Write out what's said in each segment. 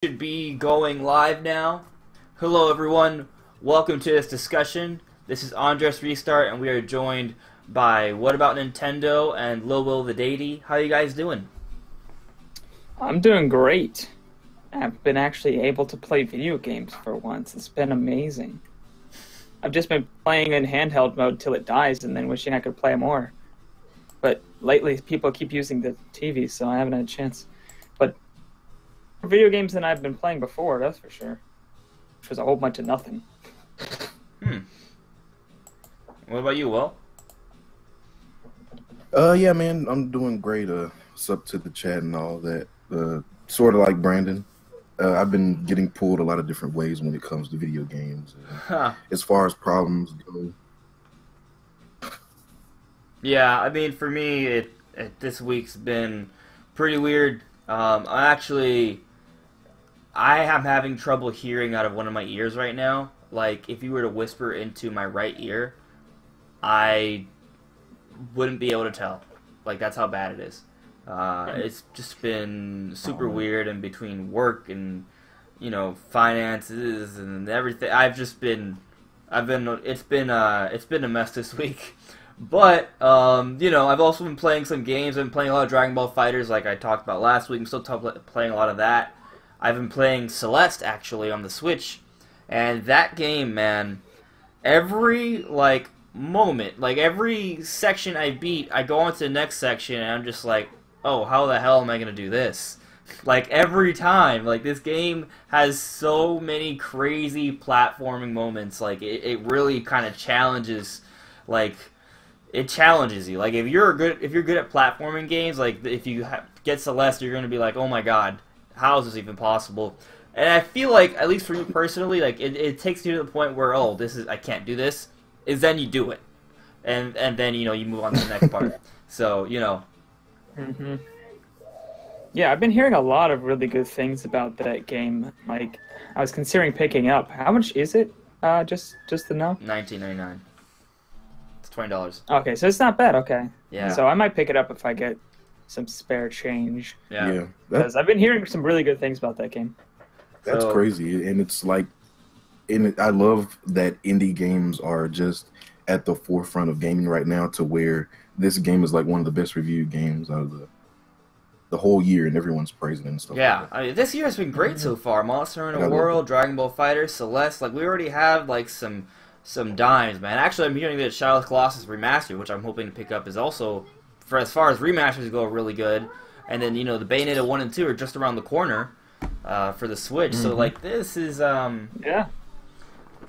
Should be going live now. Hello everyone, welcome to this discussion. This is AndresRestart and we are joined by What About Nintendo and Lil Will the Deity. How you guys doing? I'm doing great. I've been actually able to play video games for once. It's been amazing. I've just been playing in handheld mode till it dies and then wishing I could play more. But lately people keep using the TV, so I haven't had a chance. But more video games than I've been playing before, that's for sure. Which was a whole bunch of nothing. What about you, Will? Yeah, man, I'm doing great. What's up to the chat and all that? Sort of like Brandon. I've been getting pulled a lot of different ways when it comes to video games. As far as problems go. Yeah, I mean, for me, this week's been pretty weird. I am having trouble hearing out of one of my ears right now. Like, if you were to whisper into my right ear, I wouldn't be able to tell. Like, that's how bad it is. It's just been super weird, and between work and, you know, finances and everything, it's been a mess this week. But, you know, I've also been playing some games. I've been playing a lot of Dragon Ball FighterZ, like I talked about last week. I'm still playing a lot of that. I've been playing Celeste, actually, on the Switch. And that game, man, every, like, moment, like, every section I beat, I go on to the next section, and I'm just like, oh, how the hell am I going to do this? Like, every time. Like, this game has so many crazy platforming moments. Like, it really kind of challenges, like, it challenges you. Like, if you're good at platforming games, like, if you get Celeste, you're going to be like, oh my god, how is this even possible? And I feel like, at least for me personally, like, it takes you to the point where, oh, I can't do this, is then you do it. And then, you know, you move on to the next part. So, you know. Mm-hmm. Yeah, I've been hearing a lot of really good things about that game. Like, I was considering picking up. How much is it? Just to know? $19.99. It's $20. Okay, so it's not bad. Okay. Yeah. So I might pick it up if I get some spare change. Yeah. Because I've been hearing some really good things about that game. That's crazy, and it's like, I love that indie games are just at the forefront of gaming right now, to where this game is like one of the best reviewed games out of the whole year, and everyone's praising it and stuff. Yeah, like that. I mean, this year has been great so far. Monster Hunter World, Dragon Ball FighterZ, Celeste. Like, we already have like some dimes, man. Actually, I'm hearing that Shadow of the Colossus Remastered, which I'm hoping to pick up, is also, for as far as remasters go, really good. And then, you know, the Bayonetta 1 and 2 are just around the corner for the Switch. So, like, this is yeah,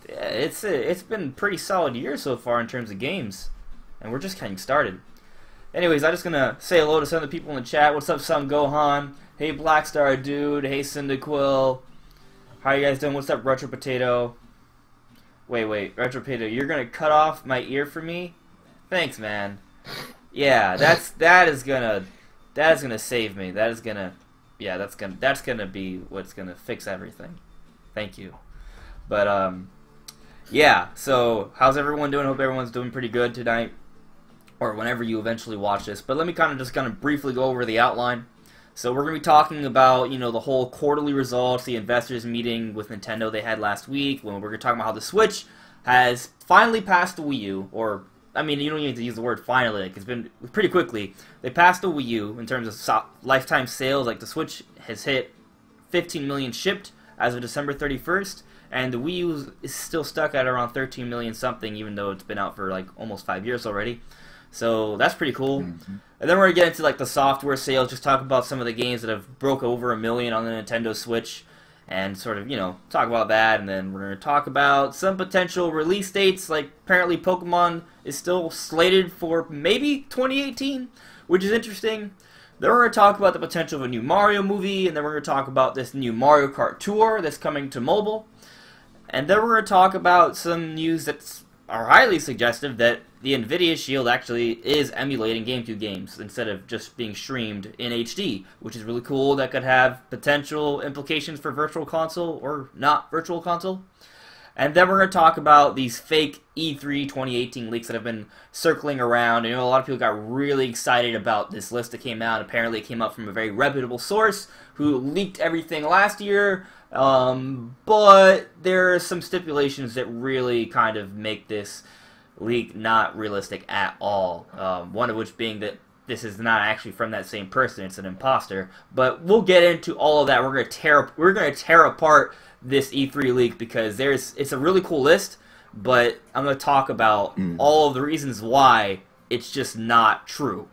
it's been a pretty solid year so far in terms of games, and we're just getting started. Anyways, I'm just gonna say hello to some of the people in the chat. What's up, Sam Gohan? Hey, Blackstar Dude. Hey, Cyndaquil. How you guys doing? What's up, Retro Potato? Wait, Retro Potato, you're gonna cut off my ear for me? Thanks, man. Yeah, that is gonna save me. That's gonna be what's gonna fix everything. Thank you. But yeah. So how's everyone doing? Hope everyone's doing pretty good tonight, or whenever you eventually watch this. But let me kind of briefly go over the outline. So we're going to be talking about, you know, the whole quarterly results, the investors meeting with Nintendo they had last week, when we're going to talk about how the Switch has finally passed the Wii U, or, I mean, you don't even need to use the word finally, like, it's been pretty quickly. They passed the Wii U in terms of lifetime sales. Like, the Switch has hit 15 million shipped as of December 31st, and the Wii U is still stuck at around 13 million something, even though it's been out for, like, almost 5 years already. So that's pretty cool. And then we're going to get into like the software sales, just talk about some of the games that have broke over 1 million on the Nintendo Switch, and sort of, you know, talk about that. And then we're going to talk about some potential release dates. Like, apparently Pokemon is still slated for maybe 2018, which is interesting. Then we're going to talk about the potential of a new Mario movie, and then we're going to talk about this new Mario Kart Tour that's coming to mobile. And then we're going to talk about some news that are highly suggestive that the Nvidia Shield actually is emulating GameCube games instead of just being streamed in HD, which is really cool. That could have potential implications for Virtual Console or not Virtual Console. And then we're going to talk about these fake E3 2018 leaks that have been circling around. You know, a lot of people got really excited about this list that came out. Apparently it came out from a very reputable source who leaked everything last year. But there are some stipulations that really kind of make this leak not realistic at all. One of which being that this is not actually from that same person; it's an imposter. But we'll get into all of that. We're gonna tear apart this E3 leak because it's a really cool list. But I'm gonna talk about all of the reasons why it's just not true.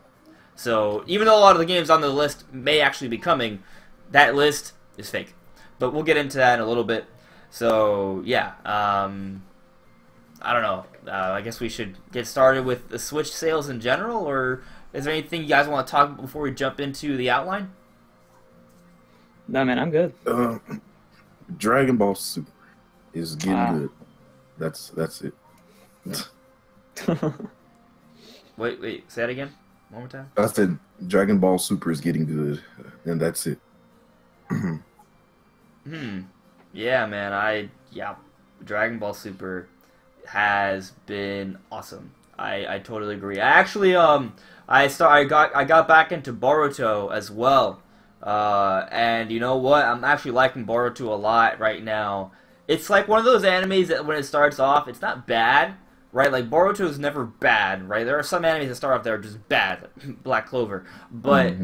So even though a lot of the games on the list may actually be coming, that list is fake. But we'll get into that in a little bit. So yeah, I don't know. I guess we should get started with the Switch sales in general, or is there anything you guys want to talk about before we jump into the outline? No, man, I'm good. Dragon Ball Super is getting good. That's it. Wait, say that again. One more time. I said Dragon Ball Super is getting good, and that's it. Yeah, man. Dragon Ball Super has been awesome. I totally agree. I actually I got back into Boruto as well. And you know what? I'm actually liking Boruto a lot right now. It's like one of those animes that when it starts off, it's not bad, right? Like Boruto is never bad, right? There are some animes that start off that are just bad, Black Clover, but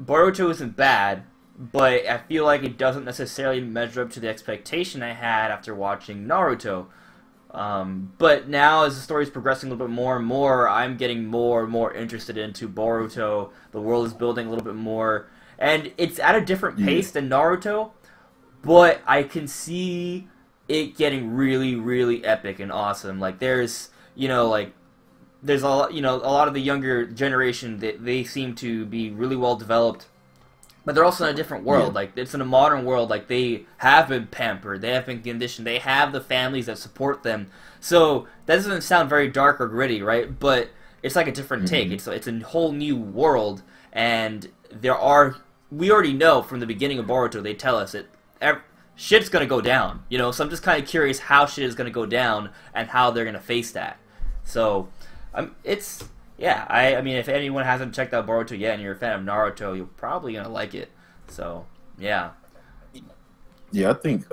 Boruto isn't bad. But I feel like it doesn't necessarily measure up to the expectation I had after watching Naruto. But now, as the story is progressing a little bit more and more, I'm getting more and more interested into Boruto. The world is building a little bit more. And it's at a different pace than Naruto, but I can see it getting really, really epic and awesome. Like, there's a lot of the younger generation that they seem to be really well developed. But they're also in a different world. Yeah. Like, it's in a modern world. Like, they have been pampered. They have been conditioned. They have the families that support them. So, that doesn't sound very dark or gritty, right? But it's like a different take. It's a whole new world. And we already know from the beginning of Boruto, they tell us that shit's going to go down. You know, so I'm just kind of curious how shit is going to go down and how they're going to face that. So, yeah, I mean, if anyone hasn't checked out Boruto yet and you're a fan of Naruto, you're probably going to like it. So, yeah. Yeah, I think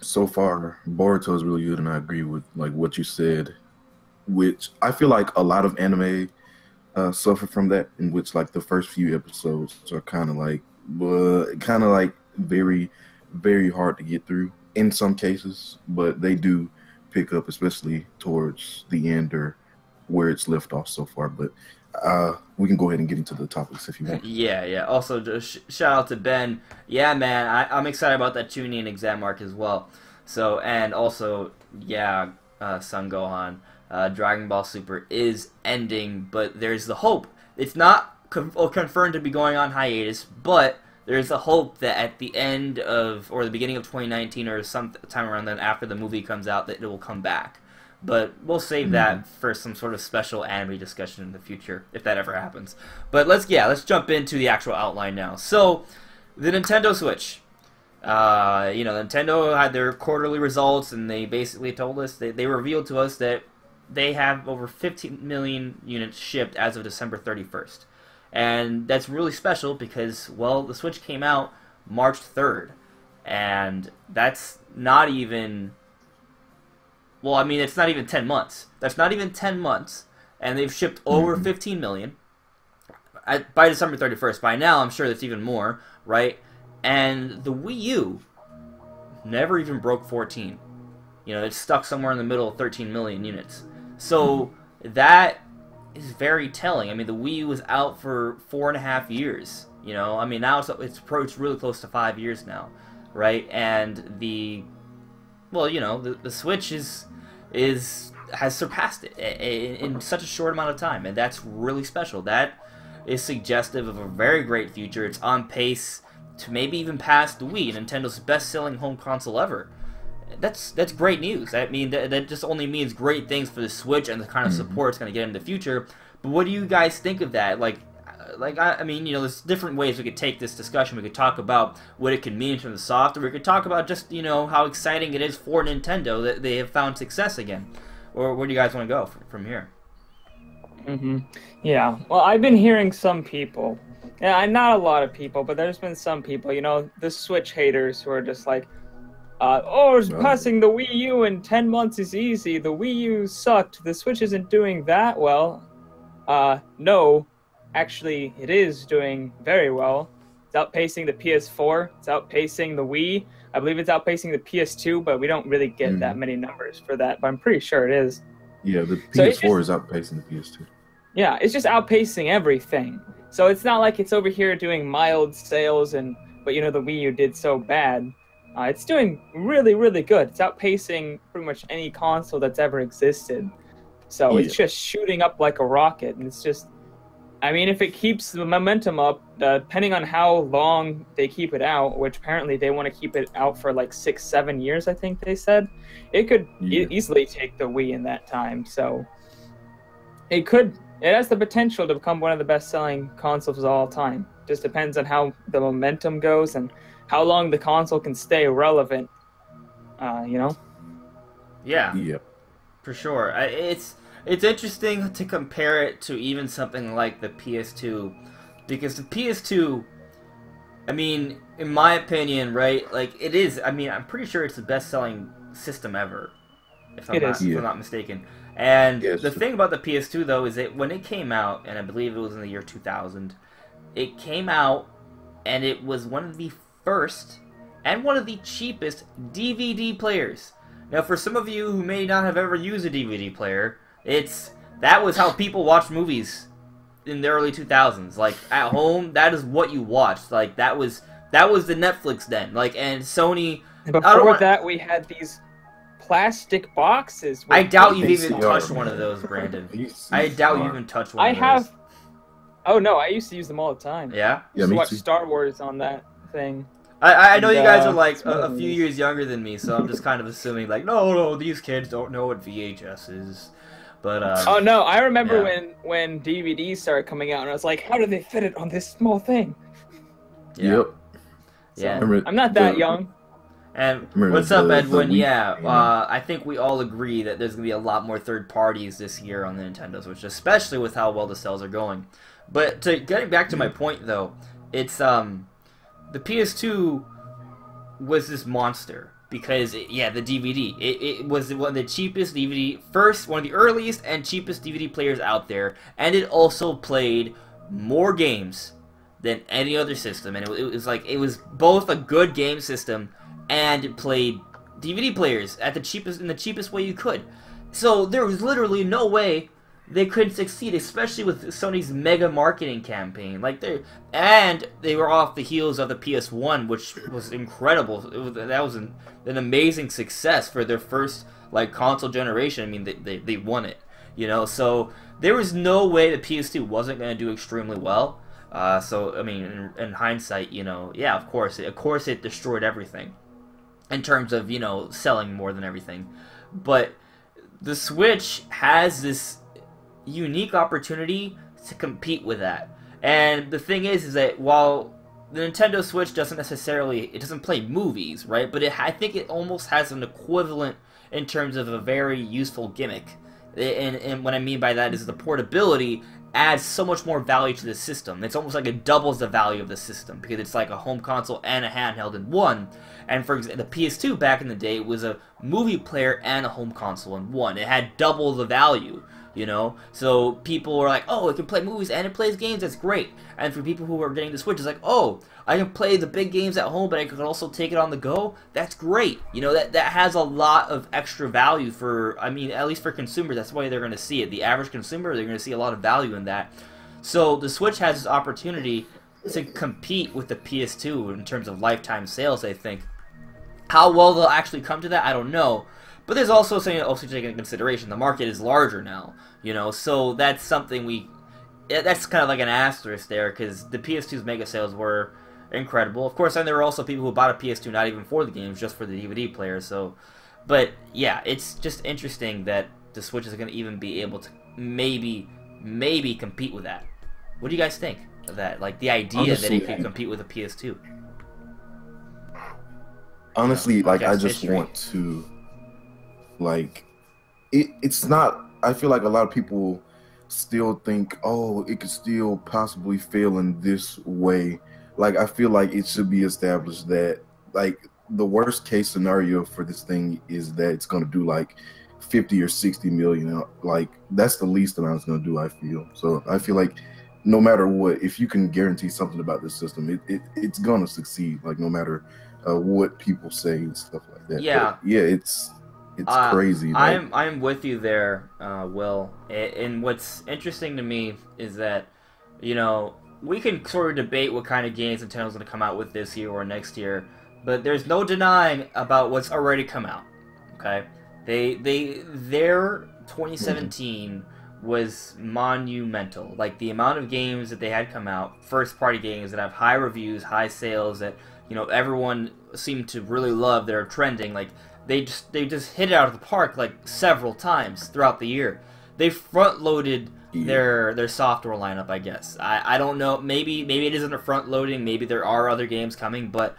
so far Boruto is really good, and I agree with like what you said, which I feel like a lot of anime suffer from that, in which like the first few episodes are kind of like very, very hard to get through in some cases, but they do pick up, especially towards the end or where it's left off so far. But we can go ahead and get into the topics if you want. Yeah. Also, just shout out to Ben. Yeah, man, I'm excited about that tuning exam arc as well. So, and also, yeah, Son Gohan, Dragon Ball Super is ending, but there's the hope. It's not confirmed to be going on hiatus, but there's a hope that at the end of, or the beginning of 2019 or some time around then after the movie comes out, that it will come back. But we'll save that for some sort of special anime discussion in the future, if that ever happens. But let's jump into the actual outline now. So, the Nintendo Switch. Nintendo had their quarterly results, and they basically told us, they revealed to us that they have over 15 million units shipped as of December 31st. And that's really special because, well, the Switch came out March 3rd. And that's not even... Well, I mean, it's not even 10 months. That's not even 10 months. And they've shipped over 15 million by December 31st. By now, I'm sure that's even more, right? And the Wii U never even broke 14. You know, it's stuck somewhere in the middle of 13 million units. So that is very telling. I mean, the Wii U was out for 4.5 years. You know, I mean, now it's approached really close to 5 years now, right? And the Switch has surpassed it in such a short amount of time, and that's really special. That is suggestive of a very great future. It's on pace to maybe even pass the Wii, Nintendo's best-selling home console ever. That's great news. I mean, that just only means great things for the Switch and the kind of support it's going to get in the future. But what do you guys think of that? Like, I mean, you know, there's different ways we could take this discussion. We could talk about what it could mean in terms of software. We could talk about just, you know, how exciting it is for Nintendo that they have found success again. Or where do you guys want to go from here? Yeah. Well, I've been hearing some people. Yeah, not a lot of people, but there's been some people. You know, the Switch haters who are just like, passing the Wii U in 10 months is easy. The Wii U sucked. The Switch isn't doing that well. No, actually, it is doing very well. It's outpacing the PS4. It's outpacing the Wii. I believe it's outpacing the PS2, but we don't really get that many numbers for that. But I'm pretty sure it is. Yeah, the PS4 is outpacing the PS2. Yeah, it's just outpacing everything. So it's not like it's over here doing mild sales, but you know the Wii U did so bad. It's doing really, really good. It's outpacing pretty much any console that's ever existed. So it's just shooting up like a rocket. And it's just, I mean, if it keeps the momentum up, depending on how long they keep it out, which apparently they want to keep it out for like 6-7 years, I think they said, it could easily take the Wii in that time. So it has the potential to become one of the best-selling consoles of all time. Just depends on how the momentum goes and how long the console can stay relevant, you know? Yeah, for sure. It's interesting to compare it to even something like the PS2, because the PS2, I mean, in my opinion, right, like, it is, I mean, I'm pretty sure it's the best-selling system ever, if I'm not mistaken. And the thing about the PS2, though, is that when it came out, and I believe it was in the year 2000, it came out, and it was one of the first and one of the cheapest DVD players. Now, for some of you who may not have ever used a DVD player, that was how people watched movies in the early 2000s. Like, at home, that is what you watched. Like, that was the Netflix then. Like, and Sony... Before that, we had these plastic boxes. I doubt you've even touched one of those, Brandon. I doubt you even touched one of those. I have... Oh, no, I used to use them all the time. Yeah? I used to watch Star Wars on that thing. I know you guys are like a few years younger than me, so I'm just kind of assuming like, no, these kids don't know what VHS is. But oh no, I remember when DVDs started coming out, and I was like, how do they fit it on this small thing? Yeah. I'm not that young. And what's up, Edwin? I think we all agree that there's gonna be a lot more third parties this year on the Nintendo Switch, especially with how well the sales are going. But getting back to my point though, it's the PS2 was this monster because, the DVD. It was one of the cheapest one of the earliest and cheapest DVD players out there, and it also played more games than any other system. And it was both a good game system and it played DVD players in the cheapest way you could. So there was literally no way they couldn't succeed, especially with Sony's mega marketing campaign. And they were off the heels of the PS1, which was incredible. That was an amazing success for their first console generation. I mean, they won it, you know. So there was no way the PS2 wasn't going to do extremely well. So I mean, in hindsight, you know, yeah, of course it destroyed everything in terms of, you know, selling more than everything. But the Switch has this unique opportunity to compete with that. And the thing is that while the Nintendo Switch doesn't play movies, right? But I think it almost has an equivalent in terms of a very useful gimmick. And what I mean by that is the portability adds so much more value to the system. It's almost like it doubles the value of the system because it's like a home console and a handheld in one. And for example, the PS2 back in the day was a movie player and a home console in one. It had double the value, you know? So people were like, oh, it can play movies and it plays games, that's great. And for people who are getting the Switch, it's like, oh, I can play the big games at home, but I can also take it on the go, that's great. You know, that has a lot of extra value for, I mean, at least for consumers, that's why they're going to see it. The average consumer, they're going to see a lot of value in that. So the Switch has this opportunity to compete with the PS2 in terms of lifetime sales, I think. How well they'll actually come to that, I don't know. But there's also something to also take into consideration. The market is larger now, you know, so that's something that's kind of like an asterisk there, because the PS2's mega sales were incredible. Of course, and there were also people who bought a PS2 not even for the games, just for the DVD player, so... But, yeah, it's just interesting that the Switch is going to even be able to maybe compete with that. What do you guys think? that, like the idea that it could compete with a PS2. Honestly, like I just want to, like, it's not. I feel like a lot of people still think, oh, it could still possibly fail in this way. Like, I feel like it should be established that, like, the worst case scenario for this thing is that it's going to do like 50 or 60 million. Like, that's the least amount it's going to do, I feel. So I feel like no matter what, if you can guarantee something about this system, it's going to succeed, like, no matter what people say and stuff like that. Yeah. But, yeah, it's crazy. Like, I'm with you there, Will. And what's interesting to me is that, you know, we can sort of debate what kind of games Nintendo's going to come out with this year or next year, but there's no denying about what's already come out. Okay, their 2017 was monumental. Like, the amount of games that they had come out, first-party games that have high reviews, high sales, that, you know, everyone seemed to really love, that are trending. Like, they just hit it out of the park like several times throughout the year. They front-loaded their software lineup, I guess. I don't know. Maybe it isn't a front-loading. Maybe there are other games coming, but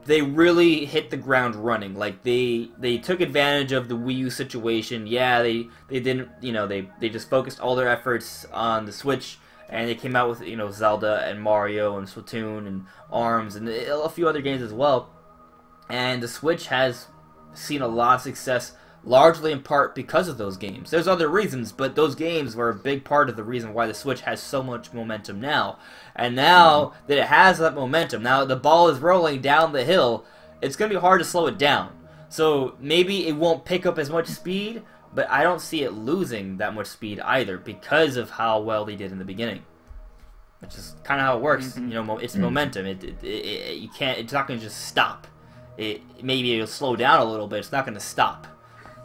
they really hit the ground running. Like, they took advantage of the Wii U situation. Yeah, they didn't, you know, they just focused all their efforts on the Switch, and they came out with, you know, Zelda and Mario and Splatoon and ARMS and a few other games as well. And the Switch has seen a lot of success, largely in part because of those games. There's other reasons, but those games were a big part of the reason why the Switch has so much momentum now. And now that it has that momentum, now the ball is rolling down the hill, it's going to be hard to slow it down. So maybe it won't pick up as much speed, but I don't see it losing that much speed either because of how well they did in the beginning. Which is kind of how it works. You know, it's momentum. You can't. It's not going to just stop. Maybe it'll slow down a little bit. It's not going to stop.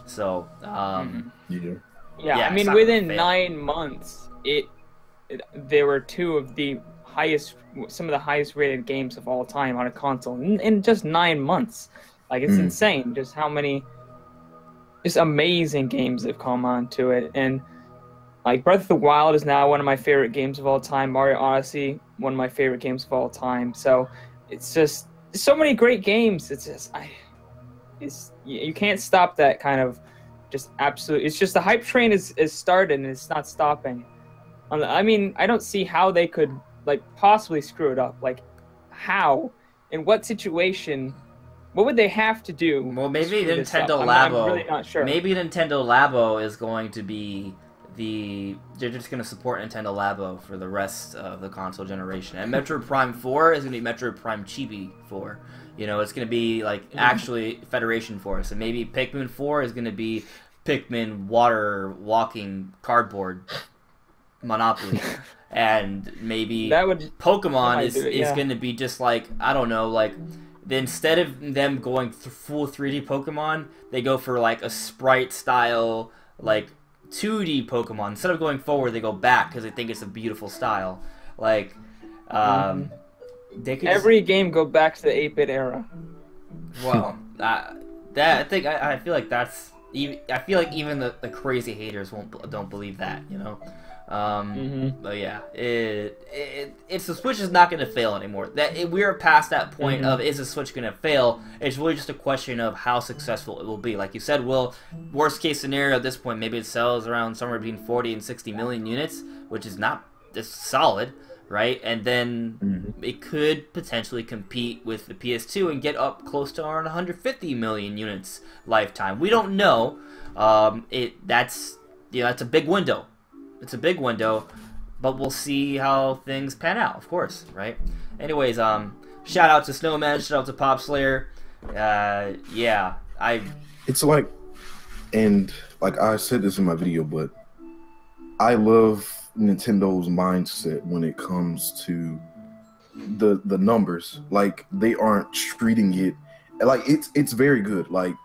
So, yeah. I mean, within 9 months, there were some of the highest rated games of all time on a console in just 9 months. Like, it's insane just how many just amazing games have come onto it. And like, Breath of the Wild is now one of my favorite games of all time. Mario Odyssey, one of my favorite games of all time. So it's just so many great games. It's just you can't stop that kind of just absolute. It's just the hype train is started and it's not stopping. I mean, I don't see how they could like possibly screw it up. Like, how? In what situation? What would they have to do? Well, maybe Nintendo Labo. I'm really not sure. Maybe Nintendo Labo is going to be they're just going to support Nintendo Labo for the rest of the console generation. And Metroid Prime 4 is going to be Metroid Prime Chibi 4. You know, it's going to be like actually Federation Force. And maybe Pikmin 4 is going to be Pikmin Water Walking Cardboard Monopoly. And maybe Pokemon is going to be just like, I don't know, like, instead of them going full 3D Pokemon, they go for like a sprite style, like 2D Pokemon. Instead of going forward, they go back because they think it's a beautiful style. Like, they could every game go back to the 8-bit era. Well, I feel like that's. I feel like even the crazy haters don't believe that, you know. But yeah, it's the Switch is not going to fail anymore. We're past that point of is the Switch going to fail. It's really just a question of how successful it will be. Like you said, Will, worst case scenario at this point, maybe it sells around somewhere between 40 and 60 million units, which is not solid, right? And then it could potentially compete with the PS2 and get up close to around 150 million units lifetime. We don't know. That's a big window. It's a big window, but we'll see how things pan out, of course, right? Anyways, shout out to Snowman, shout out to Pop Slayer. It's like, and like I said this in my video, but I love Nintendo's mindset when it comes to the numbers. Like, they aren't treating it like it's very good. Like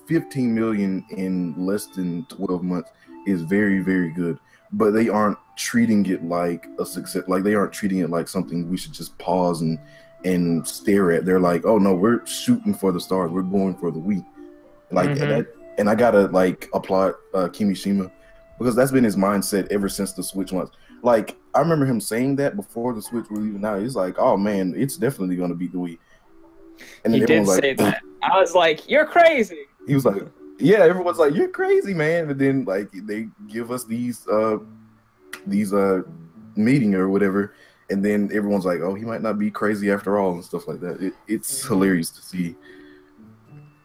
15 million in less than 12 months is very, very good. But they aren't treating it like a success. Like, they aren't treating it like something we should just pause and stare at. They're like, oh no, we're shooting for the stars. We're going for the Wii. Like that, and I gotta like applaud Kimishima, because that's been his mindset ever since the Switch launch. Like, I remember him saying that before the Switch was even out. He's like, "Oh man, it's definitely gonna beat the Wii." And then He did everyone's say like, that. I was like, "You're crazy." he was like, "Yeah." Everyone's like, "You're crazy, man." And then like they give us these meeting or whatever, and then everyone's like, "Oh, he might not be crazy after all," and stuff like that. It's hilarious to see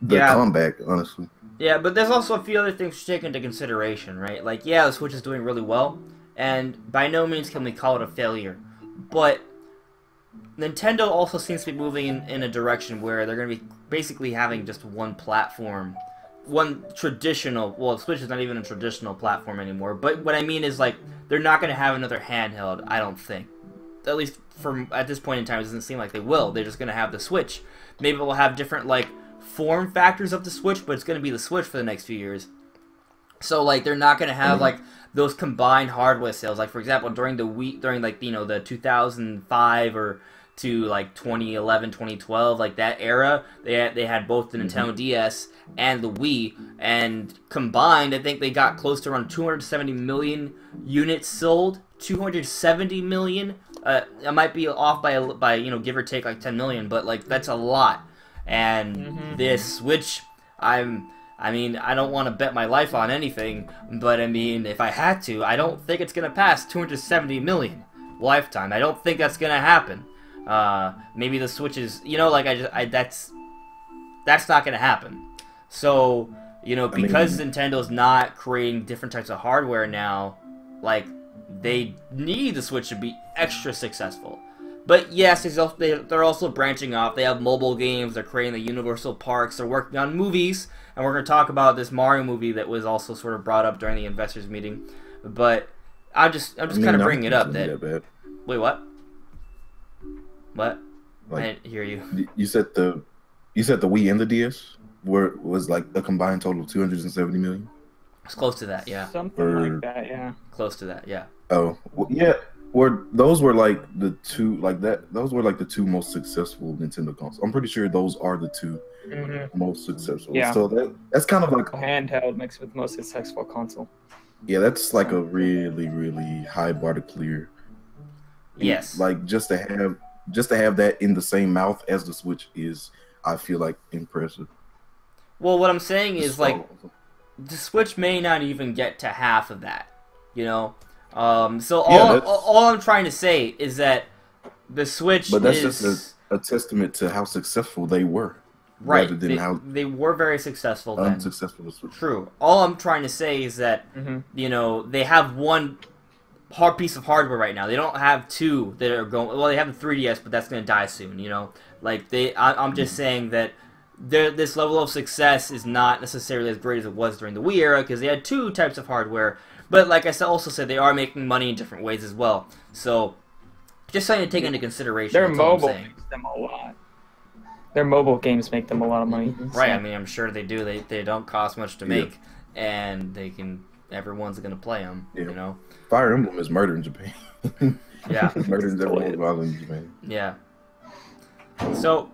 the comeback, honestly. Yeah, but there's also a few other things to take into consideration, right? Like, yeah, the Switch is doing really well, and by no means can we call it a failure. But Nintendo also seems to be moving in a direction where they're going to be basically having just one platform. One traditional... Well, Switch is not even a traditional platform anymore. But what I mean is, like, they're not going to have another handheld, I don't think. At least at this point in time, it doesn't seem like they will. They're just going to have the Switch. Maybe we'll have different, like, form factors of the Switch, but it's going to be the Switch for the next few years. So, like, they're not going to have, like, those combined hardware sales. Like, for example, during the Wii, during, like, you know, the 2005 or to, like, 2011, 2012, like, that era, they had both the Nintendo DS and the Wii, and combined, I think they got close to around 270 million units sold. 270 million? I might be off by, you know, give or take, like, 10 million, but, like, that's a lot. And this Switch, I mean, I don't want to bet my life on anything, but I mean, if I had to, I don't think it's going to pass 270 million lifetime. I don't think that's going to happen. Maybe the Switch is, you know, like, that's not going to happen. So, you know, because Nintendo's not creating different types of hardware now, like, they need the Switch to be extra successful. But yes, they're also branching off. They have mobile games. They're creating the Universal Parks. They're working on movies. And we're going to talk about this Mario movie that was also sort of brought up during the investors meeting. But I'm just kind of bringing it up that wait, what? What? Like, I didn't hear you. You said the Wii and the DS was like a combined total of 270 million. It's close to that, yeah. Something like that, yeah. Close to that, yeah. Oh, well, yeah. Those were like the two, like that. Those were like the two most successful Nintendo consoles. I'm pretty sure those are the two most successful. Yeah. So that's kind of like handheld mixed with most successful console. Yeah, that's like a really, really high bar to clear. Yes. Like just to have that in the same mouth as the Switch is, I feel like, impressive. Well, what I'm saying is, like, the Switch may not even get to half of that, you know? So all I'm trying to say is that the Switch But that's just a testament to how successful they were. Right. Rather than how they were very successful then. Unsuccessful the Switch. True. All I'm trying to say is that, you know, they have one hard piece of hardware right now. They don't have two that are going... Well, they have the 3DS, but that's going to die soon, you know? Like, I'm just saying that this level of success is not necessarily as great as it was during the Wii era, because they had two types of hardware. But like I also said, they are making money in different ways as well. So, just something to take into consideration. Their mobile makes them a lot. Their mobile games make them a lot of money. Right, I mean, I'm sure they do. They don't cost much to make, and everyone's going to play them, you know? Fire Emblem is murder in Japan. Yeah. Murder is everyone in Japan. Yeah. So,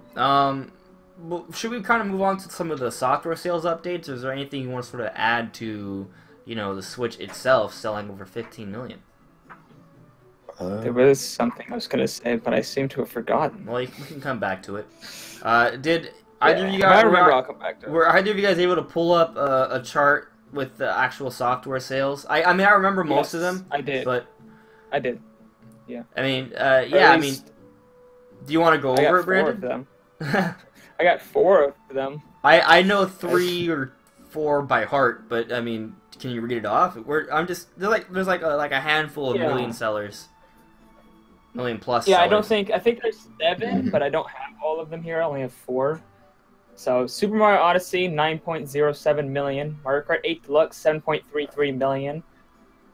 should we kind of move on to some of the software sales updates, or is there anything you want to sort of add to, you know, the Switch itself selling over 15 million? There was something I was going to say, but I seem to have forgotten. Well, we can come back to it. Did either of you guys... I remember, I'll come back to it. Were either of you guys able to pull up a chart with the actual software sales? I mean, I remember most of them. I did. But I did. Yeah. I mean, I mean, do you want to go over it, Brandon? I got 4 of them. I know 3 or 4 by heart, but I mean, can you read it off? There's like a handful of million sellers, million plus. Yeah, sellers. I think there's 7, but I don't have all of them here. I only have 4. So Super Mario Odyssey 9.07 million, Mario Kart 8 Deluxe 7.33 million,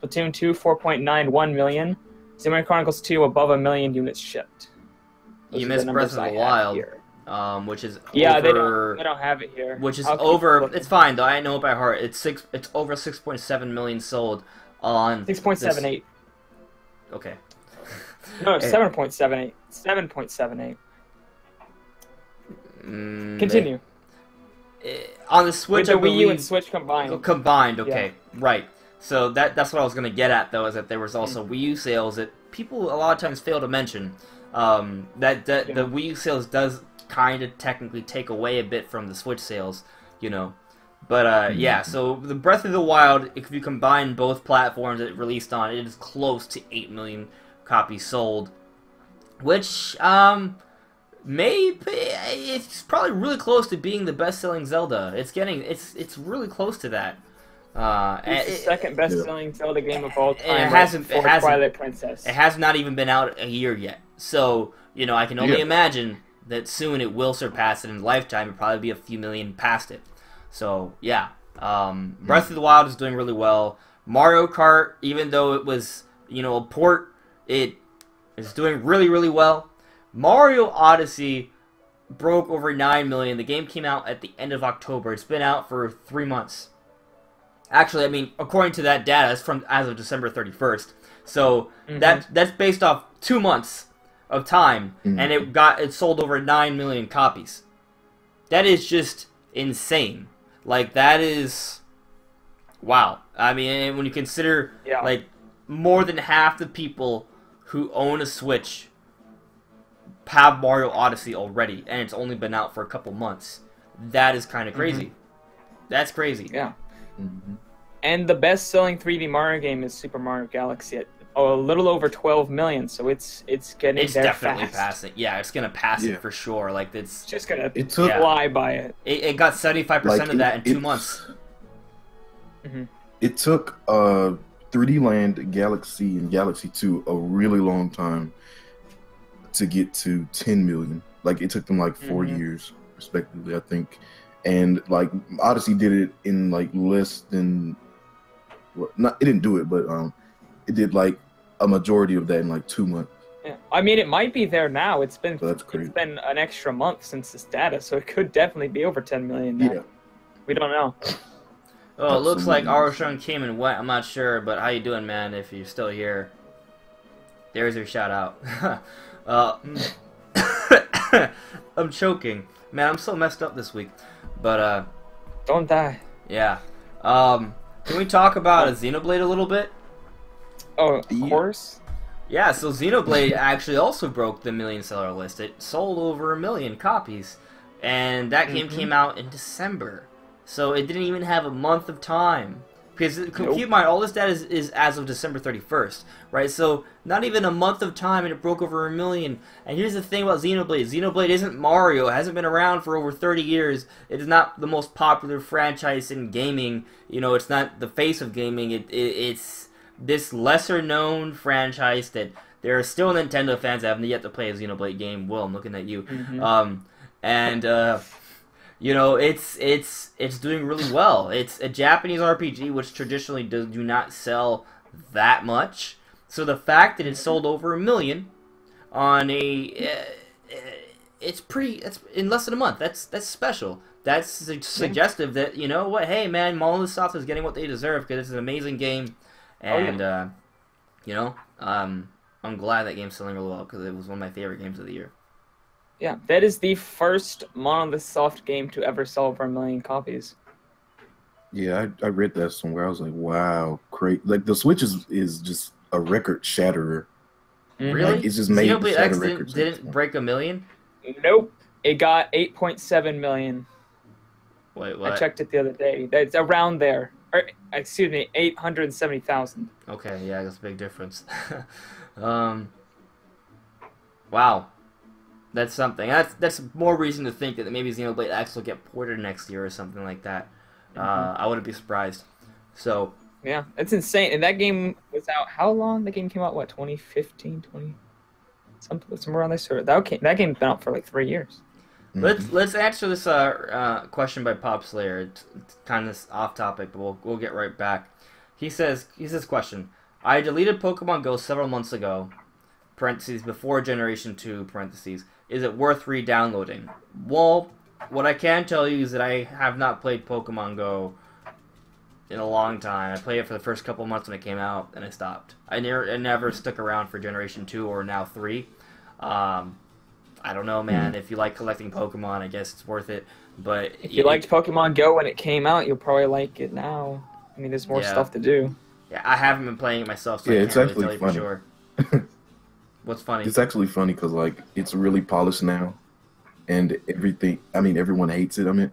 Splatoon 2 4.91 million, Xenoblade Chronicles 2 above 1 million units shipped. You missed Breath of the Wild. Which is over, they don't have it here. Which is over. It's fine though. I know it by heart. It's over 6.7 million sold on 6.78. Okay. No, 7.78. 7.78. Continue. On the Switch, with the Wii U and Switch combined. Combined, okay, right. So that's what I was gonna get at though, is that there was also Wii U sales at people a lot of times fail to mention that the Wii U sales does kind of technically take away a bit from the Switch sales, you know. But yeah, so the Breath of the Wild, if you combine both platforms it released on, it is close to 8 million copies sold, which it's probably really close to being the best-selling Zelda. It's really close to that. It's the second best-selling Zelda game of all time. It hasn't. Twilight Princess. It has not even been out a year yet. So you know, I can only imagine that soon it will surpass it in lifetime. It'll probably be a few million past it. So yeah, Breath of the Wild is doing really well. Mario Kart, even though it was a port, it is doing really, really well. Mario Odyssey broke over 9 million. The game came out at the end of October. It's been out for 3 months. Actually, I mean, according to that data, it's as of December 31st. So that's based off 2 months of time, and it sold over 9 million copies. That is just insane. Like, that is wow. I mean, when you consider like more than half the people who own a Switch have Mario Odyssey already, and it's only been out for a couple months. That is kind of crazy. That's crazy. Yeah. And the best-selling 3D Mario game is Super Mario Galaxy at a little over 12 million. So it's getting there definitely fast. passing. Yeah, it's gonna pass it for sure. Like it's just gonna fly by it. It got 75% of that in 2 months. It took 3D Land, Galaxy, and Galaxy 2 a really long time to get to 10 million. Like, it took them like 4 years, respectively, I think. And like Odyssey did it in like less than, well, not it didn't do it, but it did like a majority of that in like 2 months. Yeah, I mean, it might be there now. It's been that's crazy. It's been an extra month since this data, so it could definitely be over 10 million now. Yeah, we don't know. Oh, it looks like Arshun came and went. I'm not sure, but how you doing, man? If you're still here, there's your shout out. I'm choking, man. I'm so messed up this week, but don't die. Yeah. Can we talk about Xenoblade a little bit? Oh, of course. Yeah, so Xenoblade actually also broke the million-seller list. It sold over 1 million copies, and that game came out in December. So it didn't even have a month of time. Because keep in mind, all this data is as of December 31st, right? So not even a month of time, and it broke over 1 million. And here's the thing about Xenoblade. Xenoblade isn't Mario. It hasn't been around for over 30 years. It is not the most popular franchise in gaming. You know, it's not the face of gaming. It's this lesser-known franchise that there are still Nintendo fans that haven't yet to play a Xenoblade game. Will, I'm looking at you. You know, it's doing really well. It's a Japanese RPG, which traditionally do not sell that much. So the fact that it sold over 1 million on it's in less than a month. That's special. That's suggestive that, you know what, hey man, Monolith Soft is getting what they deserve because it's an amazing game, and you know, I'm glad that game's selling really well because it was one of my favorite games of the year. Yeah, that is the first Monolith Soft game to ever sell over 1 million copies. Yeah, I read that somewhere. I was like, wow, great. Like, the Switch is just a record shatterer. Really? Like, it's just made Xenoblade shatter X records. didn't break 1 million? Nope. It got 8.7 million. Wait, what? I checked it the other day. It's around there. Or, excuse me, 870,000. Okay, yeah, that's a big difference. Wow. That's something. That's more reason to think that maybe Xenoblade X will get ported next year or something like that. I wouldn't be surprised. So yeah, it's insane. And that game was out how long? The game came out, what, 2015, somewhere around this. Or that game's been out for like 3 years. Let's answer this question by Pop Slayer. It's kind of off topic, but we'll get right back. He says question. I deleted Pokemon Go several months ago. Parentheses before Generation 2. Parentheses. Is it worth re-downloading? Well, what I can tell you is that I have not played Pokemon Go in a long time. I played it for the first couple months when it came out, and I stopped. I never stuck around for Generation 2 or now 3. I don't know, man. If you like collecting Pokemon, I guess it's worth it. But if you liked Pokemon Go when it came out, you'll probably like it now. I mean, there's more stuff to do. Yeah, I haven't been playing it myself, so I can't really tell you for sure. What's funny? It's actually funny because like it's really polished now, and everything. I mean, everyone hates it. I mean,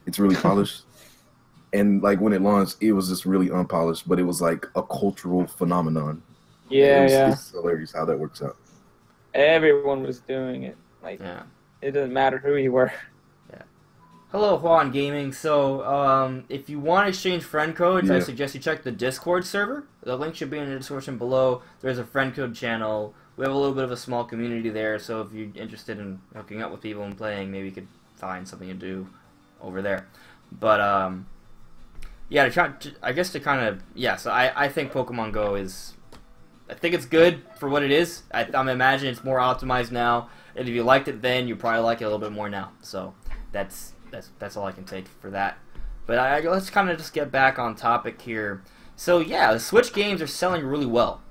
it's really polished, and like when it launched, it was just really unpolished, but it was like a cultural phenomenon. Yeah. It's hilarious how that works out. Everyone was doing it. Like, Yeah. it doesn't matter who you were. Hello, Juan Gaming. So, if you want to exchange friend codes, I suggest you check the Discord server. The link should be in the description below. There's a friend code channel. We have a little bit of a small community there, so if you're interested in hooking up with people and playing, maybe you could find something to do over there. But, yeah, so I think Pokemon Go is... I think it's good for what it is. I'm imagining it's more optimized now, and if you liked it then, you probably like it a little bit more now. So, that's all I can take for that. But let's kind of just get back on topic here. So yeah, the Switch games are selling really well.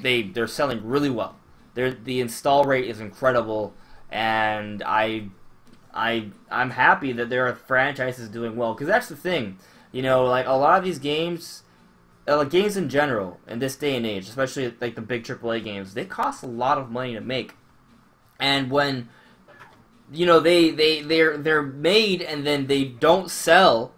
They're selling really well. The install rate is incredible, and I'm happy that there are franchises doing well, because that's the thing. You know, like a lot of these games, like games in general, in this day and age, especially like the big AAA games, they cost a lot of money to make, and when you know they're made and then they don't sell,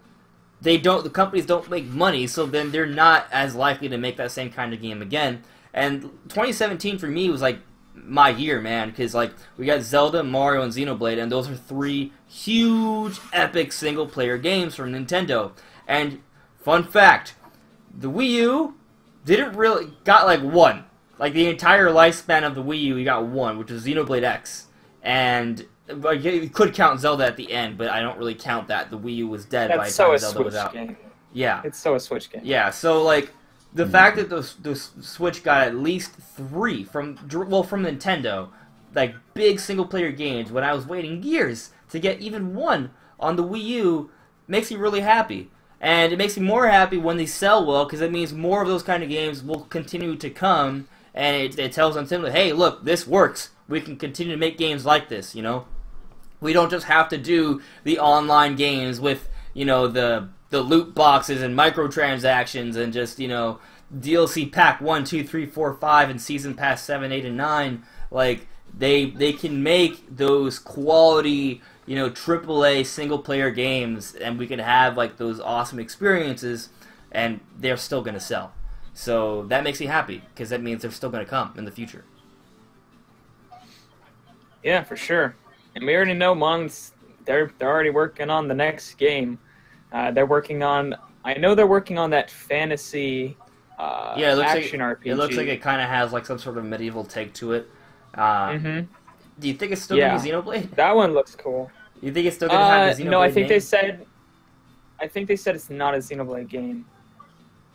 the companies don't make money, so then they're not as likely to make that same kind of game again. And 2017 for me was like my year, man, because like we got Zelda, Mario, and Xenoblade, and those are 3 huge epic single player games from Nintendo. And fun fact, the Wii U didn't really got like one, like the entire lifespan of the Wii U, you got one, which was Xenoblade X, and you could count Zelda at the end, but I don't really count that. The Wii U was dead by the time Zelda was out. Game. Yeah, it's so a Switch game. Yeah, so like the fact that the Switch got at least 3 from Nintendo, like big single player games, when I was waiting years to get even one on the Wii U, makes me really happy. And it makes me more happy when they sell well, because it means more of those kind of games will continue to come, and it tells Nintendo, hey, look, this works. We can continue to make games like this, you know? We don't just have to do the online games with, you know, the loot boxes and microtransactions and just, you know, DLC pack 1, 2, 3, 4, 5 and season pass 7, 8, and 9. Like, they can make those quality, you know, AAA single-player games, and we can have, like, those awesome experiences, and they're still going to sell. So that makes me happy, because that means they're still going to come in the future. Yeah, for sure. And we already know they're already working on the next game. They're working on... I know they're working on that fantasy action RPG. It looks like it kind of has, like, some sort of medieval take to it. Do you think it's still going to be Xenoblade? That one looks cool. You think it's still going to have the Xenoblade No, I think name? I think they said it's not a Xenoblade game.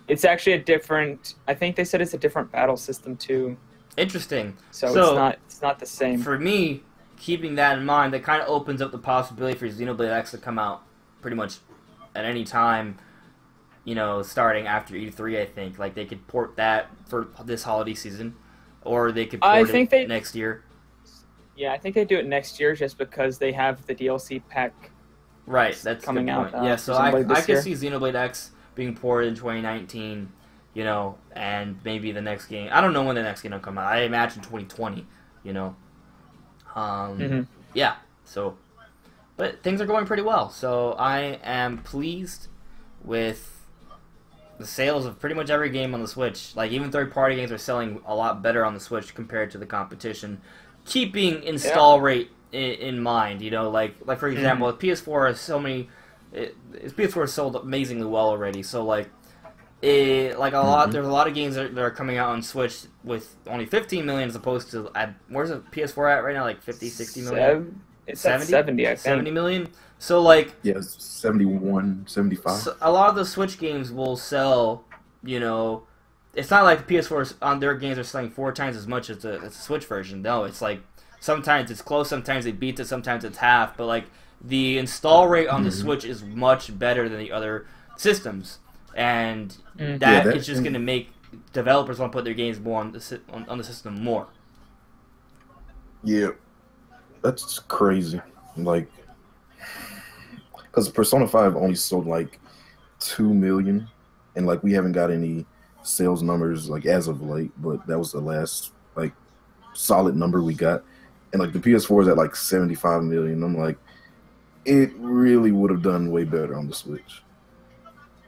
It's actually a different... I think they said it's a different battle system, too. Interesting. So it's not the same. For me, keeping that in mind, that kind of opens up the possibility for Xenoblade X to come out pretty much at any time, you know, starting after E3, I think. Like, they could port that for this holiday season, or they could port it next year. Yeah, I think they do it next year just because they have the DLC pack that's coming out. Yeah, so I could see Xenoblade X being ported in 2019, you know, and maybe the next game. I don't know when the next game will come out. I imagine 2020, you know. Yeah, so... But things are going pretty well, so I am pleased with the sales of pretty much every game on the Switch. Like, even third-party games are selling a lot better on the Switch compared to the competition. Keeping install rate in mind, you know, like for example, PS4 has so many... PS4 is sold amazingly well already, so, like, there's a lot of games that are coming out on Switch with only 15 million as opposed to... where's the PS4 at right now? Like 50, 60 million? It's 70, I think. 70 million? So, like... Yeah, 71, 75. So a lot of the Switch games will sell, you know... It's not like the PS4 on their games are selling 4 times as much as the Switch version. No, it's like... Sometimes it's close, sometimes it beats it, sometimes it's half. But, like, the install rate on the Switch is much better than the other systems. And that is just going to make developers want to put their games more on the system more. Yeah. That's crazy. Like, because Persona 5 only sold like 2 million, and like we haven't got any sales numbers like as of late, but that was the last like solid number we got, and like the PS4 is at like 75 million. I'm like, it really would have done way better on the Switch.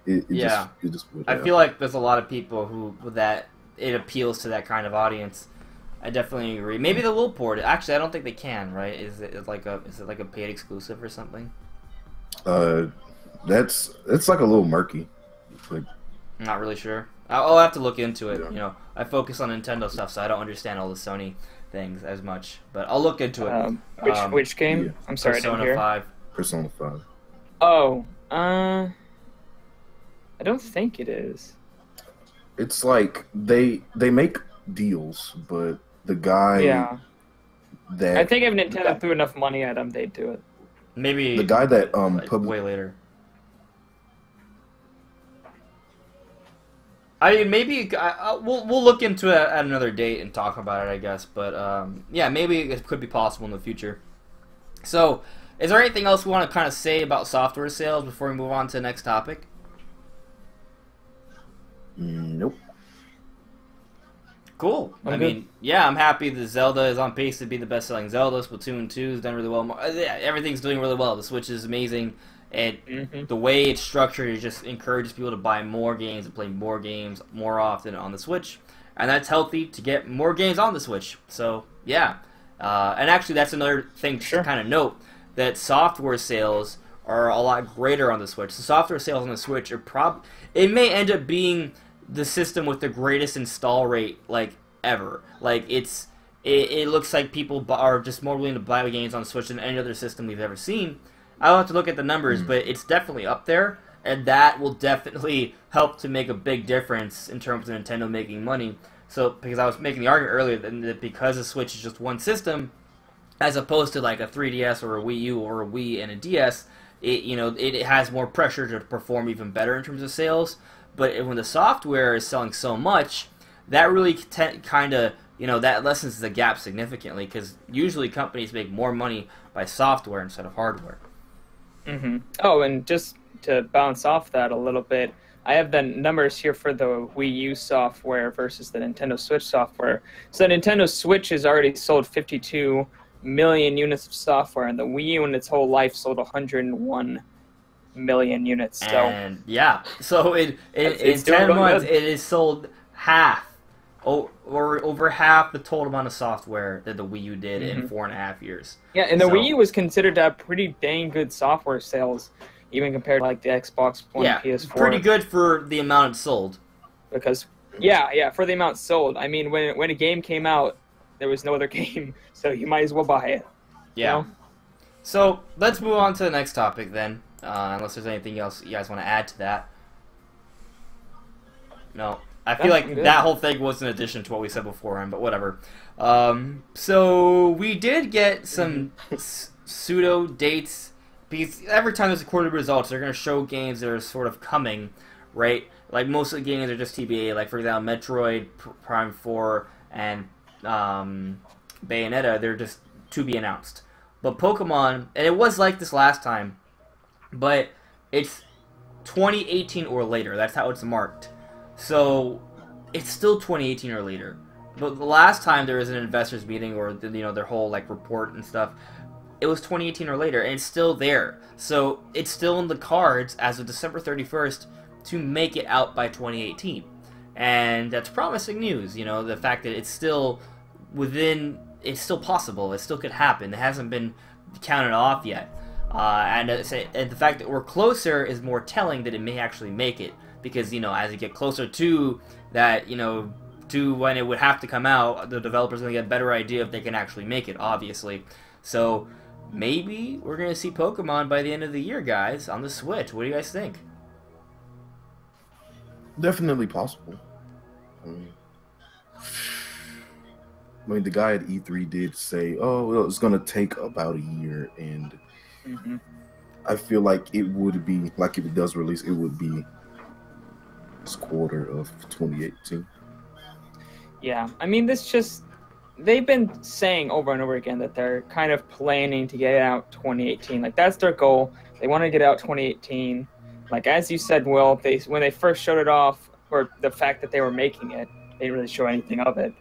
It just would I have. feel like there's a lot of people who that it appeals to that kind of audience. I definitely agree. Maybe they will port it. Actually, I don't think they can. Right? Is it like a paid exclusive or something? It's like a little murky. Like, I'm not really sure. I'll have to look into it. Yeah. You know, I focus on Nintendo stuff, so I don't understand all the Sony things as much. But I'll look into it. Which game? yeah. I'm sorry, I Persona didn't hear. 5. Persona 5. Oh, I don't think it is. It's like they make deals, but the guy Yeah, that I think if Nintendo threw enough money at them, they'd do it. Maybe the guy that way later. I mean, maybe we'll look into it at another date and talk about it, I guess. But yeah, maybe it could be possible in the future. So, is there anything else we want to kind of say about software sales before we move on to the next topic? Nope. Cool. I mean, yeah, I'm happy that Zelda is on pace to be the best-selling Zelda. Splatoon 2 has done really well. Yeah, everything's doing really well. The Switch is amazing. And the way it's structured, it just encourages people to buy more games and play more games more often on the Switch. And that's healthy to get more games on the Switch. So, yeah. And actually, that's another thing to kind of note, that software sales are a lot greater on the Switch. The software sales on the Switch are it may end up being the system with the greatest install rate, like, ever. Like, it looks like people are just more willing to buy games on the Switch than any other system we've ever seen. I'll have to look at the numbers, but it's definitely up there, and that will definitely help to make a big difference in terms of Nintendo making money. So, because I was making the argument earlier that because the Switch is just one system, as opposed to like a 3DS or a Wii U or a Wii and a DS, it has more pressure to perform even better in terms of sales. But when the software is selling so much, that really kind of, that lessens the gap significantly, because usually companies make more money by software instead of hardware. Oh, and just to bounce off that a little bit, I have the numbers here for the Wii U software versus the Nintendo Switch software. So the Nintendo Switch has already sold 52 million units of software, and the Wii U in its whole life sold 101 million units. So, and yeah, so in 10 months, it is sold half, or over half the total amount of software that the Wii U did in 4.5 years. Yeah, and the Wii U was considered to have pretty dang good software sales, even compared to like the Xbox One, PS4. Pretty good for the amount it sold. Because for the amount sold. I mean, when a game came out, there was no other game, so you might as well buy it. Yeah. You know? So let's move on to the next topic then. Unless there's anything else you guys want to add to that. No. I feel like that whole thing was an addition to what we said beforehand, but whatever. So we did get some pseudo dates, because every time there's a quarterly results, they're going to show games that are sort of coming, right? Like most of the games are just TBA. Like for example, Metroid Prime 4 and Bayonetta, they're just to be announced. But Pokemon, and it was like this last time, but it's 2018 or later. That's how it's marked. So it's still 2018 or later. But the last time there was an investors meeting, or their whole like report and stuff, it was 2018 or later, and it's still there. So it's still in the cards as of December 31st to make it out by 2018, and that's promising news. The fact that it's still it's still possible. It still could happen. It hasn't been counted off yet. And the fact that we're closer is more telling that it may actually make it, because as you get closer to that, to when it would have to come out, the developer's going to get a better idea if they can actually make it, obviously. So maybe we're going to see Pokemon by the end of the year, guys, on the Switch. What do you guys think? Definitely possible. I mean, the guy at E3 did say, "Oh, well, it's gonna take about a year," and I feel like it would be like if it does release, it would be this quarter of 2018. Yeah, I mean, they've been saying over and over again that they're kind of planning to get it out 2018. Like that's their goal. They want to get out 2018. Like as you said, Will, when they first showed it off, or the fact that they were making it, they didn't really show anything of it.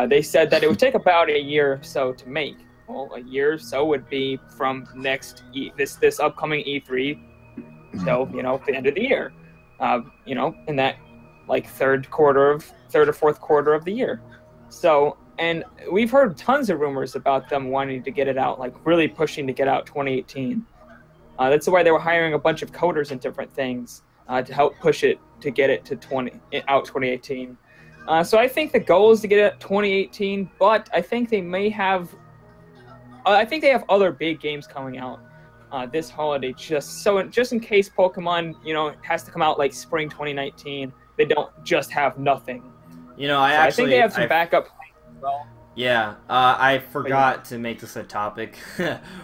they said that it would take about a year or so to make. Well, a year or so would be from this upcoming E3 till the end of the year. In that like third or fourth quarter of the year. So, and we've heard tons of rumors about them wanting to get it out, like really pushing to get out 2018. That's why they were hiring a bunch of coders and different things to help push it to get it to 2018. So I think the goal is to get it at 2018, but I think they may have. I think they have other big games coming out this holiday, just in case Pokemon, has to come out like spring 2019. They don't just have nothing. I think they have some backup plans as well. Yeah, I forgot to make this a topic.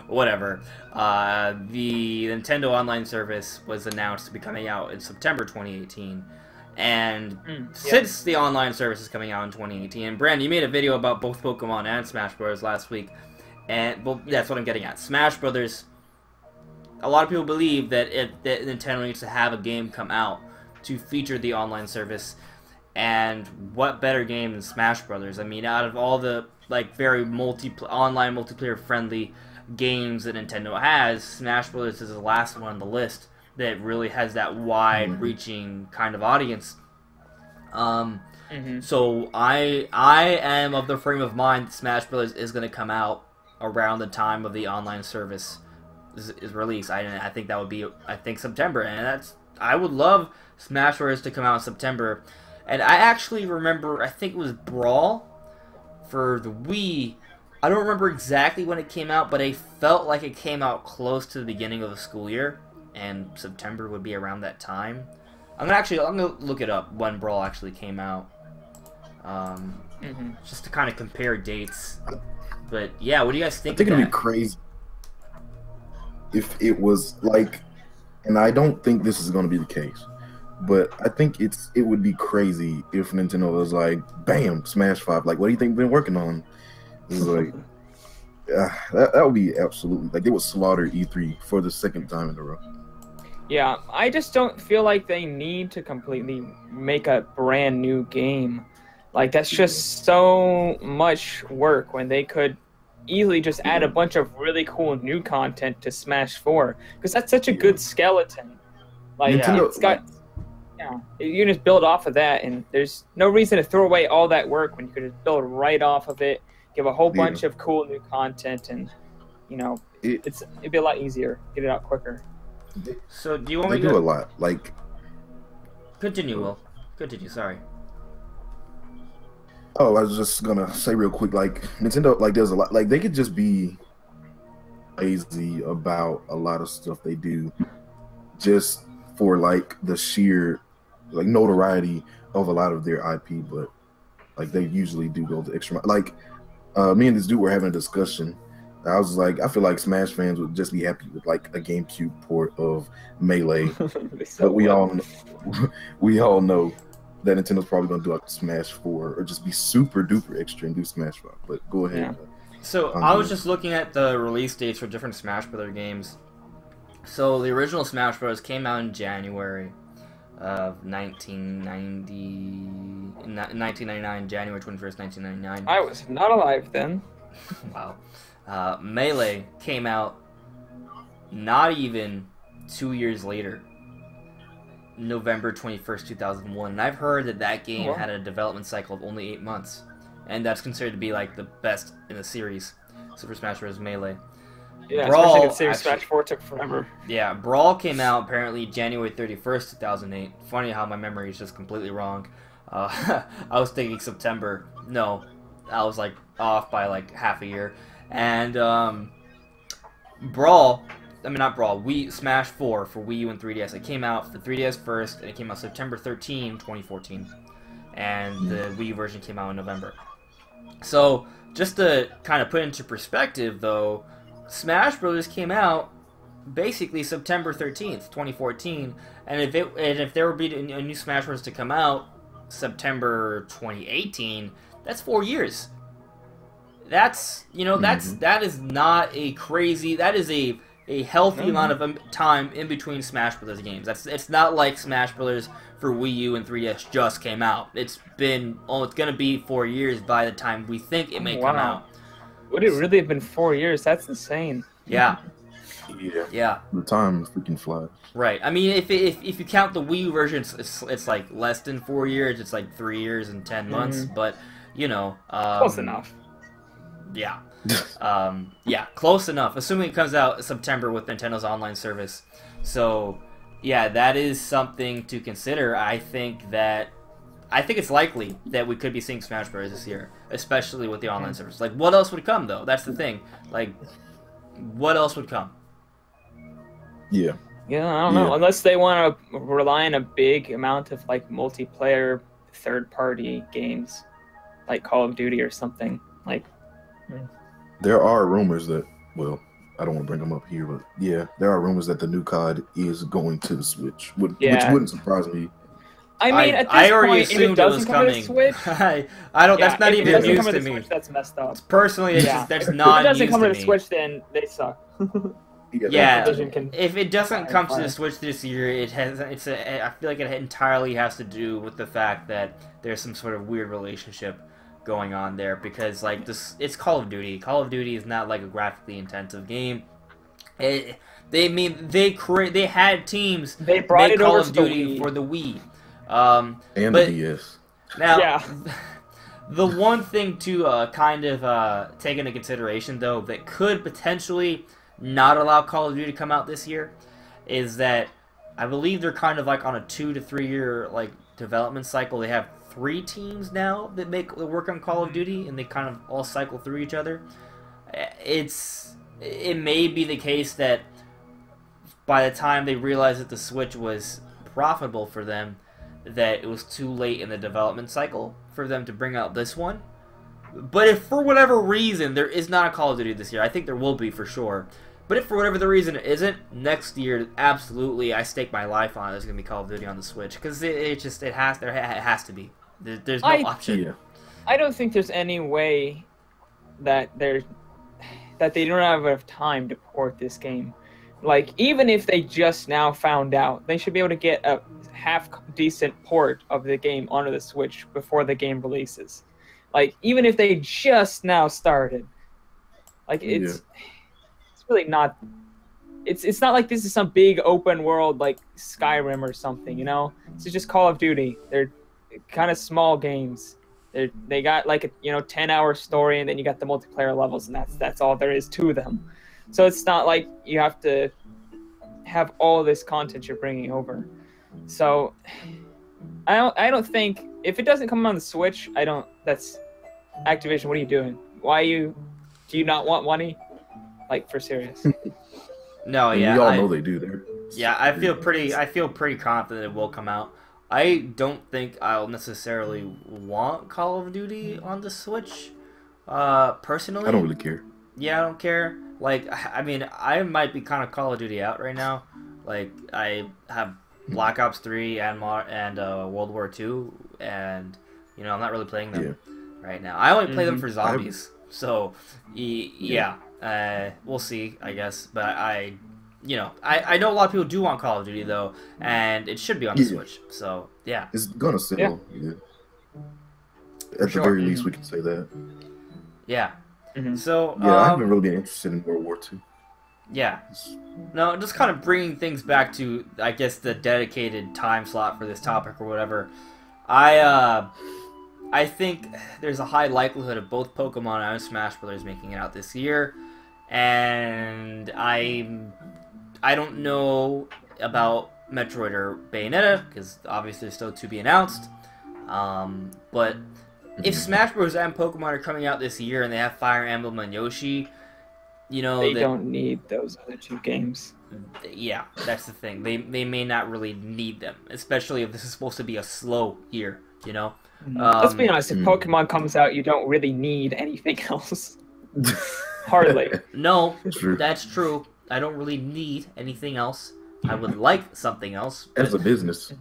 Whatever. The Nintendo Online service was announced to be coming out in September 2018. And since the online service is coming out in 2018, and Brandon, you made a video about both Pokemon and Smash Bros. Last week. And that's what I'm getting at. Smash Brothers, a lot of people believe that Nintendo needs to have a game come out to feature the online service. And what better game than Smash Brothers? I mean, out of all the very online multiplayer friendly games that Nintendo has, Smash Brothers is the last one on the list that really has that wide reaching kind of audience. So I am of the frame of mind that Smash Brothers is going to come out around the time of the online service is released. I think that would be September, and I would love Smash Bros. To come out in September. And I actually remember, I think it was Brawl for the Wii. I don't remember exactly when it came out, but I felt like it came out close to the beginning of the school year, and September would be around that time. I'm gonna look it up when Brawl actually came out, just to kind of compare dates. But yeah, what do you guys think? I think it'd be crazy if it was and I don't think this is going to be the case. But I think it would be crazy if Nintendo was like, bam, Smash 5. Like, what do you think we've been working on? It's like, that would be absolutely, they would slaughter E3 for the second time in a row. Yeah, I just don't feel like they need to completely make a brand new game. That's just so much work when they could easily just add a bunch of really cool new content to Smash 4. Because that's such a good skeleton. Nintendo, it's got... You can just build off of that, and there's no reason to throw away all that work when you could just build right off of it, give a whole bunch of cool new content, and it'd be a lot easier, get it out quicker. So do you want me to do a lot? Continue, Will. Continue. Sorry. Oh, I was just gonna say real quick, Nintendo, there's a lot, they could just be lazy about a lot of stuff they do, just for the sheer notoriety of a lot of their IP, but they usually do go the extra mile. Me and this dude were having a discussion. I was I feel like Smash fans would just be happy with a GameCube port of Melee, but we all know that Nintendo's probably gonna do Smash 4 or just be super duper extra and do Smash 5. But go ahead. Yeah. So I was just looking at the release dates for different Smash Brothers games. So the original Smash Bros. Came out in January of 1999, January 21st, 1999. I was not alive then. Wow. Melee came out not even 2 years later, November 21st, 2001. And I've heard that game had a development cycle of only 8 months. And that's considered to be the best in the series, Super Smash Bros. Melee. Yeah, Brawl, especially Smash 4 took forever. Yeah, Brawl came out apparently January 31st, 2008. Funny how my memory is just completely wrong. I was thinking September. No, I was off by half a year. And Smash 4 for Wii U and 3DS. It came out for the 3DS first, and it came out September 13, 2014. And the Wii U version came out in November. So, just to kind of put into perspective, though, Smash Bros. Came out basically September 13th, 2014, and if there would be a new Smash Bros. To come out September 2018, that's 4 years. That is not a crazy. That is a a healthy amount of time in between Smash Brothers games. It's not like Smash Brothers for Wii U and 3DS just came out. It's gonna be 4 years by the time we think it may come out. Would it really have been 4 years? That's insane. Yeah. Yeah. The time freaking flies. Right. I mean, if you count the Wii U version, it's like less than 4 years. It's like 3 years and 10 months. But you know, close enough. Yeah. Yeah, close enough. Assuming it comes out September with Nintendo's online service. So, yeah, that is something to consider. I think it's likely that we could be seeing Smash Bros. This year, especially with the online service. Like, what else would come though? That's the thing. Like, what else would come? Yeah. Yeah, I don't know. Unless they want to rely on a big amount of like multiplayer third-party games, like Call of Duty or something. Like, there are rumors that, well, I don't want to bring them up here, but yeah, there are rumors that the new COD is going to the Switch, which wouldn't surprise me. I mean, at this I already point, assumed if it doesn't was come coming. to the Switch, I don't. That's not even news to me. Switch, that's messed up. Personally, it's just, that's not if it doesn't news come to to the me. Switch, then they suck. Yeah, if it doesn't come to the Switch this year, I feel like it entirely has to do with the fact that there's some sort of weird relationship going on there, because like it's Call of Duty. Call of Duty is not like a graphically intensive game. They had teams. They brought make it Call over of Duty for the Wii. And the DS. Now, the one thing to kind of take into consideration, though, that could potentially not allow Call of Duty to come out this year, is that I believe they're kind of like on a 2 to 3 year like development cycle. They have 3 teams now that work on Call of Duty, and they kind of all cycle through each other. It may be the case that by the time they realized that the Switch was profitable for them, that it was too late in the development cycle for them to bring out this one. But if for whatever reason there is not a Call of Duty this year, I think there will be for sure. But if for whatever the reason it isn't, next year, absolutely, I stake my life on it. There's going to be Call of Duty on the Switch, because it has to be. There's no option. Yeah. I don't think there's any way that they don't have enough time to port this game. Like, even if they just now found out, they should be able to get a half-decent port of the game onto the Switch before the game releases. Like, even if they just now started. Like, it's really not... It's not like this is some big open world like Skyrim or something, you know? This is just Call of Duty. They're kind of small games. They got like a 10-hour story, and then you got the multiplayer levels, and that's all there is to them. So it's not like you have to have all this content you're bringing over. So I don't think, if it doesn't come on the Switch, that's Activision. What are you doing? Do you not want money? Like, for serious? No, and yeah, we all know they do. I feel pretty confident it will come out. I don't think I'll necessarily want Call of Duty on the Switch. Personally, I don't really care. Yeah, I don't care. Like, I mean, I might be kind of Call of Duty out right now. Like, I have Black Ops 3 and World War 2, and I'm not really playing them right now. I only play them for zombies. So, yeah, we'll see, I guess. But I know a lot of people do want Call of Duty though, and it should be on the Switch. So, yeah, it's gonna sell. Yeah. At the very least, we can say that. Yeah. So I haven't really been interested in World War II. Yeah. No, just kind of bringing things back to, I guess, the dedicated time slot for this topic or whatever. I think there's a high likelihood of both Pokemon and Smash Brothers making it out this year, and I don't know about Metroid or Bayonetta, because obviously they're still to be announced. But if Smash Bros. And Pokemon are coming out this year and they have Fire Emblem and Yoshi, they don't need those other 2 games. Yeah, that's the thing. They may not really need them, especially if this is supposed to be a slow year, Let's be honest, if Pokemon comes out, you don't really need anything else. Hardly. No, that's true. I don't really need anything else. I would like something else. As a business,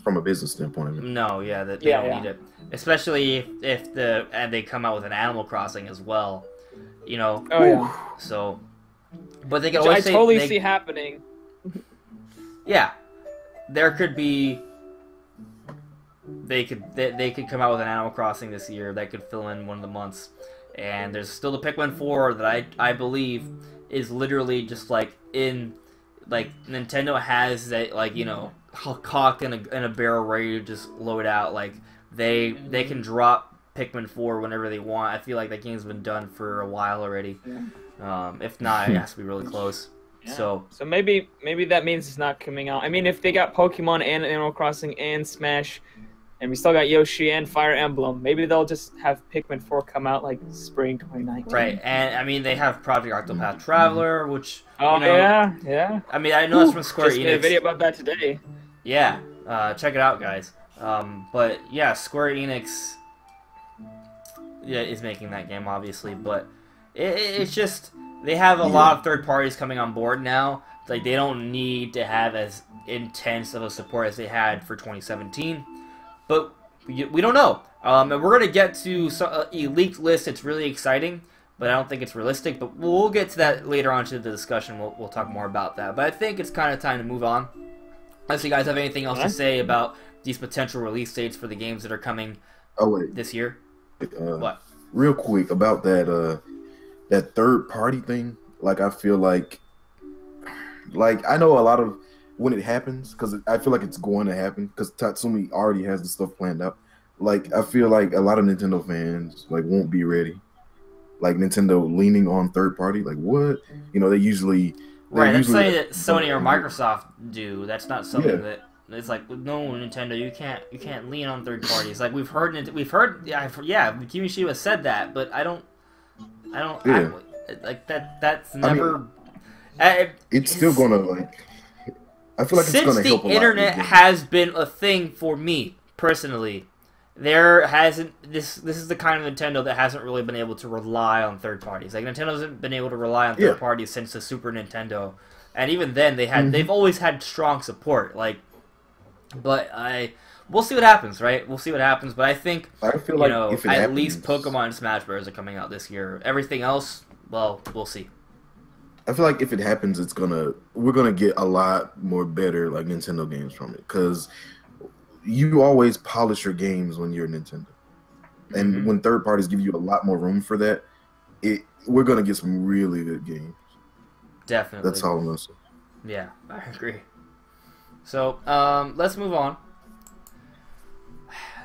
from a business standpoint. No, yeah, they don't need it. Especially if they come out with an Animal Crossing as well, Oh yeah. So, But they can Which I always say totally see happening. yeah, there could be. They could come out with an Animal Crossing this year that could fill in one of the months, and there's still the Pikmin 4 that I believe is literally just like Nintendo has that, like, you know, cocked in a barrel ready to just load out. Like they can drop Pikmin 4 whenever they want. I feel like that game's been done for a while already. Yeah. If not, it has to be really close. Yeah. So maybe that means it's not coming out. I mean, if they got Pokemon and Animal Crossing and Smash, and we still got Yoshi and Fire Emblem, maybe they'll just have Pikmin 4 come out like spring 2019. right, and I mean they have Project Octopath Traveler, which yeah. I mean, I know it's from Square just Enix. made a video about that today. Yeah, check it out, guys. But yeah, Square Enix, is making that game, obviously. But it's just they have a lot of third parties coming on board now. Like they don't need to have as intense of a support as they had for 2017. But we don't know. And we're gonna get to a leaked list. It's really exciting, but I don't think it's realistic. But we'll get to that later on to the discussion. We'll talk more about that. But I think it's kind of time to move on. Unless you guys have anything else to say about these potential release dates for the games that are coming this year. What? Real quick about that third party thing. Like I feel like I know a lot of when it happens, because I feel like it's going to happen because Tatsumi already has the stuff planned out. Like I feel like a lot of Nintendo fans like won't be ready. Like Nintendo leaning on third party, like what? You know, they usually that's something that Sony or Microsoft do. That's not something that it's like, no, Nintendo, you can't lean on third parties. Like we've heard Kimishima said that, but I don't like that. That's never. It's still gonna like. I feel like it's gonna help a lot. Since the internet has been a thing for me personally, there hasn't this is the kind of Nintendo that hasn't really been able to rely on third parties. Like Nintendo hasn't been able to rely on third parties since the Super Nintendo, and even then they've always had strong support. Like, but we'll see what happens, right? We'll see what happens. But I think feel like if it at happens, least Pokemon and Smash Bros are coming out this year. Everything else, well, we'll see. I feel like if it happens, we're gonna get a lot more better like Nintendo games from it, because you always polish your games when you're Nintendo, and when third parties give you a lot more room for that, we're gonna get some really good games. Definitely, that's all I'm gonna say. Yeah, I agree. So let's move on.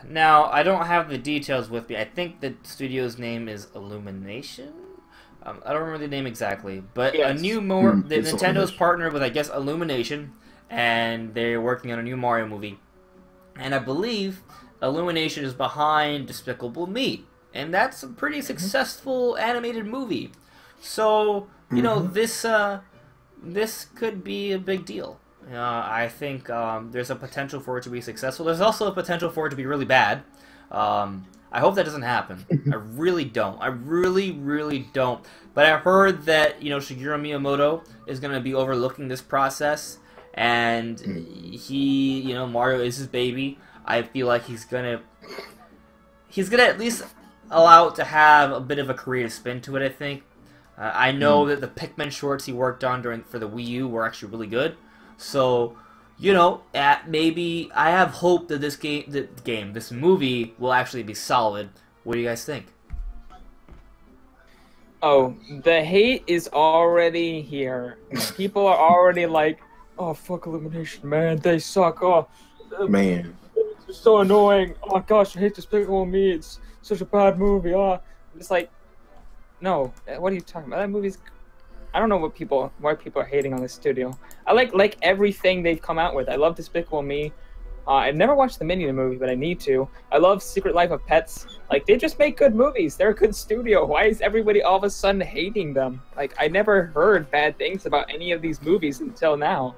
Now I don't have the details with me. I think the studio's name is Illumination. I don't remember the name exactly, but Nintendo's partnered with, I guess, Illumination, and they're working on a new Mario movie. And I believe Illumination is behind Despicable Me, and that's a pretty successful animated movie. So you know this could be a big deal. I think there's a potential for it to be successful. There's also a potential for it to be really bad. I hope that doesn't happen. I really don't. I really, really don't. But I heard that, Shigeru Miyamoto is going to be overlooking this process, and Mario is his baby. I feel like he's gonna at least allow it to have a bit of a creative spin to it, I think. I know that the Pikmin shorts he worked on for the Wii U were actually really good. So, maybe I have hope that this movie will actually be solid. What do you guys think? Oh, the hate is already here. People are already like, oh, fuck Illumination, man, they suck. Oh, man. It's so annoying. Oh, gosh, I hate Despicable Me. It's such a bad movie. Oh, it's like, no, what are you talking about? That movie's... I don't know why people are hating on this studio. I like everything they've come out with. I love Despicable Me. I've never watched the Minion movie, but I need to. I love Secret Life of Pets. Like, they just make good movies. They're a good studio. Why is everybody all of a sudden hating them? Like, I never heard bad things about any of these movies until now.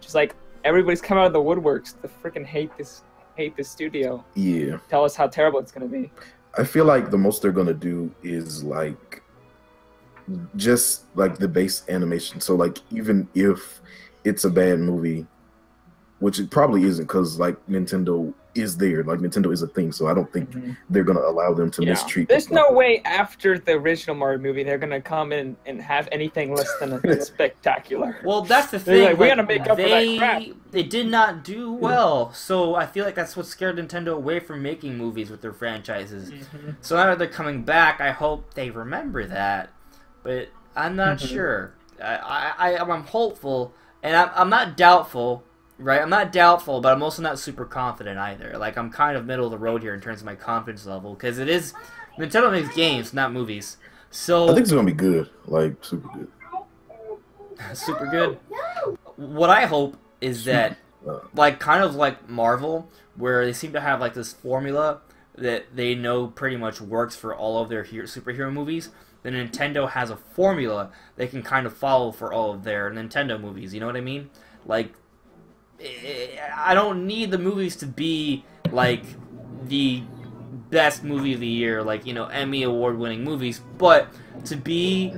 Just like, everybody's come out of the woodworks to freaking hate this studio. Yeah. Tell us how terrible it's going to be. I feel like the most they're going to do is, like, just, like, the base animation. So, like, even if it's a bad movie, which it probably isn't because like Nintendo is there, like Nintendo is a thing. So I don't think they're gonna allow them to mistreat. There's no way after the original Mario movie they're gonna come in and have anything less than a spectacular. Well, that's the thing. Like, we gotta make up for that crap. They did not do well, so I feel like that's what scared Nintendo away from making movies with their franchises. So now that they're coming back, I hope they remember that. But I'm not sure. I'm hopeful, and I'm not doubtful. Right, I'm not doubtful, but I'm also not super confident either. Like, I'm kind of middle of the road here in terms of my confidence level, because it is Nintendo makes games, not movies. So I think it's gonna be good, like super good. Super good. What I hope is that, like, kind of like Marvel, where they seem to have like this formula that they know pretty much works for all of their superhero movies. Then Nintendo has a formula they can kind of follow for all of their Nintendo movies. You know what I mean? Like, I don't need the movies to be like the best movie of the year, like, you know, Emmy award-winning movies, but to be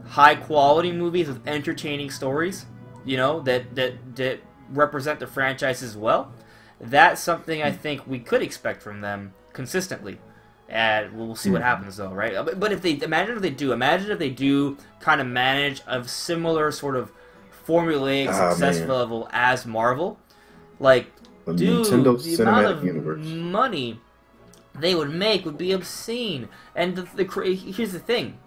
high-quality movies with entertaining stories, you know, that represent the franchise as well. That's something I think we could expect from them consistently. And we'll see what happens, though, right? But if they imagine if they do kind of manage a similar sort of formulaic success level as Marvel, like, dude, Nintendo the amount of Universe. money they would make would be obscene. And here's the thing.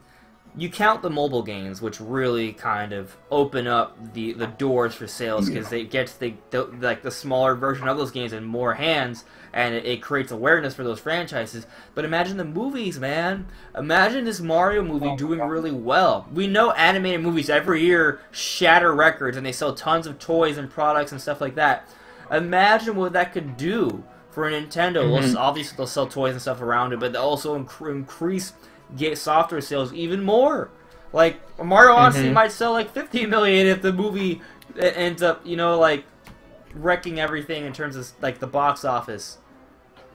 You count the mobile games, which really kind of open up the doors for sales, because they get the smaller version of those games in more hands, and it creates awareness for those franchises. But imagine the movies, man. Imagine this Mario movie doing really well. We know animated movies every year shatter records, and they sell tons of toys and products and stuff like that. Imagine what that could do for Nintendo. Obviously, they'll sell toys and stuff around it, but they'll also increase software sales even more. Like, Mario Odyssey might sell like 50 million if the movie ends up, you know, like, wrecking everything in terms of like the box office.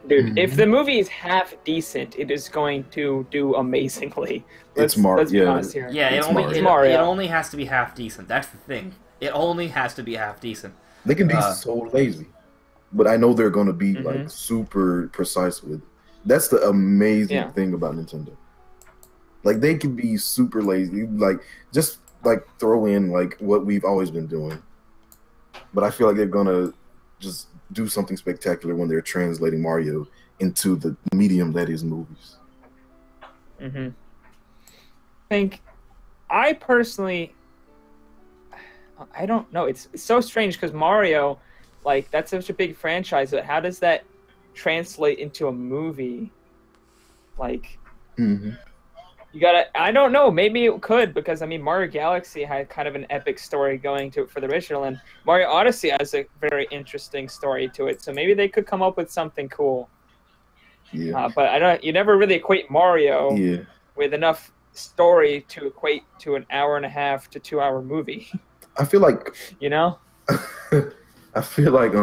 Dude, if the movie is half decent, it is going to do amazingly. It's Mario. Yeah, it only has to be half decent. That's the thing. It only has to be half decent. They can be so lazy, but I know they're going to be like super precise with it. That's the amazing thing about Nintendo. Like, they can be super lazy, like, just, like, throw in, like, what we've always been doing. But I feel like they're gonna just do something spectacular when they're translating Mario into the medium that is movies. I personally, I don't know. It's so strange, because Mario, like, that's such a big franchise, but how does that translate into a movie? Like, you gotta, I don't know, maybe it could, because, I mean, Mario Galaxy had kind of an epic story going to it for the original, and Mario Odyssey has a very interesting story to it, so maybe they could come up with something cool. But you never really equate Mario with enough story to equate to an 1.5 to 2 hour movie. I feel like, you know? I feel like,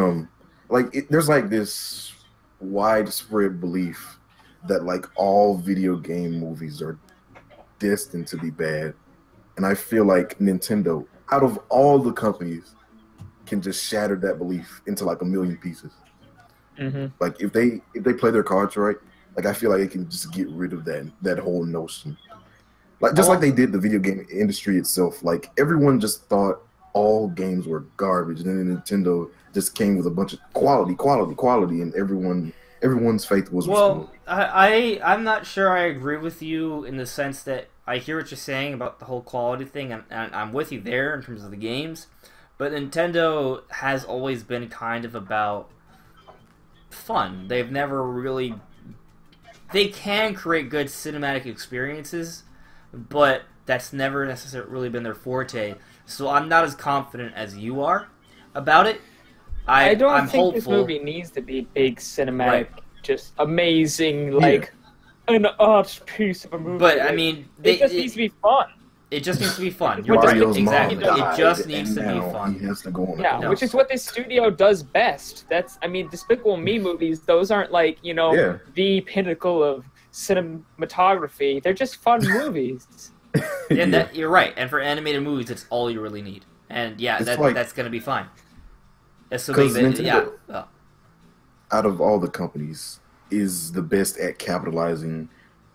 there's like this widespread belief that like all video game movies are destined to be bad, and I feel like Nintendo, out of all the companies, can just shatter that belief into like a million pieces. Like, if they play their cards right, like, I feel like they can just get rid of that whole notion. Like, just like they did the video game industry itself. Like, everyone just thought all games were garbage, and then Nintendo just came with a bunch of quality, and everyone's faith was restored. I'm not sure I agree with you in the sense that I hear what you're saying about the whole quality thing, and I'm with you there in terms of the games, but Nintendo has always been kind of about fun. They've never really... They can create good cinematic experiences, but that's never necessarily really been their forte, so I'm not as confident as you are about it. I don't think hopeful. This movie needs to be big cinematic, just amazing, like an art piece of a movie. But I mean, it just needs to be fun. It just needs to be fun. You're right. Exactly. It just needs to be fun. He has to go on which is what this studio does best. That's, I mean, Despicable Me movies, those aren't like, you know, the pinnacle of cinematography. They're just fun movies. You're right. And for animated movies, it's all you really need. And that's going to be fine. assuming that Nintendo, yeah. out of all the companies, is the best at capitalizing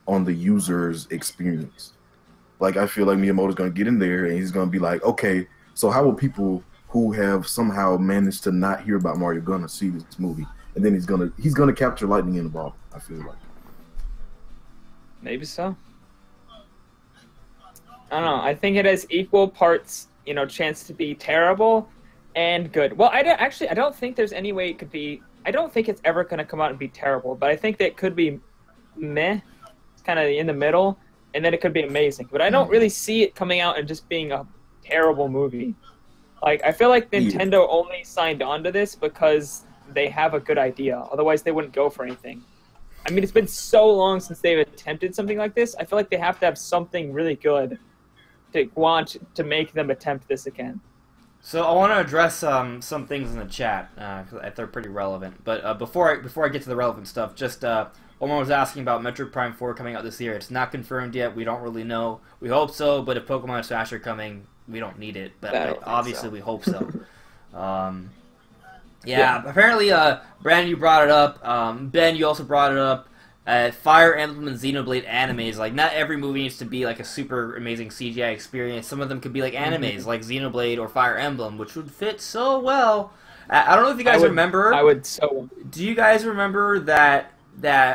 on the user's experience. Like, I feel like Miyamoto's going to get in there and he's going to be like, okay, so how will people who have somehow managed to not hear about Mario gonna see this movie? And then he's gonna capture lightning in the bottle, I feel like. Maybe so. I don't know. I think it has equal parts, chance to be terrible and good. Well, I don't think there's any way it could be. I don't think it's ever going to come out and be terrible, but I think that it could be meh, kind of in the middle, and then it could be amazing. But I don't really see it coming out and just being a terrible movie. Like, I feel like Nintendo only signed on to this because they have a good idea. Otherwise, they wouldn't go for anything. I mean, it's been so long since they've attempted something like this. I feel like they have to have something really good to want to make them attempt this again. So I want to address some things in the chat because they're pretty relevant. But before I get to the relevant stuff, just Omar was asking about Metroid Prime 4 coming out this year. It's not confirmed yet. We don't really know. We hope so, but if Pokemon Smash are coming, we don't need it. But obviously, we hope so. Yeah, apparently, Brandon, you brought it up. Ben, you also brought it up. Fire Emblem and Xenoblade animes, like, not every movie needs to be like a super amazing CGI experience. Some of them could be like animes, like Xenoblade or Fire Emblem, which would fit so well. I don't know if you guys remember. I would so. Do you guys remember that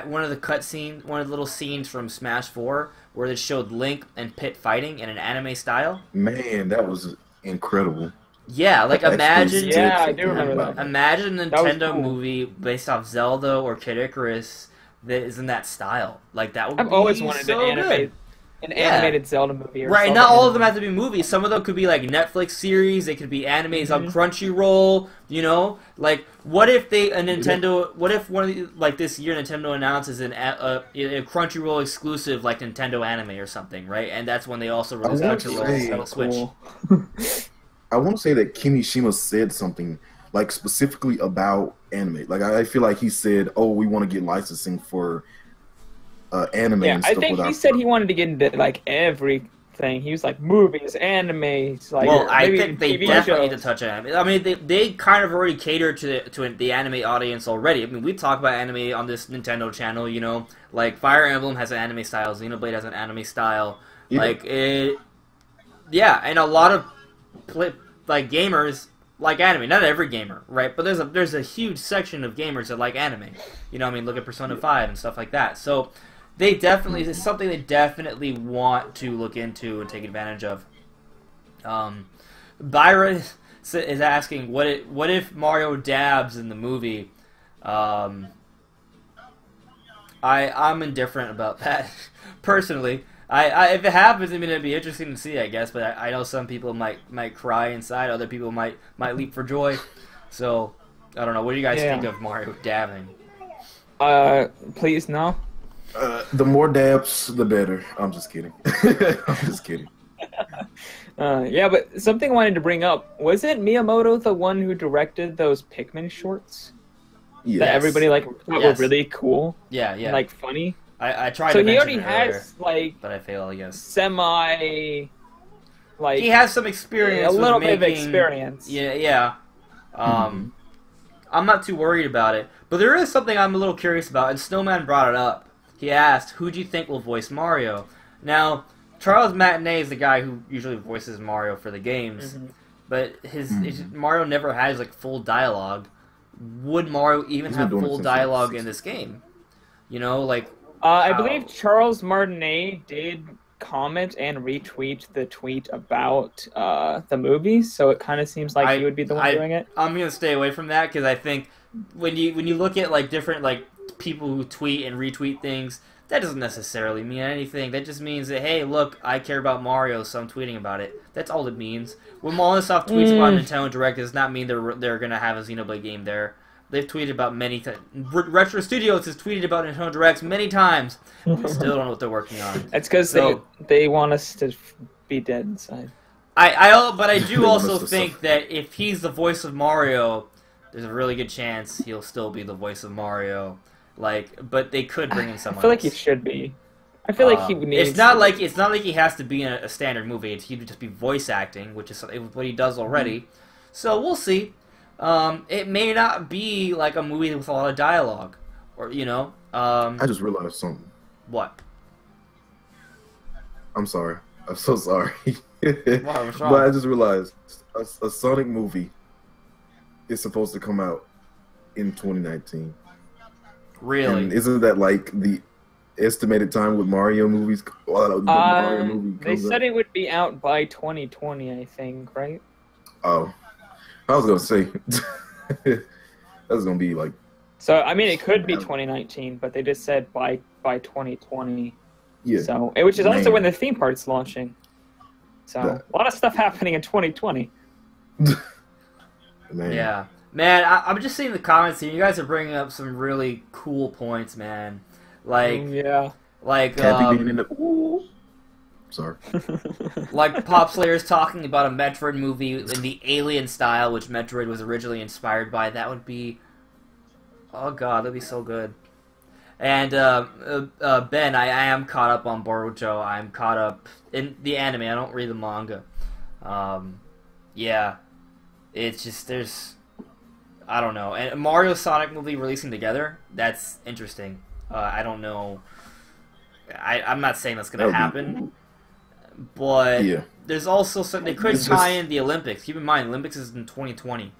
one of the cutscenes, one of the little scenes from Smash 4, where they showed Link and Pit fighting in an anime style? Man, that was incredible. Yeah, like imagine. Yeah, I do remember that. Imagine a Nintendo cool. movie based off Zelda or Kid Icarus that is in that style. Like, that would I've be always wanted so good. an animated Zelda movie. Or Right, not all of them have to be movies. Some of them could be like Netflix series. They could be animes on Crunchyroll. Like, what if what if one of the, like, this year Nintendo announces a Crunchyroll exclusive like Nintendo anime or something, right? And that's when they also release Crunchyroll on the Switch. I want to say that Kimishima said something like specifically about anime. Like, I feel like he said, "Oh, we want to get licensing for anime." Yeah, and stuff I think he said he wanted to get into like everything. He was like movies, animes, like. Well, I think they TV definitely shows. need to touch anime. I mean, they kind of already cater to the anime audience already. I mean, we talk about anime on this Nintendo channel. Like Fire Emblem has an anime style, Xenoblade has an anime style. Yeah. Like it, yeah, and a lot of like gamers like anime. Not every gamer, right? But there's a huge section of gamers that like anime. I mean, look at Persona 5 and stuff like that. So it's something they definitely want to look into and take advantage of. Byron is asking, what if Mario dabs in the movie? I'm indifferent about that personally. If it happens, I mean, it'd be interesting to see, I guess. But I know some people might cry inside. Other people might leap for joy. So I don't know. What do you guys think of Mario dabbing? Please no. The more dabs, the better. I'm just kidding. I'm just kidding. Yeah, but something I wanted to bring up. Wasn't Miyamoto the one who directed those Pikmin shorts? Yes. That everybody thought were really cool? Yeah. And, like, funny? I tried so to he mention already it earlier, has, like, but I failed, I guess. He has some experience. A little bit of experience. Yeah. I'm not too worried about it. But there is something I'm a little curious about, and Snowman brought it up. He asked, who do you think will voice Mario? Now, Charles Martinet is the guy who usually voices Mario for the games, but his Mario never has, like, full dialogue. Would Mario even have full dialogue in this game? I believe Charles Martinet did comment and retweet the tweet about the movie, so it kind of seems like he would be the one doing it. I'm gonna stay away from that because I think when you look at like different like people who tweet and retweet things, that doesn't necessarily mean anything. That just means that, hey, look, I care about Mario, so I'm tweeting about it. That's all it means. When Molotov tweets about Nintendo Direct, does not mean they're gonna have a Xenoblade game there. They've tweeted about many times. Retro Studios has tweeted about Nintendo Directs many times. They still don't know what they're working on. It's because they want us to be dead inside. But I do also think that if he's the voice of Mario, there's a really good chance he'll still be the voice of Mario. But they could bring in someone. I feel like he should be. I feel like he needs. It's not like he has to be in a standard movie. He would just be voice acting, which is what he does already. So we'll see. it may not be like a movie with a lot of dialogue, or I just realized something. what? I'm sorry. I'm so sorry. What's wrong? But I just realized a Sonic movie is supposed to come out in 2019. Really? And isn't that like the estimated time with Mario movies? The Mario movie They comes said out? it would be out by 2020, I think, right? Oh, I was gonna say that was gonna be like So I mean, it could be 2019, but they just said by 2020. yeah. So, which is also Man. when the theme park's launching. So a lot of stuff happening in 2020. Man. Yeah. Man, I'm just seeing the comments here. You guys are bringing up some really cool points, man. Like, Yeah. Cappy being in the ooh. Sorry. like Pop Slayer's talking about a Metroid movie in the Alien style, which Metroid was originally inspired by. That would be, oh god, that'd be so good. And Ben, I am caught up on Boruto. I'm caught up in the anime. I don't read the manga. Yeah, it's just I don't know. And Mario Sonic movie releasing together, that's interesting. I don't know. I'm not saying that's gonna happen, but Yeah. there's also some. They could It's tie just- in the Olympics. Keep in mind, Olympics is in 2020.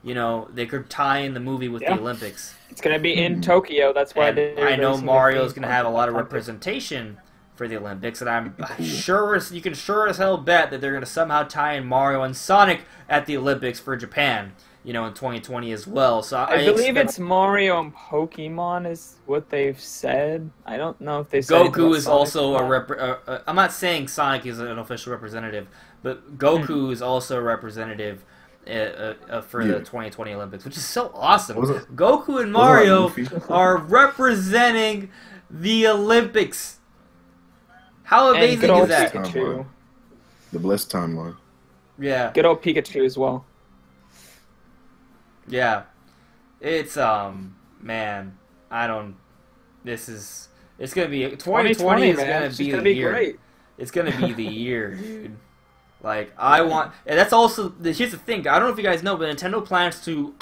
They could tie in the movie with Yeah. the Olympics. It's gonna be in Tokyo. That's why And they're I know releasing the Mario's theme going to have a park lot of at that time. representation for the Olympics, and I'm sure you can sure as hell bet that they're going to somehow tie in Mario and Sonic at the Olympics for Japan, in 2020 as well. So I believe expect it's Mario and Pokemon is what they've said. I don't know if they said anything Goku about is Sonic also or not. I'm not saying Sonic is an official representative, but Goku is also a representative for the 2020 Olympics, which is so awesome. Was it- Goku and was it like Mario Luffy? are representing the Olympics. How And amazing good old is that? Pikachu. The blessed timeline. Yeah, Good old Pikachu as well. yeah. It's man, I don't. It's gonna be 2020 is man. gonna It's be just the gonna be year. great. It's gonna be the year, dude. Like I want, and that's also. Here's the thing. I don't know if you guys know, but Nintendo plans to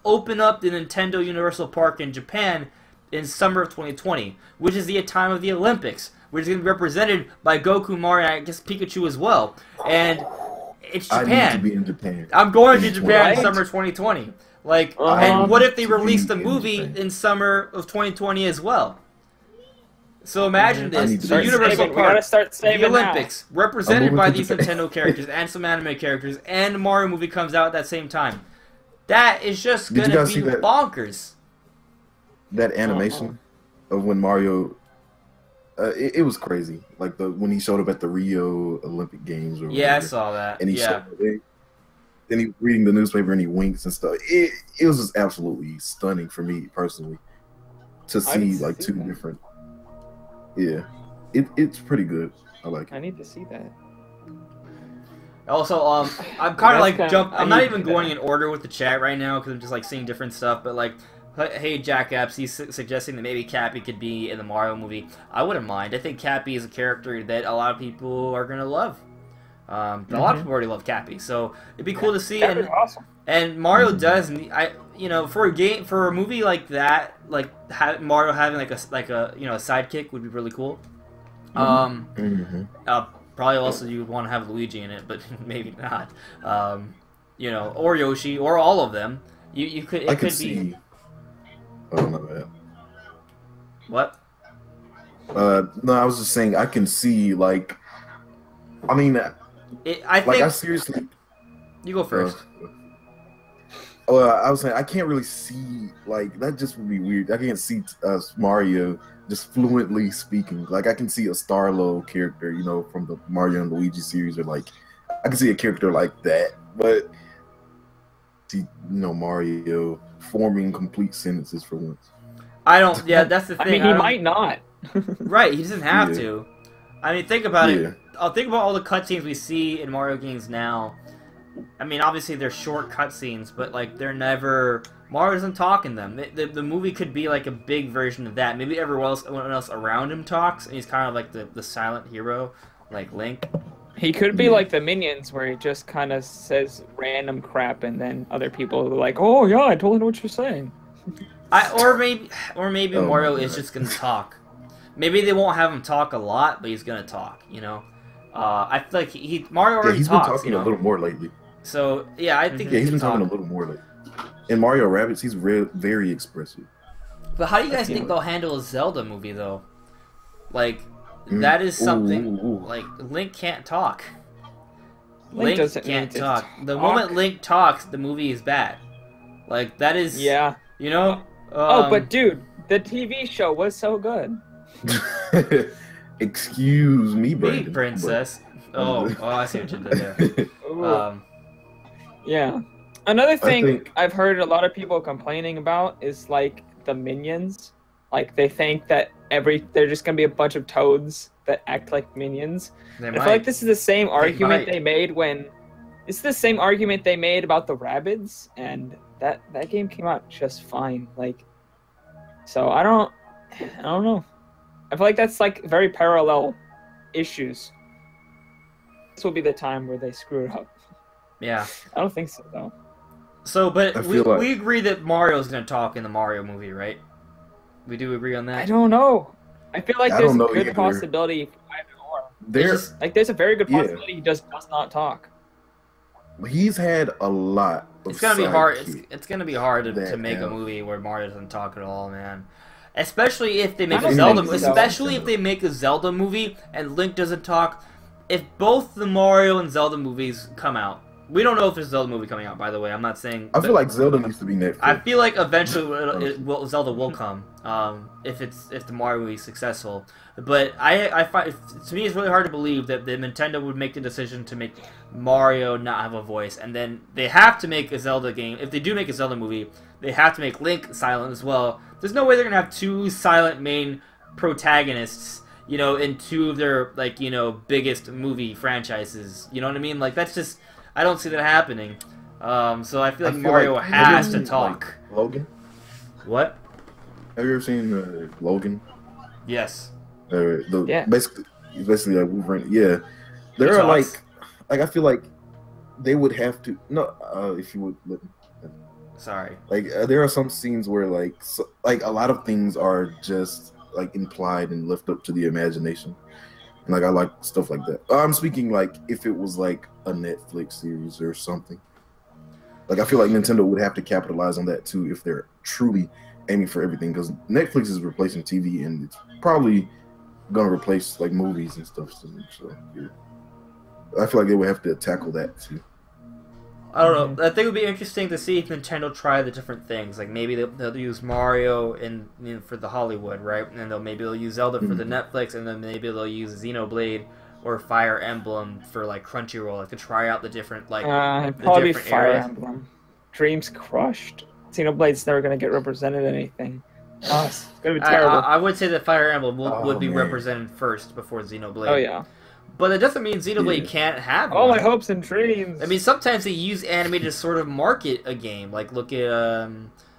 open up the Nintendo Universal Park in Japan in summer of 2020, which is the time of the Olympics, which is going to be represented by Goku, Mario, and I guess Pikachu as well. And it's I Japan. need to be in Japan. I'm going to Japan Right? in summer 2020. Like, Uh-huh. and what if they To be released the in movie Japan. in summer of 2020 as well? So imagine I this: need to the be- Universal saving. We gotta Park, start saving the now. Olympics, represented I'm by moving these to Japan. Nintendo characters and some anime characters, and the Mario movie comes out at that same time. That is just Did you gonna guys be see that? bonkers. That animation of when Mario, it was crazy. Like when he showed up at the Rio Olympic Games. Or Yeah, I whatever, saw that. and he Yeah. then he reading the newspaper and he winks and stuff. It was just absolutely stunning for me personally to see didn't like see two that. different. Yeah, it's pretty good. I like I it. need to see that. Also, I'm kind of like That's jump. kinda- I'm I not need even to do going that. in order with the chat right now because I'm just like seeing different stuff. But like, hey, Jack Apps, he's suggesting that maybe Cappy could be in the Mario movie. I wouldn't mind. I think Cappy is a character that a lot of people are gonna love. A lot of people already love Cappy, so it'd be cool to see. That'd be awesome. And Mario does. For a movie like that, like Mario having like a a sidekick would be really cool. Mm-hmm. Probably also you would want to have Luigi in it, but maybe not. Or Yoshi, or all of them. You could. It I could could be see. Oh my bad. what? No, I was just saying I can see like. I mean, I think I seriously. you go first. I was saying I can't really see like that. Just would be weird. I can't see Mario just fluently speaking. Like I can see a Starlo character, from the Mario and Luigi series, or like I can see a character like that. But see, Mario forming complete sentences for once. I don't. Yeah, that's the thing. I mean, he might not. Right, he doesn't have Yeah. to. I mean, think about Yeah. it. I'll think about all the cutscenes we see in Mario games now. I mean, obviously they're short cutscenes, but like they're never. Mario doesn't talk in them. The movie could be like a big version of that. Maybe everyone else around him talks, and he's kind of like the silent hero, like Link. He could be Yeah. like the Minions, where he just kind of says random crap, and then other people are like, "Oh yeah, I totally know what you're saying." Or maybe Oh my Mario is God. just gonna talk. Maybe they won't have him talk a lot, but he's gonna talk. You know, I feel like Mario Yeah, already he's been talks. talking You a know, little more lately. so yeah, I think Yeah, he he's can been talking a talk. little more lately. In Mario Rabbids, he's very expressive. But how do you guys Yeah. think they'll handle a Zelda movie though? Like Mm. that is something Ooh. like Link can't talk. Link doesn't can't need to talk. The talk. moment Link talks, the movie is bad. Like that is, Yeah. you know. Oh, but dude, the TV show was so good. Excuse me, Me, Brandon. princess. but- Oh, I see what you did there. Ooh. Yeah. Another thing think- I've heard a lot of people complaining about is like the minions. Like they think that they're just gonna be a bunch of toads that act like minions. They I might. feel like this is the same argument might. they made when this is the same argument they made about the Rabbids, and that game came out just fine. Like, so I don't know. I feel like that's like very parallel issues. This will be the time where they screw it up. Yeah. I don't think so though. So, but I we, feel like- we agree that Mario's gonna talk in the Mario movie, right? We do agree on that. I don't know. I feel like I there's don't a know good either. possibility for either or. There's There's a very good Yeah. possibility he just does not talk. he's had a lot of It's gonna be hard. sidekicks. It's gonna be hard to that make a have- movie where Mario doesn't talk at all, man. Especially if they make I a don't Zelda. think so. Especially if they make a Zelda movie and Link doesn't talk. If both the Mario and Zelda movies come out, we don't know if there's a Zelda movie coming out. By the way, I'm not saying. I feel like Zelda needs to be Netflix. I feel like eventually Zelda will come if the Mario movie is successful. But I find to me it's really hard to believe that the Nintendo would make the decision to make Mario not have a voice, and then they have to make a Zelda game. If they do make a Zelda movie, they have to make Link silent as well. There's no way they're gonna have two silent main protagonists, you know, in two of their biggest movie franchises. You know what I mean? Like that's just I don't see that happening. So I feel like Mario have you has ever to seen, talk. like, Logan? What? Have you ever seen Logan? Yes. Yeah. Basically like Wolverine. Yeah, there He are talks. like I feel like they would have to if you would let me. Sorry. Like there are some scenes where like a lot of things are just like implied and left up to the imagination, and like I like stuff like that. I'm speaking like if it was like a Netflix series or something. Like I feel like Nintendo would have to capitalize on that too if they're truly aiming for everything, because Netflix is replacing TV and it's probably gonna replace like movies and stuff soon. So yeah. I feel like they would have to tackle that too. I don't know. I think it would be interesting to see if Nintendo try the different things. Like maybe they'll use Mario for the Hollywood, right? And then maybe they'll use Zelda for the Netflix, and then maybe they'll use Xenoblade or Fire Emblem for like Crunchyroll, like to try out the different Probably different Fire eras. Emblem. Dreams crushed. Xenoblade's never gonna get represented in anything. Oh, it's gonna be terrible. I would say that Fire Emblem would be man. represented first before Xenoblade. Oh yeah. But it doesn't mean Xenoblade Yeah. can't have All one. my hopes and dreams. I mean, sometimes they use anime to sort of market a game. Like look at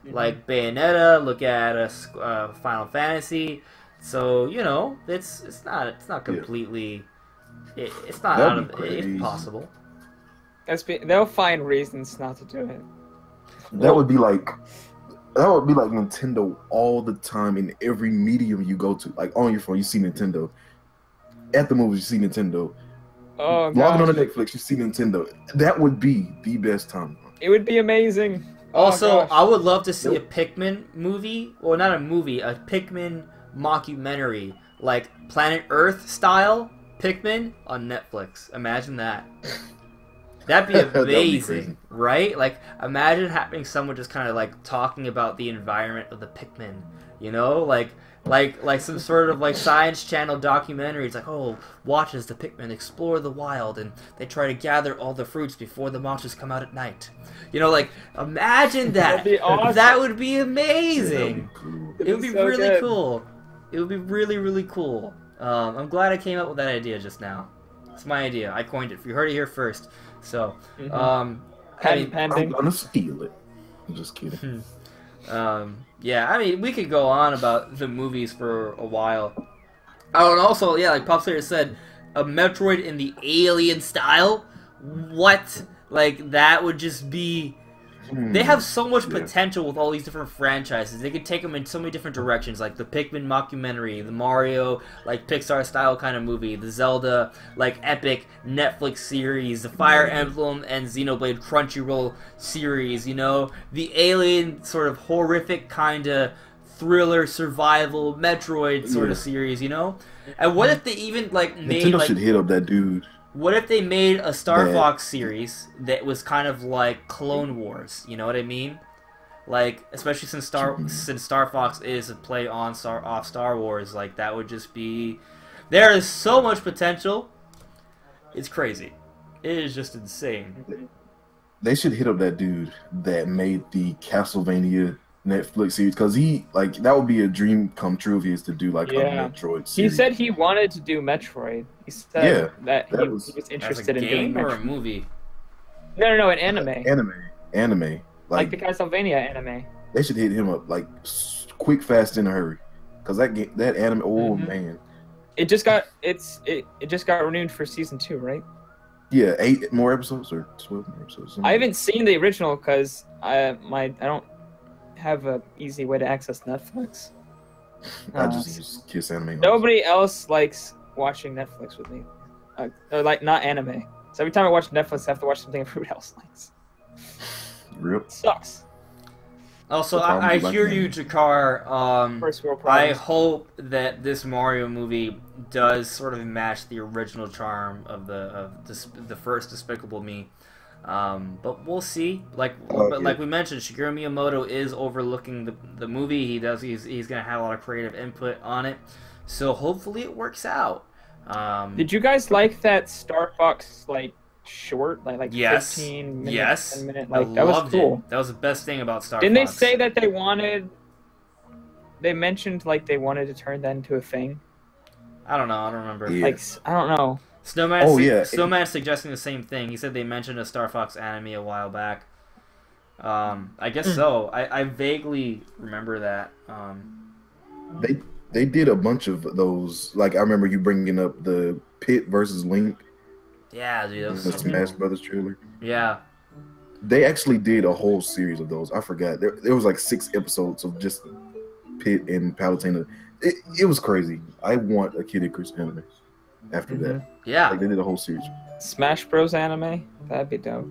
like Bayonetta. Look at Final Fantasy. So you know, it's not completely. It's not That'd out of be crazy. it's possible. They'll find reasons not to do it. That would be like Nintendo all the time in every medium you go to. Like on your phone, you see Nintendo. At the movies, you see Nintendo. Oh Logging on god. to Netflix, you see Nintendo. That would be the best time. It would be amazing. Also, Oh, gosh. I would love to see Nope. a Pikmin movie, or not a movie, a Pikmin mockumentary, like Planet Earth style Pikmin on Netflix. Imagine that. That'd be That'd be amazing, crazy. right? Like, imagine having someone just kind of like talking about the environment of the Pikmin. You know, like some sort of like Science Channel documentary. It's like, oh, watch as the Pikmin explore the wild and they try to gather all the fruits before the monsters come out at night. You know, like imagine that. That'd be awesome. That would be Yeah, that'd amazing. be cool. It would be so really good. cool. It would be really, really cool. I'm glad I came up with that idea just now. It's my idea. I coined it. You heard it here first. So, Mhm. I mean, I'm Pending. gonna steal it. I'm just kidding. yeah, I mean, we could go on about the movies for a while. Oh, and also, yeah, like Pop Slayer said, a Metroid in the Alien style, what? Like, that would just be... They have so much potential with all these different franchises. They could take them in so many different directions, like the Pikmin mockumentary, the Mario, like, Pixar-style kind of movie, the Zelda, like, epic Netflix series, the Fire Emblem and Xenoblade Crunchyroll series, you know? The Alien sort of horrific kind of thriller, survival, Metroid sort of series, you know? And what if they even, like, made, Nintendo like... should hit up that dude. What if they made a Star Fox series that was kind of like Clone Wars? You know what I mean? Like, especially since Star Fox is a play on off Star Wars, like that would just be. There is so much potential. It's crazy. It is just insane. They should hit up that dude that made the Castlevania Netflix series, because that would be a dream come true if he is to do like a Metroid series. He said he wanted to do Metroid. He said that he was interested in doing Metroid. As a game or a movie? No, an anime. Anime. Like the Castlevania anime. They should hit him up like quick, fast, in a hurry, because that anime. Oh man. It just got it just got renewed for season 2, right? Yeah, 8 more episodes or 12 more episodes. I haven't seen the original because I don't have an easy way to access Netflix. I just use Kiss Anime. Nobody else likes watching Netflix with me, or like not anime. So every time I watch Netflix, I have to watch something everybody else likes. Rip. Sucks. Also, I hear you, Jakar. First world I problems. hope that this Mario movie does sort of match the original charm of the first Despicable Me. But we'll see. Like we mentioned, Shigeru Miyamoto is overlooking the movie. He's gonna have a lot of creative input on it. So hopefully it works out. Did you guys like that Star Fox short, like yes. 15 minutes, yes. 10 minutes? I That was loved cool. it. That was the best thing about Star Didn't Fox. they say that they wanted? They mentioned they wanted to turn that into a thing. I don't know. I don't remember. Yeah. I don't know. Snowman's suggesting the same thing. He said they mentioned a Star Fox anime a while back. I guess so. I vaguely remember that. They did a bunch of those. Like, I remember you bringing up the Pit versus Link. Yeah, dude. That was The so Smash cool. Brothers trailer. Yeah. They actually did a whole series of those. I forgot. There was like 6 episodes of just Pit and Palutena. It was crazy. I want a Kid Icarus anime after that. Yeah. Like, they did a whole series. Smash Bros anime? That'd be dope.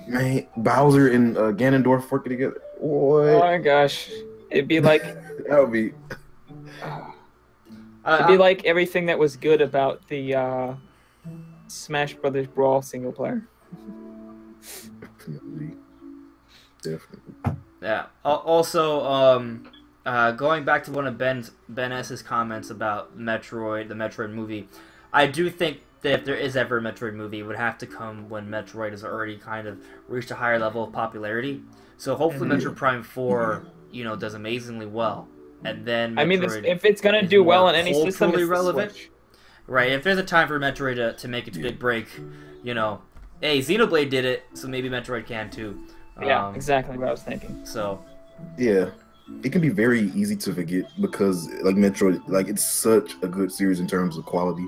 Man, Bowser and Ganondorf working together. What? Oh my gosh. It'd be like That would be. it'd be like everything that was good about the Smash Brothers Brawl single player. Definitely. Yeah. Also, going back to one of Ben S.'s comments about Metroid, the Metroid movie, I do think that if there is ever a Metroid movie, it would have to come when Metroid has already kind of reached a higher level of popularity. So hopefully Metroid Prime 4, does amazingly well. And then Metroid if it's gonna do well on any system, culturally it's relevant. Switch. Right, if there's a time for Metroid to make its big break, hey, Xenoblade did it, so maybe Metroid can too. Yeah, exactly what I was thinking. So, yeah, it can be very easy to forget because Metroid, it's such a good series in terms of quality,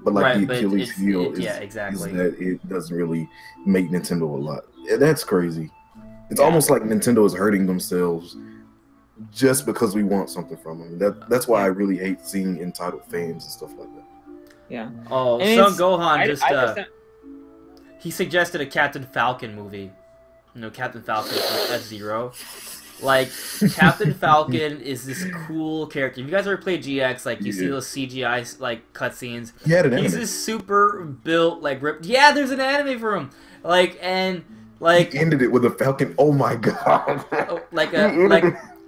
but the Achilles heel is that it doesn't really make Nintendo a lot. That's crazy. It's almost like Nintendo is hurting themselves just because we want something from them. That's why I really hate seeing entitled fans and stuff like that. Yeah. Oh, Son Gohan he suggested a Captain Falcon movie. Captain Falcon from F-Zero. Captain Falcon is this cool character. If you guys ever played GX, you see those CGI cutscenes. He had an anime. He's this super built, ripped. Yeah, there's an anime for him. He ended it with a Falcon. Oh my god.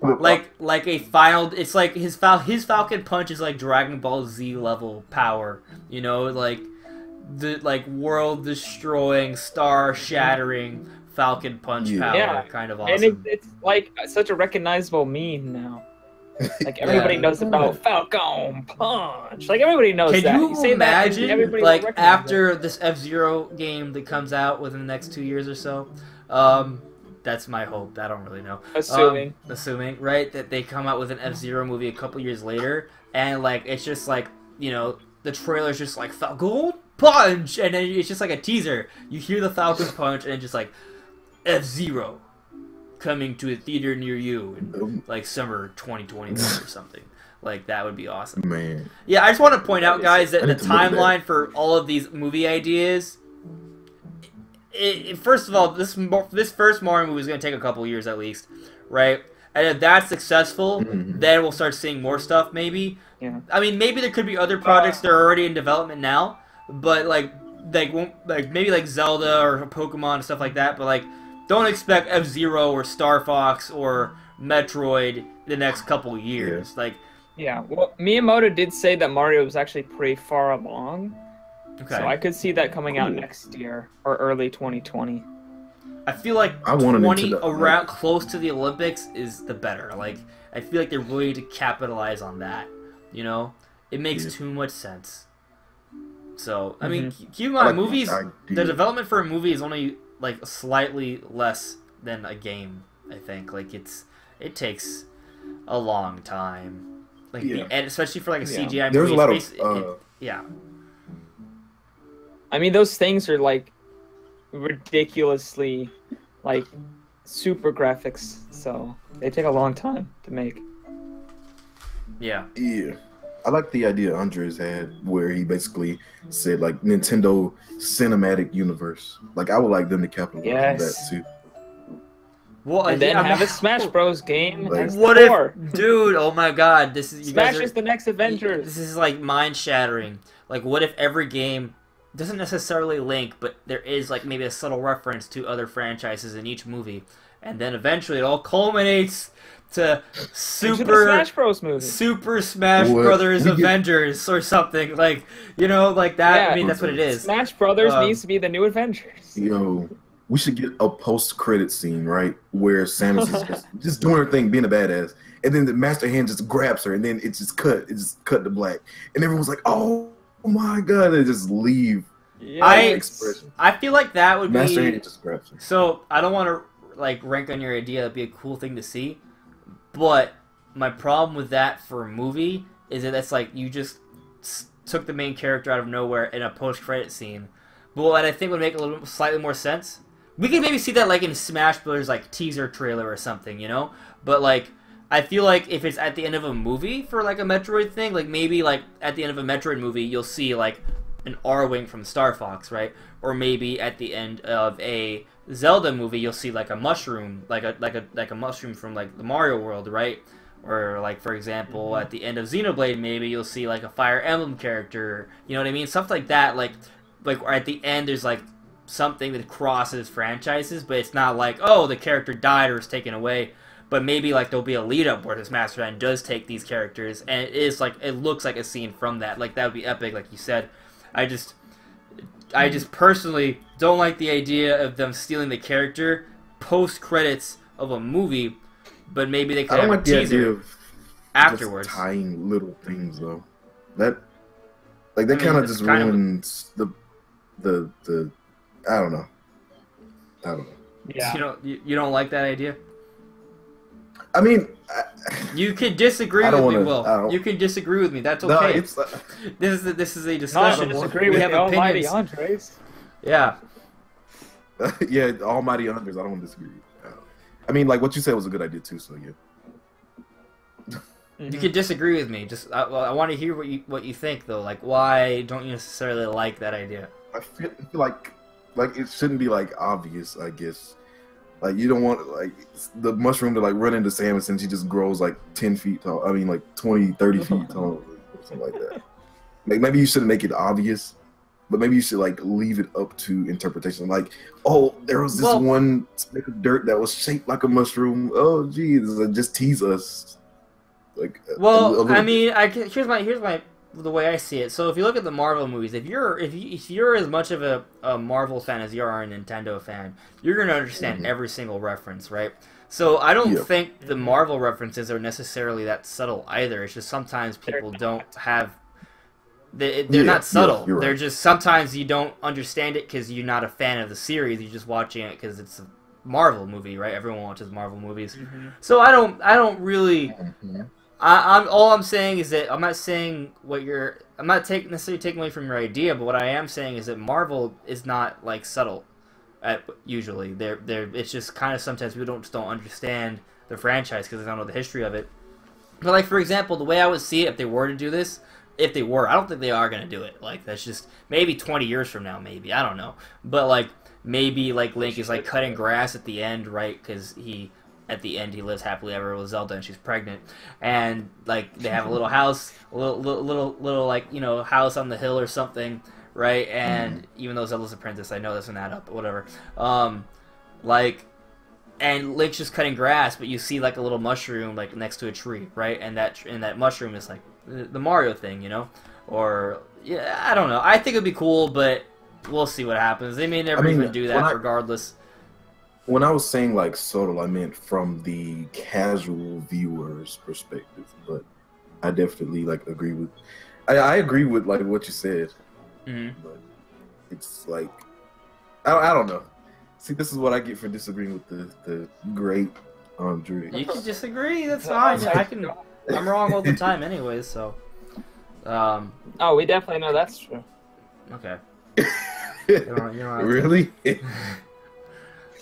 A final. It's like his Falcon punch is like Dragon Ball Z level power. The world destroying, star shattering Falcon punch power. Kind of awesome. And it's such a recognizable meme now. Everybody knows about Falcon punch. Everybody knows that. Can you imagine? That, after this F-Zero game that comes out within the next 2 years or so. That's my hope. I don't really know. Assuming, right, that they come out with an F-Zero movie a couple years later, and it's just the the trailer's just like Falcon punch, and then it's just like a teaser. You hear the Falcon punch, and it's just like F-Zero coming to a theater near you in like summer 2021 or something. Like, that would be awesome. Man. Yeah, I just want to point out, guys, that the timeline for all of these movie ideas. First of all, this first Mario movie is going to take a couple years at least, right? And if that's successful, then we'll start seeing more stuff, maybe. Yeah. I mean, maybe there could be other projects that are already in development now, but like maybe like Zelda or Pokemon and stuff like that. But like, don't expect F-Zero or Star Fox or Metroid the next couple years. Like. Yeah, well, Miyamoto did say that Mario was actually pretty far along. Okay. So I could see that coming out next year or early 2020. I feel like 20 around close to the Olympics is the better. Like, I feel like they're really to capitalize on that. You know, it makes too much sense. So I mean, keep in mind, movies. The development for a movie is only like slightly less than a game. I think it takes a long time. Like and especially for like a CGI movie. There's a lot of yeah. I mean, those things are like ridiculously like super graphics, so they take a long time to make. Yeah. Yeah. I like the idea Andres had where he basically said like Nintendo Cinematic Universe. Like, I would like them to capitalize on that too. Well, and then have a Smash Bros. Game. Like, what if, dude? Oh my God, this is Smash is the next Avengers. This is like mind shattering. Like, what if every game doesn't necessarily link, but there is like maybe a subtle reference to other franchises in each movie, and then eventually it all culminates to Super Smash Bros. Movie, Super Smash Brothers Avengers or something, like, you know, like that. Yeah. I mean, that's what it is. Smash Brothers needs to be the new Avengers. Yo. We should get a post-credit scene, right, where Samus is just doing her thing, being a badass, and then the Master Hand just grabs her, and then it's just cut to black, and everyone's like, "Oh my God!" They just leave. Yeah. I feel like that would Master Hand just grabs her. So I don't want to like rank on your idea. That'd be a cool thing to see, but my problem with that for a movie is that that's like you just took the main character out of nowhere in a post-credit scene. But what I think would make a little slightly more sense. We can maybe see that like in Smash Bros. Like teaser trailer or something, you know? But like, I feel like if it's at the end of a movie for like a Metroid thing, like maybe like at the end of a Metroid movie, you'll see like an R-Wing from Star Fox, right? Or maybe at the end of a Zelda movie, you'll see like a mushroom, like a mushroom from like the Mario world, right? Or like, for example, at the end of Xenoblade, maybe you'll see like a Fire Emblem character, you know what I mean? Stuff like that, like at the end there's like something that crosses franchises, but it's not like, oh, the character died or is taken away, but maybe like there'll be a lead up where this Master Hand does take these characters, and it is like, it looks like a scene from that. Like, that would be epic, like you said. I just personally don't like the idea of them stealing the character post credits of a movie, but maybe they could have a teaser afterwards. Just tying little things though, that like that kind of just ruins the I don't know. Yeah. You don't like that idea? I mean, you can disagree with me, Will. You can disagree with me. That's okay. No, this is a discussion. Disagree with the almighty Andres. Yeah. Yeah, almighty Andres. I don't want to disagree. I mean, like what you said was a good idea too. So yeah. You can disagree with me. Just I want to hear what you think though. Like, why don't you necessarily like that idea? I feel like it shouldn't be like obvious, I guess. Like, you don't want like the mushroom to like run into Samus and she just grows like 10 feet tall. I mean, like 20, 30 feet tall, or something like that. Like, maybe you shouldn't make it obvious, but maybe you should like leave it up to interpretation. Like, oh, there was this one speck of dirt that was shaped like a mushroom. Oh, geez, just tease us. Like, I mean, here's my the way I see it. So if you look at the Marvel movies, if you're as much of a Marvel fan as you are a Nintendo fan, you're gonna understand every single reference, right? So I don't think the Marvel references are necessarily that subtle either. It's just sometimes people don't have. They're not subtle. Right. They're just sometimes you don't understand it because you're not a fan of the series. You're just watching it because it's a Marvel movie, right? Everyone watches Marvel movies. So I don't really I'm all I'm saying is that I'm not saying what you're. I'm not necessarily taking away from your idea, but what I am saying is that Marvel is not like subtle. Usually, they're. It's just kind of sometimes people just don't understand the franchise because they don't know the history of it. But like for example, the way I would see it if they were to do this, if they were, I don't think they are gonna do it. Like that's just maybe 20 years from now, maybe I don't know. But like maybe like Link is like cutting grass at the end, right? Because at the end he lives happily ever with Zelda and she's pregnant, and like they have a little house, a little like house on the hill or something, right? And even though Zelda's a princess, I know this doesn't add up, but whatever. Like, and Link's just cutting grass, but you see like a little mushroom like next to a tree, right? And that mushroom is like the Mario thing, or yeah, I don't know. I think it'd be cool, but we'll see what happens. They may never even do that, regardless. When I was saying like subtle, I meant from the casual viewer's perspective, but I definitely like agree with. I agree with like what you said, but it's like I don't know. See, this is what I get for disagreeing with the great Andre. You can disagree. That's fine. I'm wrong all the time, anyways. So. Oh, we definitely know that's true. Okay. Really?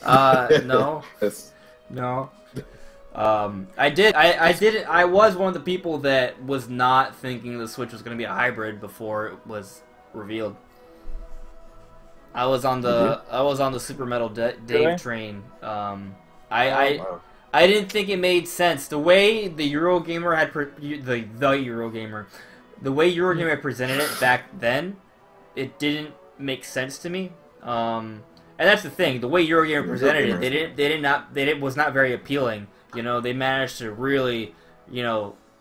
No. No. I was one of the people that was not thinking the Switch was going to be a hybrid before it was revealed. I was on the Super Metal Dave train. I didn't think it made sense. The way the Eurogamer had the way Eurogamer had presented it back then, it didn't make sense to me. And that's the thing. The way Eurogamer presented it, it was not very appealing. They managed to really,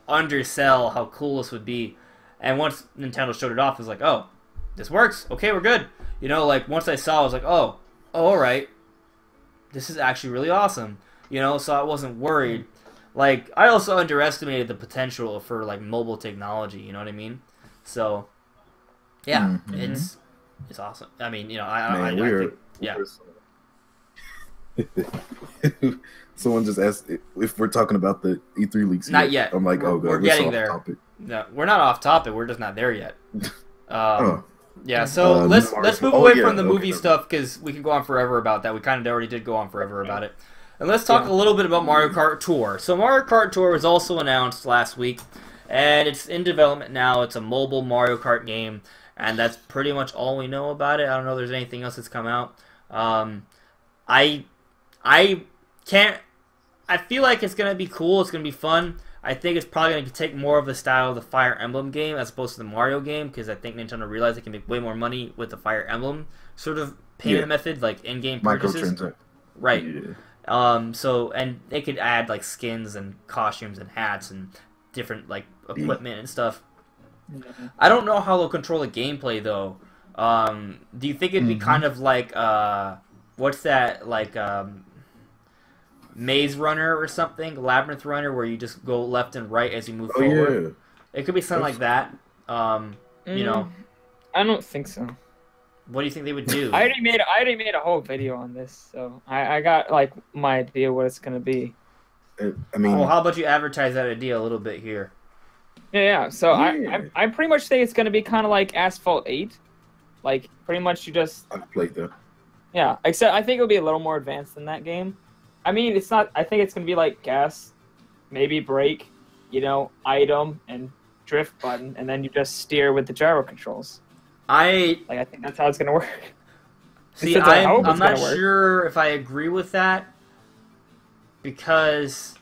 undersell how cool this would be. And once Nintendo showed it off, it was like, oh, this works. Okay, we're good. Like once I saw it, I was like, oh, all right. This is actually really awesome. So I wasn't worried. Like, I also underestimated the potential for, like, mobile technology, you know what I mean? So, yeah, it's awesome. I mean, I think, yeah. Someone just asked if we're talking about the E3 leaks. Not yet. I'm like, oh, God, we're getting there. Topic. No, we're not off topic. We're just not there yet. Yeah, so let's move away from the movie stuff because we can go on forever about that. We kind of already did go on forever about it. And let's talk a little bit about Mario Kart Tour. So Mario Kart Tour was also announced last week, and it's in development now. It's a mobile Mario Kart game, and that's pretty much all we know about it. I don't know if there's anything else that's come out. I feel like it's going to be cool. It's going to be fun. I think it's probably going to take more of the style of the Fire Emblem game as opposed to the Mario game, because I think Nintendo realized they can make way more money with the Fire Emblem sort of payment method, like in-game purchases. Right. Yeah. So, and they could add like skins and costumes and hats and different like equipment and stuff. I don't know how they'll control the gameplay though. Do you think it'd be kind of like what's that, like Maze Runner or something, Labyrinth Runner, where you just go left and right as you move forward? Yeah. It could be something like that. I don't think so. What do you think they would do? I already made a whole video on this, so I got like my idea what it's gonna be. I mean, well, how about you advertise that idea a little bit here? Yeah. So I pretty much think it's gonna be kind of like Asphalt 8, like pretty much you just. I've played that. Yeah, except I think it'll be a little more advanced than that game. I mean, it's not. I think it's gonna be like gas, maybe brake, item and drift button, and then you just steer with the gyro controls. I think that's how it's gonna work. See, I'm not sure if I agree with that, because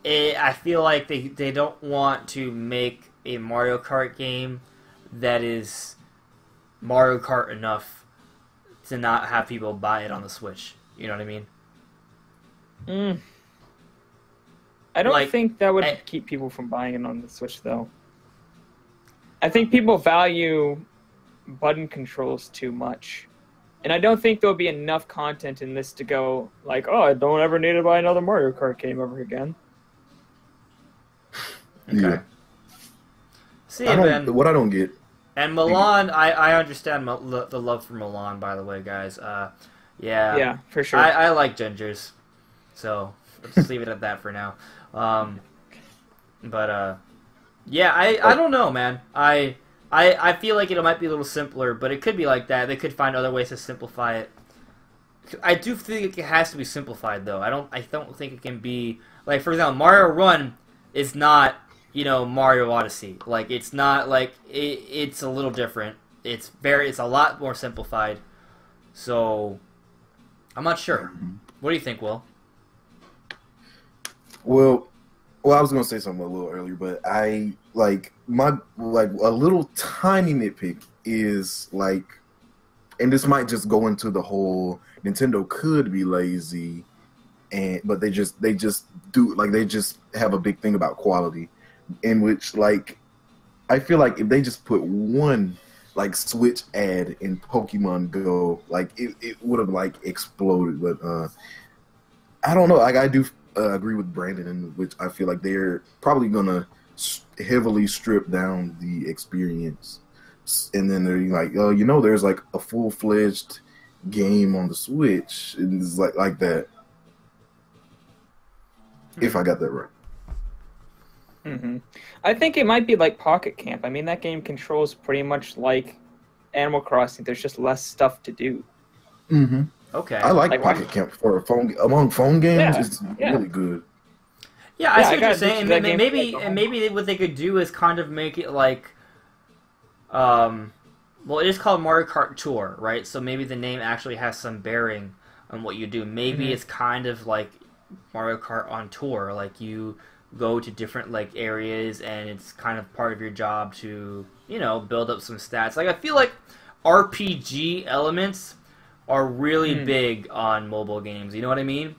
I feel like they don't want to make a Mario Kart game that is Mario Kart enough to not have people buy it on the Switch. You know what I mean? I don't think that would keep people from buying it on the Switch, though. I think people value button controls too much. And I don't think there'll be enough content in this to go like, oh, I don't ever need to buy another Mario Kart game ever again. Okay. Yeah. See, Ben. What I don't get. And Milan, I understand the love for Milan, by the way, guys. Yeah. Yeah, for sure. I like gingers. So, let's just leave it at that for now. But yeah, I don't know, man. I feel like it might be a little simpler, but it could be like that. They could find other ways to simplify it. I do think it has to be simplified, though. I don't think it can be like, for example, Mario Run is not, you know, Mario Odyssey. Like, it's not like it's a little different. It's a lot more simplified. So I'm not sure. What do you think, Will? Well, I was gonna say something a little earlier, but I like a little tiny nitpick is like, and this might just go into the whole Nintendo could be lazy, but they just have a big thing about quality, in which like I feel like if they just put one like Switch ad in Pokemon Go, like it would have like exploded. But I don't know. Like I do agree with Brandon, in which I feel like they're probably gonna heavily strip down the experience, and then they're like, oh, you know, there's like a full-fledged game on the Switch, and it's like that. If I got that right. I think it might be like Pocket Camp. I mean, that game controls pretty much like Animal Crossing. There's just less stuff to do. Okay. I like Pocket Camp for a phone among phone games. It's really good. Yeah, I see what you're saying. Maybe what they could do is kind of make it like, well, it is called Mario Kart Tour, right? So maybe the name actually has some bearing on what you do. Maybe it's kind of like Mario Kart on tour. Like you go to different like areas, and it's kind of part of your job to, you know, build up some stats. Like I feel like RPG elements are really big on mobile games. You know what I mean?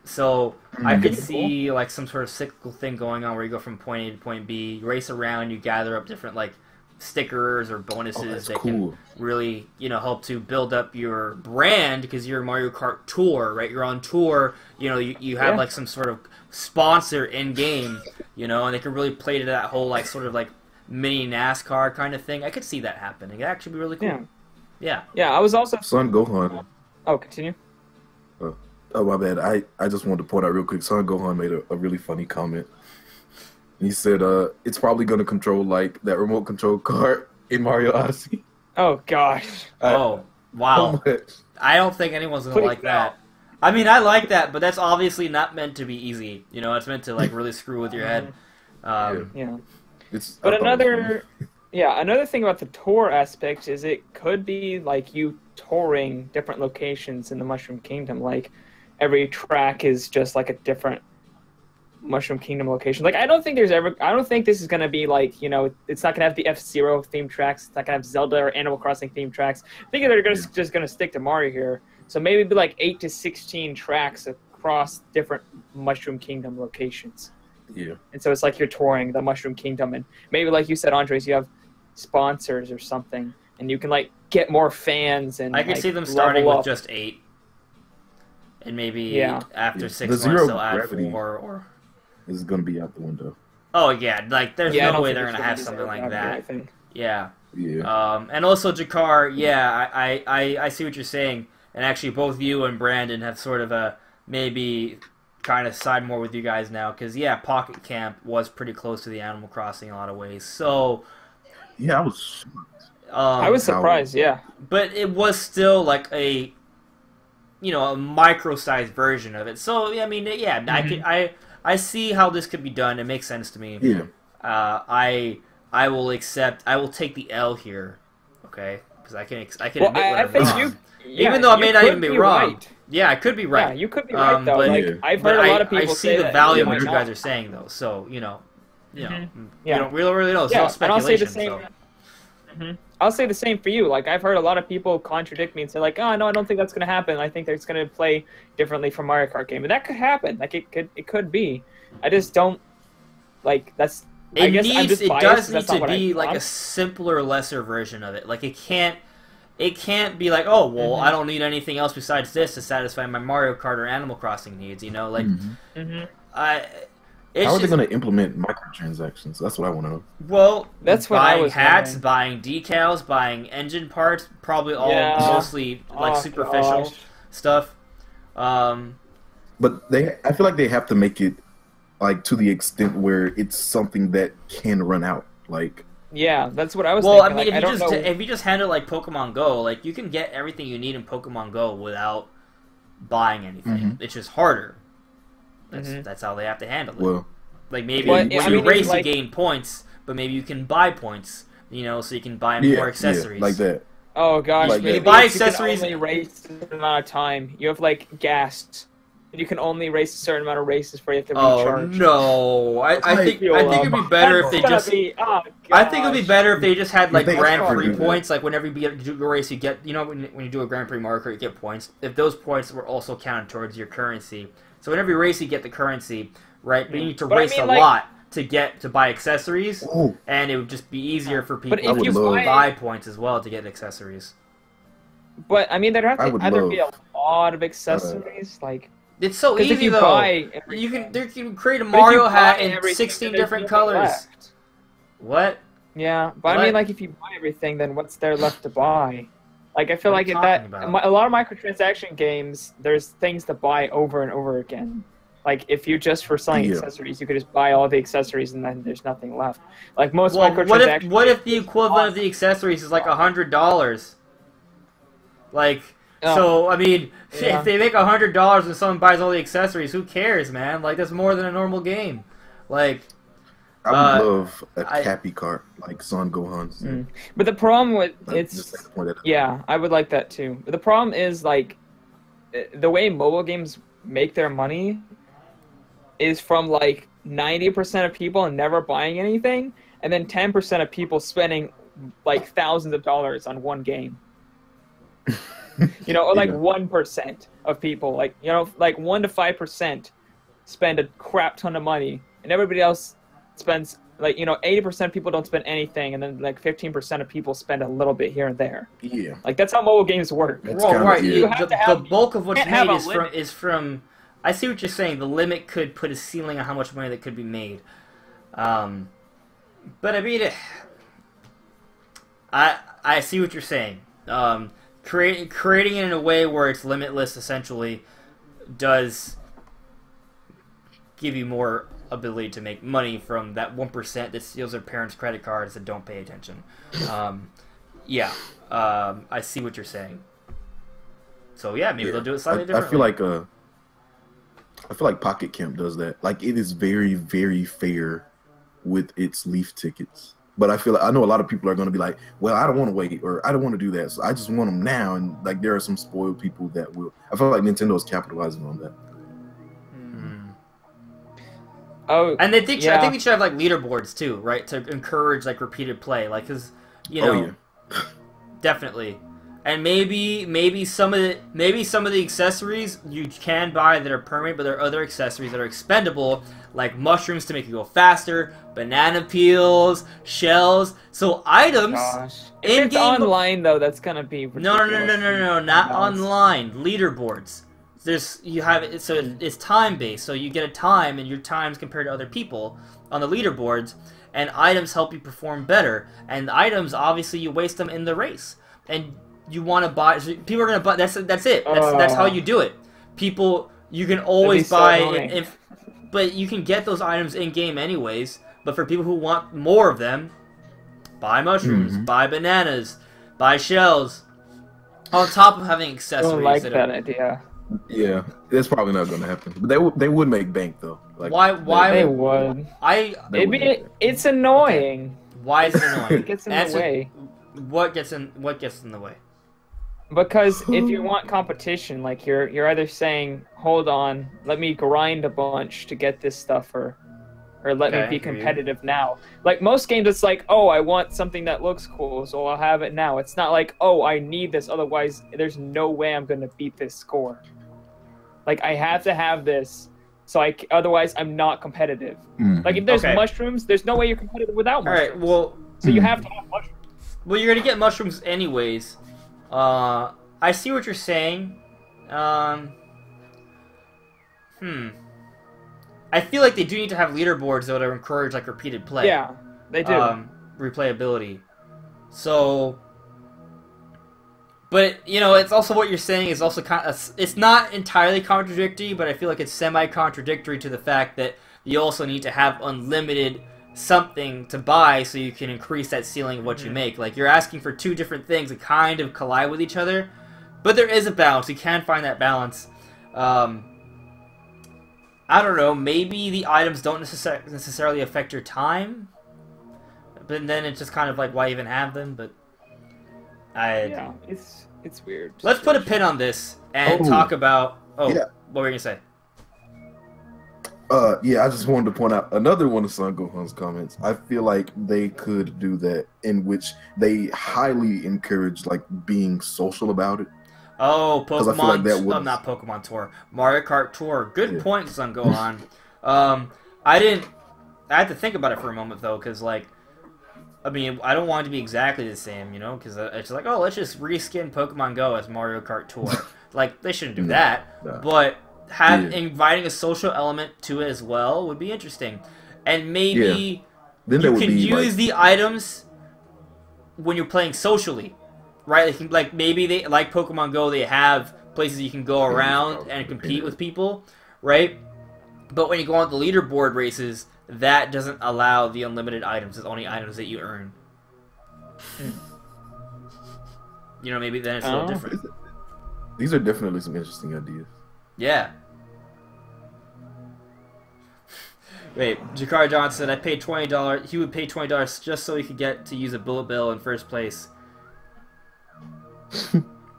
So I could see like some sort of cyclical thing going on where you go from point A to point B, you race around, you gather up different like stickers or bonuses that can really, you know, help to build up your brand, because you're Mario Kart Tour, right? You're on tour, you know, you have like some sort of sponsor in game, you know, and they can really play to that whole like sort of like mini NASCAR kind of thing. I could see that happening. It'd actually be really cool. Yeah. I was also Son Gohan. Oh, continue. Oh, my bad. I just wanted to point out real quick. Son Gohan made a really funny comment. He said, it's probably going to control like that remote control cart in Mario Odyssey. Oh, gosh. Oh, wow. I don't think anyone's going to like that. I mean, I like that, but that's obviously not meant to be easy. You know, it's meant to like really screw with your head. But another thing about the tour aspect is it could be like you touring different locations in the Mushroom Kingdom. Like every track is just like a different Mushroom Kingdom location. Like I don't think this is gonna be like, you know, it's not gonna have the F-Zero theme tracks. It's not gonna have Zelda or Animal Crossing theme tracks. I think they're just gonna stick to Mario here. So maybe it'd be like 8 to 16 tracks across different Mushroom Kingdom locations. Yeah. And so it's like you're touring the Mushroom Kingdom, and maybe like you said, Andres, you have sponsors or something, and you can like get more fans. And I could see them starting with just 8, and maybe after 6 months they'll add 4. Or is going to be out the window. Oh yeah, like there's no way they're going to have something like that. Yeah. And also Jakar, I see what you're saying, and actually both you and Brandon have sort of maybe kind of side more with you guys now, because Pocket Camp was pretty close to the Animal Crossing in a lot of ways. So I was surprised, but it was still like a, you know, a micro-sized version of it. So I mean, I see how this could be done. It makes sense to me. I will take the L here, okay? Because I can admit what I'm wrong. Even though I may not even be wrong. Right. Yeah, I could be right. Yeah, you could be right though. But, I've heard a lot of people say I see the value of what you guys are saying, though. So you don't really know. It's all speculation. I'll say the same for you. Like I've heard a lot of people contradict me and say like, "Oh no, I don't think that's going to happen. I think it's going to play differently from Mario Kart game," and that could happen. Like it could be. I just don't like that's. It does need to be like a simpler, lesser version of it. Like it can't be like, oh well, I don't need anything else besides this to satisfy my Mario Kart or Animal Crossing needs. You know, like how are they going to implement microtransactions? That's what I want to know. Well, that's what I was hats, wondering. buying decals, buying engine parts, probably all mostly like superficial stuff. But I feel like they have to make it like to the extent where it's something that can run out. Like, Yeah, that's what I was Well, I thinking. mean, Like, I don't know. if you just handle like Pokemon Go, like you can get everything you need in Pokemon Go without buying anything. It's just harder. That's how they have to handle it. well, Like maybe But, when I you mean, race, it's like- you gain points, but maybe you can buy points. You know, so you can buy more accessories. like that. Oh gosh, Like, maybe you buy it's you can accessories- only race a certain amount of time. You have like gas, and you can only race a certain amount of races before you have to Oh recharge. no! I think Fuel it'd be up. better if That's they gonna just. be- oh, I think it'd be gosh. better if they just had like If they Grand actually Prix do that. points. Like whenever you do a race, you get when you do a Grand Prix Mario Kart, you get points. If those points were also counted towards your currency, so whenever you race, you get the currency, right? But you need to But I race mean, a like- lot to buy accessories, Oh, and it would just be easier for people But if I would you love- to buy, buy points as well to get accessories. but I mean, there'd have I to would either be a love- lot of accessories, like It's so because easy if you though. buy, You can create a but if you Mario buy hat in everything, 16 then there's different nothing colors. left. What? Yeah, but I What? mean, like if you buy everything, then what's there left to buy? Like I feel What are like you if that talking about? a lot of microtransaction games, there's things to buy over and over again. Like if you just for selling Yeah. accessories, you could just buy all the accessories and then there's nothing left. Like most Well, microtransactions. what if the equivalent of the accessories is like $100? Like, Oh. so I mean, Yeah. if they make $100 and someone buys all the accessories, who cares, man? Like that's more than a normal game. Like, I would love a I- Cappy cart like Son Gohan's. But the problem with Like, just it's like to point that out. yeah, I would like that too. But the problem is like the way mobile games make their money is from like 90% of people never buying anything, and then 10% of people spending like thousands of dollars on one game. You know, or like Yeah. 1% of people, like you know, like 1 to 5% spend a crap ton of money, and everybody else spends like 80% of people don't spend anything, and then like 15% of people spend a little bit here and there. Yeah. Like that's how mobile games work. That's well, kinda- right, yeah. You have the, to have- the bulk of what's can't have made a limit. is from. I see what you're saying. The limit could put a ceiling on how much money that could be made. But I mean, I see what you're saying. Creating it in a way where it's limitless essentially does give you more ability to make money from that 1% that steals their parents' credit cards that don't pay attention. I see what you're saying. So yeah, maybe they'll do it slightly I differently. I feel like Pocket Camp does that. Like it is very, very fair with its Leaf tickets. But I know a lot of people are going to be like, well, I don't want to wait, or I don't want to do that, so I just want them now. And like there are some spoiled people that will. I feel like Nintendo's capitalizing on that. Oh, And I think yeah. we should have like leaderboards too, right, to encourage like repeated play, like because definitely. And maybe some of the accessories you can buy that are permanent, but there are other accessories that are expendable, like mushrooms to make you go faster, banana peels, shells. So items Gosh. If in it's game. online though, that's gonna be No, not online. Leaderboards. It's time based, so you get a time, and your time's compared to other people on the leaderboards, and items help you perform better. And items, obviously, you waste them in the race, and you want to buy. So people are gonna buy. That's it. That's how you do it. People, you can always so buy annoying. but you can get those items in game anyways. But for people who want more of them, buy mushrooms, buy bananas, buy shells. On top of having I accessories. don't like that that are, idea. Yeah, that's probably not going to happen. But they would make bank though. Like Why They would would. They would. It's annoying. Why is it annoying? It gets in the way. What gets in the way? Because if you want competition, like you're either saying, "Hold on, let me grind a bunch to get this stuff," or let Okay, me be I hear you. competitive now. Like most games, it's like, "Oh, I want something that looks cool, so I'll have it now." It's not like, "Oh, I need this, otherwise there's no way I'm gonna beat this score." Like I have to have this, so otherwise I'm not competitive. Like if there's Okay. mushrooms, there's no way you're competitive without All mushrooms. right. Well, so you have to have mushrooms. you're gonna get mushrooms anyways. I see what you're saying. I feel like they do need to have leaderboards though to encourage like repeated play. Yeah, they do. Replayability. So, But you know, it's also what you're saying is also kind of, it's not entirely contradictory, but I feel like it's semi-contradictory to the fact that you also need to have unlimited something to buy so you can increase that ceiling of what you make. Like, you're asking for two different things that kind of collide with each other, but there is a balance. You can find that balance. I don't know, maybe the items don't necessarily affect your time, but then it's just kind of like, why even have them? But yeah, it's weird. Let's put a pin on this and talk about... Oh, yeah. What were you going to say? Yeah, I just wanted to point out another one of Son Gohan's comments. I feel like they could do that, in which they highly encourage like being social about it. Oh, Pokemon! Like not Pokemon Tour, Mario Kart Tour. Good point, Son Gohan. I had to think about it for a moment though, because like, I mean, I don't want it to be exactly the same, you know, because it's like, oh, let's just reskin Pokemon Go as Mario Kart Tour. Like, they shouldn't do that, but inviting a social element to it as well would be interesting, and maybe then you can use the items when you're playing socially, right? Like maybe they, like Pokemon Go, they have places you can go around and compete with people, right? But when you go on the leaderboard races, that doesn't allow the unlimited items. It's only items that you earn. You know, maybe then it's a little different. These are definitely some interesting ideas. Yeah. Wait, Jakar John said, I paid $20. He would pay $20 just so he could get to use a bullet bill in first place.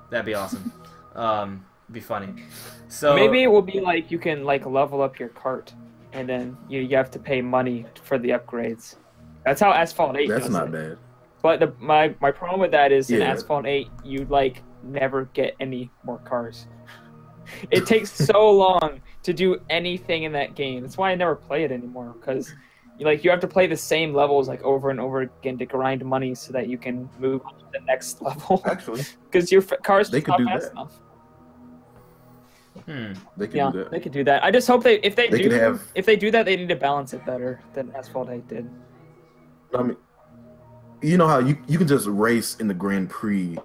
That'd be awesome. Be funny. So maybe it will be like you can like level up your cart, and then you have to pay money for the upgrades. That's how Asphalt 8 does it. That's not bad. But my problem with that is in Asphalt 8, you like never get any more cars. It takes so long to do anything in that game. That's why I never play it anymore, because you have to play the same levels like over and over again to grind money so that you can move on to the next level. Actually, because your cars just not fast enough. They can do that. They could do that. I just hope if they do that, they need to balance it better than Asphalt 8 did. I mean, you know how you can just race in the Grand Prix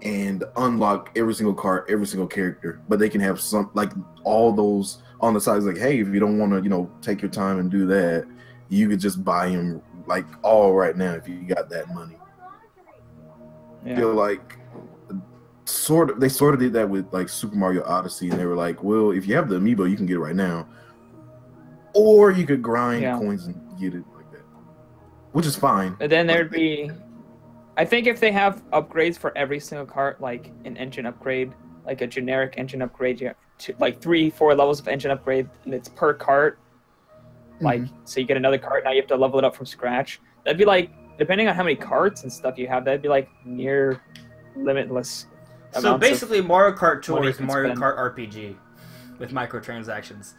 and unlock every single car, every single character, but they can have some like all those on the sides. Like, hey, if you don't want to, take your time and do that, you could just buy them like all right now if you got that money. I feel like they sort of did that with like Super Mario Odyssey, and they were like, well, if you have the amiibo, you can get it right now, or you could grind coins and get it like that, which is fine. But then there'd be, I think if they have upgrades for every single cart, like an engine upgrade, like a generic engine upgrade, you have like 3-4 levels of engine upgrade, and it's per cart. Like, so you get another cart, now you have to level it up from scratch. That'd be like, depending on how many carts and stuff you have, that'd be like near limitless. So basically, Mario Kart Tour is Mario Kart RPG with microtransactions.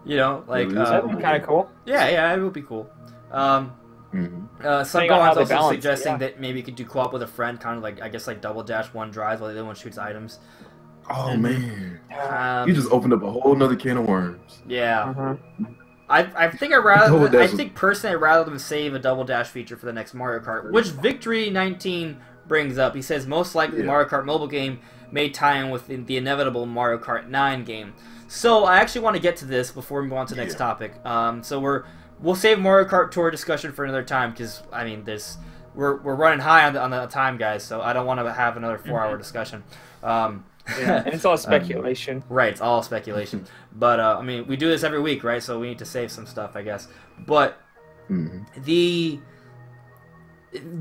That'd be kind of cool. Yeah, it would be cool. Some Gohan's also suggesting that maybe you could do co-op with a friend, kind of like, I guess, like double dash one drives while the other one shoots items. Oh man, you just opened up a whole nother can of worms. Yeah. I think personally I'd rather them save a double dash feature for the next Mario Kart, which Victory19 brings up. He says most likely the Mario Kart mobile game may tie in with the inevitable Mario Kart 9 game. So I actually want to get to this before we move on to the next topic. So we'll save Mario Kart Tour discussion for another time, because I mean we're running high on the time, guys. So I don't want to have another 4-hour discussion. And it's all speculation. Right, it's all speculation. But I mean, we do this every week, right? So we need to save some stuff, I guess. But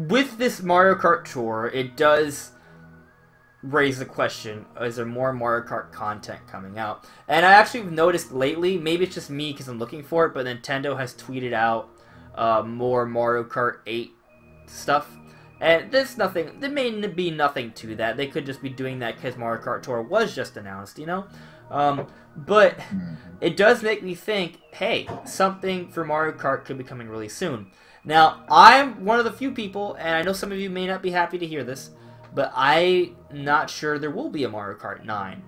with this Mario Kart Tour, it does raise the question, is there more Mario Kart content coming out? And I actually noticed lately, maybe it's just me because I'm looking for it, but Nintendo has tweeted out more Mario Kart 8 stuff. And there may be nothing to that. They could just be doing that because Mario Kart Tour was just announced, But it does make me think, hey, something for Mario Kart could be coming really soon. Now, I'm one of the few people, and I know some of you may not be happy to hear this, but I'm not sure there will be a Mario Kart 9.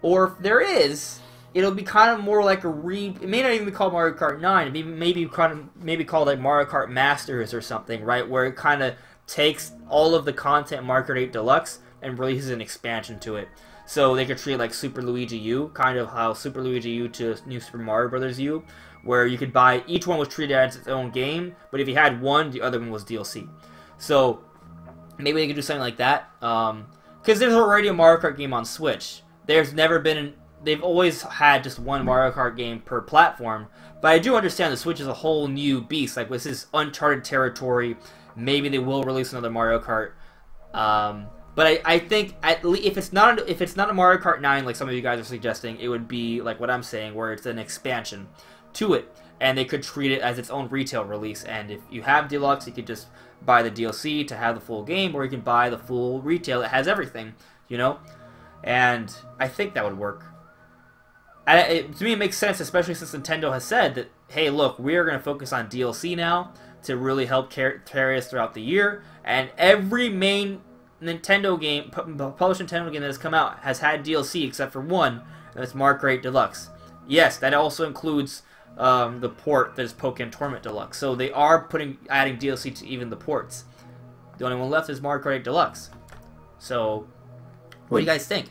Or if there is, it'll be kind of more like it may not even be called Mario Kart 9. It maybe called like Mario Kart Masters or something, right? Where it kind of takes all of the content in Mario Kart 8 Deluxe and releases an expansion to it. So they could treat it like Super Luigi U, kind of how Super Luigi U to New Super Mario Bros. U, where you could buy, each one was treated as its own game, but if you had one, the other one was DLC. So maybe they could do something like that. Because there's already a Mario Kart game on Switch. There's never been, they've always had just one Mario Kart game per platform. But I do understand the Switch is a whole new beast. Like, this is uncharted territory. Maybe they will release another Mario Kart. But I think if it's not a Mario Kart 9 like some of you guys are suggesting, it would be like what I'm saying, where it's an expansion to it, and they could treat it as its own retail release. And if you have Deluxe, you could just buy the DLC to have the full game, or you can buy the full retail that has everything, you know. And I think that would work. To me, it makes sense, especially since Nintendo has said that, hey, look, we're going to focus on DLC now to really help carry us throughout the year, and every main Nintendo game, published Nintendo game that has come out has had DLC except for one, and it's Mario Kart 8 Deluxe. Yes, that also includes the port that is Pokémon Tournament Deluxe. So they are adding DLC to even the ports. The only one left is Mario Kart 8 Deluxe. So, what do you guys think?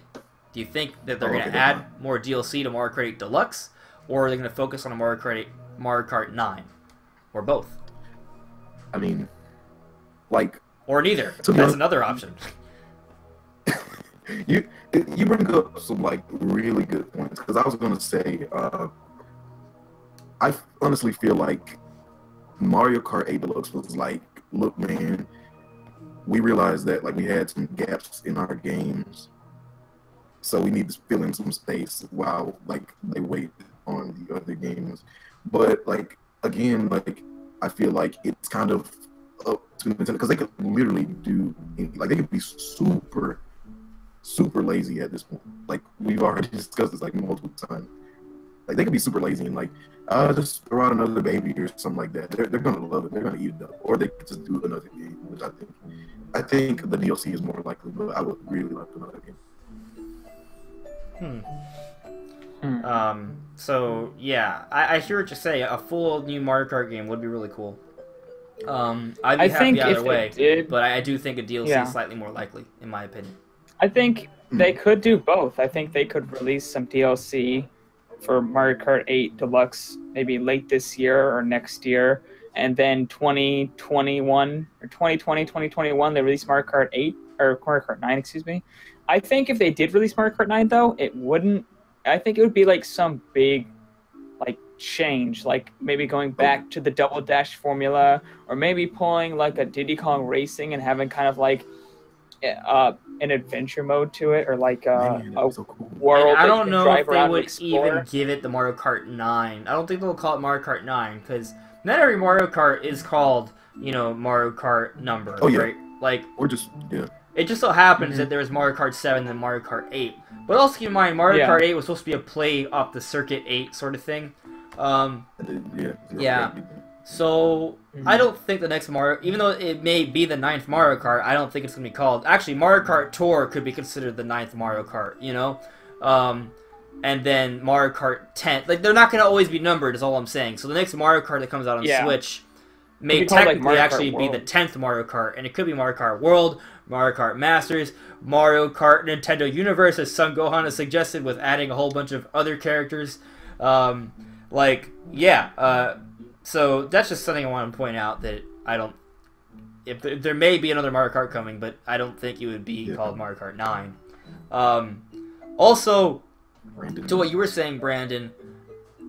Do you think that they're going to add more DLC to Mario Kart 8 Deluxe, or are they going to focus on Mario Kart 9, or both? I mean, like, or neither. That's another option. You bring up some like really good points, because I was gonna say I honestly feel like Mario Kart 8 Deluxe was like, look, man, we realized that like we had some gaps in our games, so we need to fill in some space while like they wait on the other games. But like again, like I feel like it's kind of up to Nintendo, because they could literally do like they could be super lazy at this point. Like we've already discussed this like multiple times. Like they could be super lazy and like just throw out another baby or something like that. They're gonna love it. They're gonna eat it up. Or they could just do another game, which I think the DLC is more likely, but I would really like another game. So yeah, I hear what you say. A full new Mario Kart game would be really cool. I'd be happy either way, but I do think a DLC is slightly more likely, in my opinion. I think they could do both. I think they could release some DLC for Mario Kart 8 Deluxe maybe late this year or next year, and then 2021 or 2021 they release Mario Kart 8 or Mario Kart 9, excuse me. I think if they did release Mario Kart 9 though, I think it would be like some big like change, like maybe going back to the Double Dash formula, or maybe pulling like a Diddy Kong Racing and having kind of like an adventure mode to it, or like a world. And I don't know if they would even give it the Mario Kart 9. I don't think they'll call it Mario Kart 9, because not every Mario Kart is called, you know, Mario Kart number, right? Like, or just it just so happens that there was Mario Kart 7 and Mario Kart 8. But also keep in mind, Mario Kart 8 was supposed to be a play off the Circuit 8 sort of thing. So, I don't think the next Mario, even though it may be the 9th Mario Kart, I don't think it's going to be called. Actually, Mario Kart Tour could be considered the 9th Mario Kart, you know? And then Mario Kart 10. Like, they're not going to always be numbered, is all I'm saying. So the next Mario Kart that comes out on Switch may technically actually be the 10th Mario Kart. And it could be Mario Kart World, Mario Kart Masters, Mario Kart Nintendo Universe, as Son Gohan has suggested, with adding a whole bunch of other characters. So that's just something I want to point out, that I don't... If there may be another Mario Kart coming, but I don't think it would be called Mario Kart 9. Also, to what you were saying, Brandon,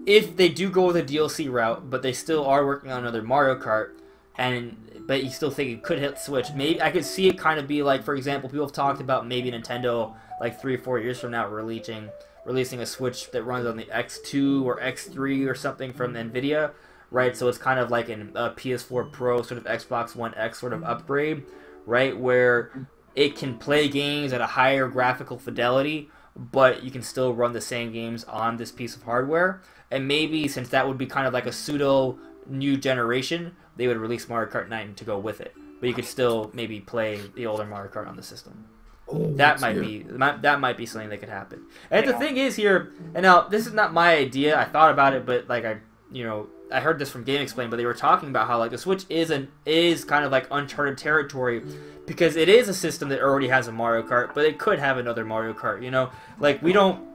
if they do go with a DLC route, but they still are working on another Mario Kart, but you still think it could hit Switch, maybe I could see it kind of be like, for example, people have talked about maybe Nintendo, like 3 or 4 years from now, releasing a Switch that runs on the X2 or X3 or something from Nvidia, right? So it's kind of like a PS4 Pro, sort of Xbox One X sort of upgrade, right? Where it can play games at a higher graphical fidelity, but you can still run the same games on this piece of hardware. And maybe, since that would be kind of like a pseudo new generation, they would release Mario Kart 9 to go with it. But you could still maybe play the older Mario Kart on the system. That might be something that could happen. And the thing is here, and now this is not my idea. I thought about it, but like I heard this from Game Explain, but they were talking about how like the Switch is kind of like uncharted territory because it is a system that already has a Mario Kart, but it could have another Mario Kart. You know, like we don't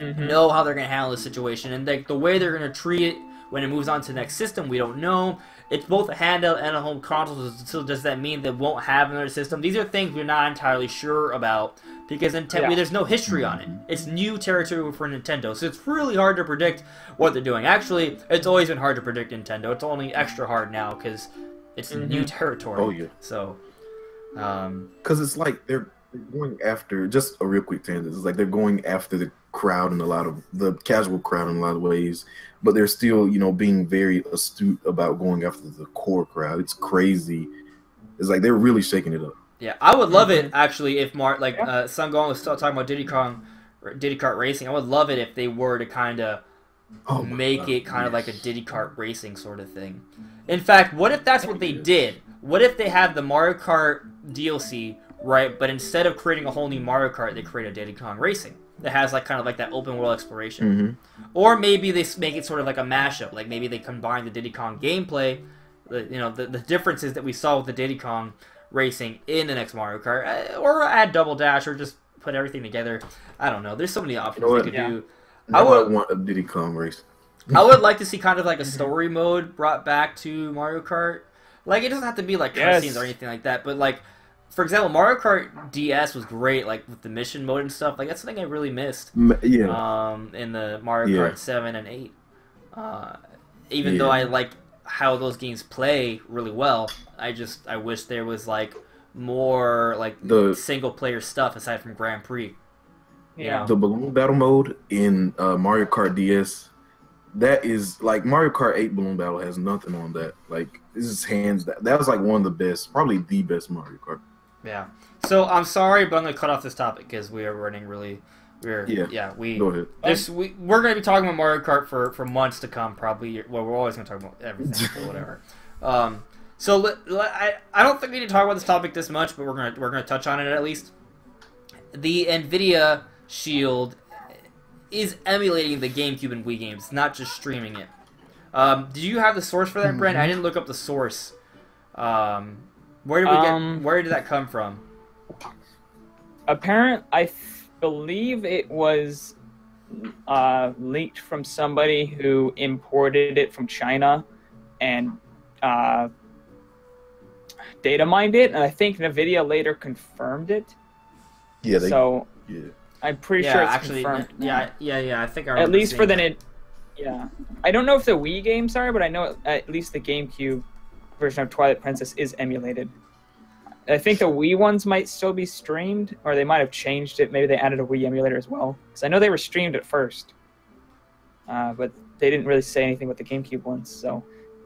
know how they're gonna handle the situation, and like the way they're gonna treat it when it moves on to the next system, we don't know. It's both a handheld and a home console, so does that mean they won't have another system? These are things we're not entirely sure about because there's no history on it. It's new territory for Nintendo, so it's really hard to predict what they're doing. Actually, it's always been hard to predict Nintendo. It's only extra hard now because it's new territory. Oh, yeah. So, because it's like they're going after, just a real quick tangent, it's like they're going after the crowd in the casual crowd in a lot of ways, but they're still, you know, being very astute about going after the core crowd. It's crazy. It's like they're really shaking it up. Yeah, I would love it actually if Sun Gong was still talking about Diddy Kart Racing. I would love it if they were to kind of make it kind of like a Diddy Kart Racing sort of thing. In fact, what if that's what they did? What if they had the Mario Kart DLC, right? But instead of creating a whole new Mario Kart, they create a Diddy Kong Racing that has like kind of like that open world exploration. Or maybe they make it sort of like a mashup. Like maybe they combine the Diddy Kong gameplay, the differences that we saw with the Diddy Kong Racing in the next Mario Kart, or add Double Dash, or just put everything together. I don't know. There's so many options they could do. I would want a Diddy Kong Racing. I would like to see kind of like a story mode brought back to Mario Kart. Like it doesn't have to be like cutscenes or anything like that, but like, for example, Mario Kart DS was great, like with the mission mode and stuff. Like that's something I really missed. In the Mario Kart 7 and 8. Even though I like how those games play really well, I wish there was like more like the single player stuff aside from Grand Prix. Yeah. The balloon battle mode in Mario Kart DS, that is like Mario Kart 8 balloon battle has nothing on that. Like this is hands down. That was like one of the best, probably the best Mario Kart. Yeah. So I'm sorry, but I'm gonna cut off this topic because we are running really. Go ahead. We're going to be talking about Mario Kart for months to come, probably. Well, we're always going to talk about everything, or whatever. So I don't think we need to talk about this topic this much, but we're gonna touch on it at least. The Nvidia Shield is emulating the GameCube and Wii games, not just streaming it. Do you have the source for that, Brent? I didn't look up the source. Where did that come from? I believe it was leaked from somebody who imported it from China and data mined it, and I think Nvidia later confirmed it. I'm pretty sure it's confirmed. I think I remember at least for the I don't know if the Wii games are, but I know at least the GameCube version of Twilight Princess is emulated. I think the Wii ones might still be streamed, or they might have changed it. Maybe they added a Wii emulator as well. Because I know they were streamed at first, but they didn't really say anything with the GameCube ones. So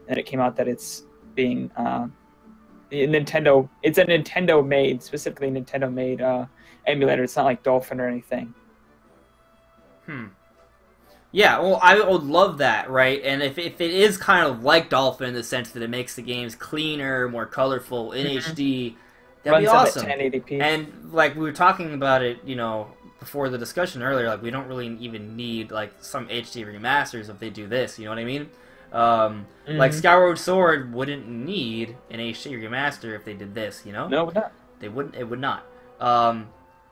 then it came out that it's being Nintendo. It's a Nintendo-made, specifically Nintendo-made emulator. It's not like Dolphin or anything. Yeah, well, I would love that, right? And if it is kind of like Dolphin in the sense that it makes the games cleaner, more colorful, in HD, that'd be awesome. 1080p. And like we were talking about it, you know, before the discussion earlier, like we don't really even need like some HD remasters if they do this. You know what I mean? Like Skyward Sword wouldn't need an HD remaster if they did this. You know? No, it would not. They wouldn't. It would not.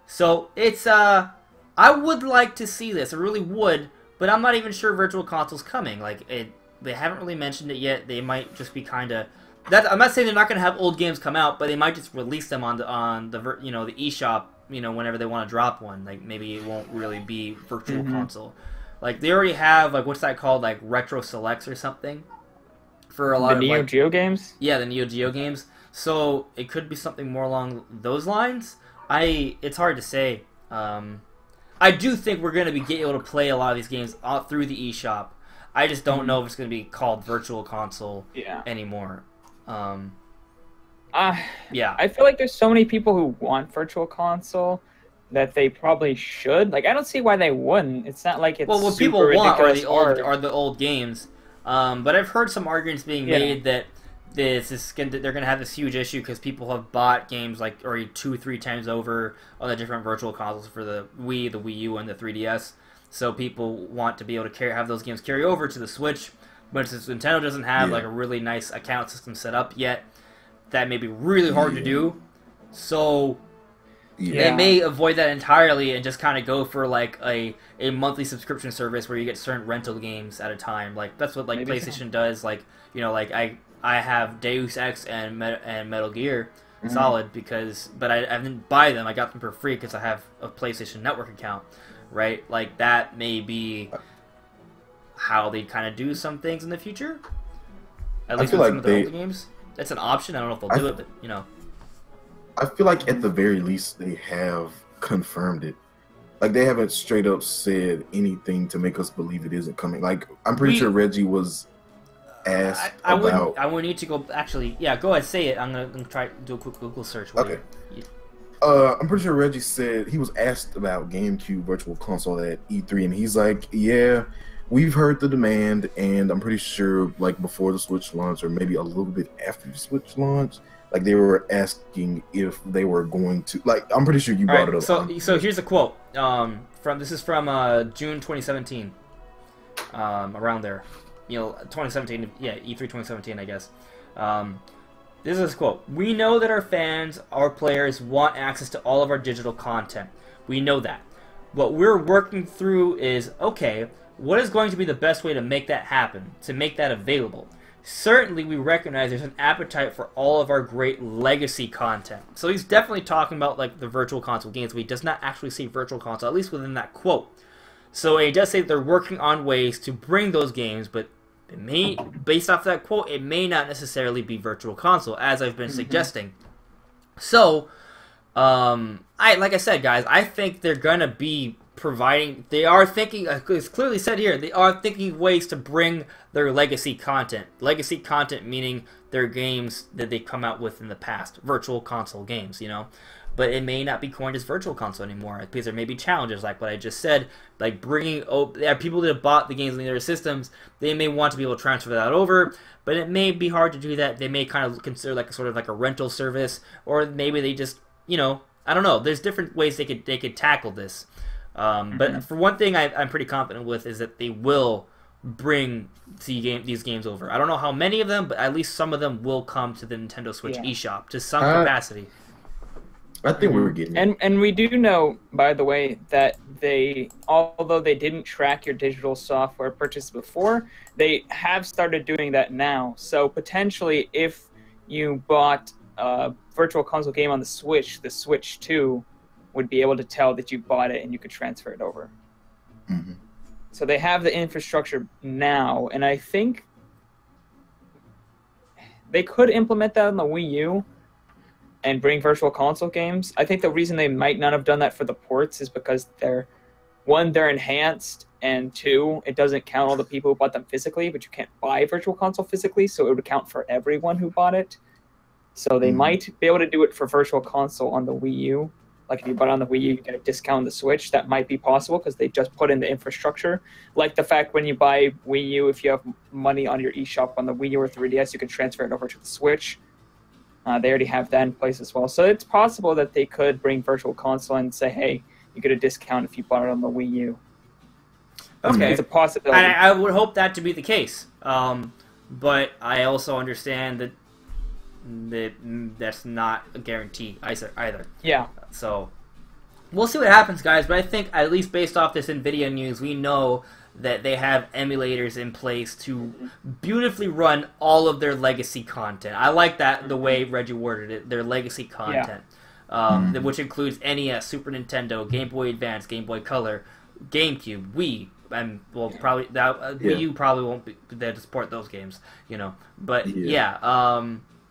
So it's I would like to see this. I really would. But I'm not even sure Virtual Console's coming. Like they haven't really mentioned it yet. They might just be kind of. I'm not saying they're not going to have old games come out, but they might just release them on the eShop. Whenever they want to drop one. Like maybe it won't really be Virtual Console. Like they already have what's that called? Like Retro Selects or something. For a lot of the Neo Geo games. Yeah, the Neo Geo games. So it could be something more along those lines. It's hard to say. I do think we're going to be able to play a lot of these games through the eShop. I just don't know if it's going to be called Virtual Console anymore. I feel like there's so many people who want Virtual Console that they probably should. Like, I don't see why they wouldn't. It's not like it's what super people want ridiculous are the old games. But I've heard some arguments being made that they're going to have this huge issue because people have bought games like already 2-3 times over on the different Virtual Consoles for the Wii, the Wii U, and the 3DS. So people want to be able to have those games carry over to the Switch. But since Nintendo doesn't have like a really nice account system set up yet, that may be really hard to do. So they may avoid that entirely and just kind of go for like a monthly subscription service where you get certain rental games at a time. Like that's what like maybe PlayStation does. Like like I have Deus Ex and Metal Gear Solid but I didn't buy them. I got them for free because I have a PlayStation Network account, right? Like that may be how they kind of do some things in the future. At least with some of the older games. That's an option. I don't know if they'll do it, but I feel like at the very least they have confirmed it. Like they haven't straight up said anything to make us believe it isn't coming. Like I'm pretty sure Reggie was asked about. I would need to go. Actually, yeah, go ahead, say it. I'm gonna try to do a quick Google search. Okay. I'm pretty sure Reggie said he was asked about GameCube Virtual Console at E3, and he's like, "Yeah, we've heard the demand, and I'm pretty sure like before the Switch launch, or maybe a little bit after the Switch launch, like they were asking if they were going to. Like I'm pretty sure you brought it up. So here's a quote. This is from June 2017. Around there. 2017, E3 2017, I guess. This is a quote. "We know that our fans, our players, want access to all of our digital content. We know that. What we're working through is, okay, what is going to be the best way to make that happen, to make that available? Certainly, we recognize there's an appetite for all of our great legacy content." So he's definitely talking about like the Virtual Console games, but he does not actually say Virtual Console, at least within that quote. So he does say that they're working on ways to bring those games, but it may, based off that quote, it may not necessarily be Virtual Console, as I've been suggesting. So, like I said, guys, I think they're gonna be providing. They are thinking. It's clearly said here. They are thinking ways to bring their legacy content. Legacy content meaning their games that they come out with in the past, Virtual Console games. But it may not be coined as Virtual Console anymore because there may be challenges like what I just said, like bringing people that have bought the games in their systems. They may want to be able to transfer that over, but it may be hard to do that. They may kind of consider like a sort of like a rental service, or maybe they just I don't know. There's different ways they could tackle this. But for one thing, I'm pretty confident with is that they will bring these games over. I don't know how many of them, but at least some of them will come to the Nintendo Switch eShop to some capacity. I think we were getting it. And we do know, by the way, that although they didn't track your digital software purchase before, they have started doing that now. So potentially, if you bought a Virtual Console game on the Switch 2 would be able to tell that you bought it and you could transfer it over. So they have the infrastructure now, and I think they could implement that on the Wii U and bring Virtual Console games. I think the reason they might not have done that for the ports is because they're enhanced, and two, it doesn't count all the people who bought them physically, but you can't buy Virtual Console physically, so it would count for everyone who bought it. So they might be able to do it for Virtual Console on the Wii U. Like if you bought it on the Wii U, you get a discount on the Switch. That might be possible because they just put in the infrastructure. Like the fact when you buy Wii U, if you have money on your eShop on the Wii U or 3DS, you can transfer it over to the Switch. They already have that in place as well. So it's possible that they could bring Virtual Console and say, hey, you get a discount if you bought it on the Wii U. Okay. It's a possibility. I would hope that to be the case. But I also understand that that's not a guarantee either. Yeah. So we'll see what happens, guys. But I think at least based off this Nvidia news, we know that they have emulators in place to beautifully run all of their legacy content. I like that, the way Reggie worded it, their legacy content, which includes NES, Super Nintendo, Game Boy Advance, Game Boy Color, GameCube, Wii, and probably Wii U probably won't be there to support those games, But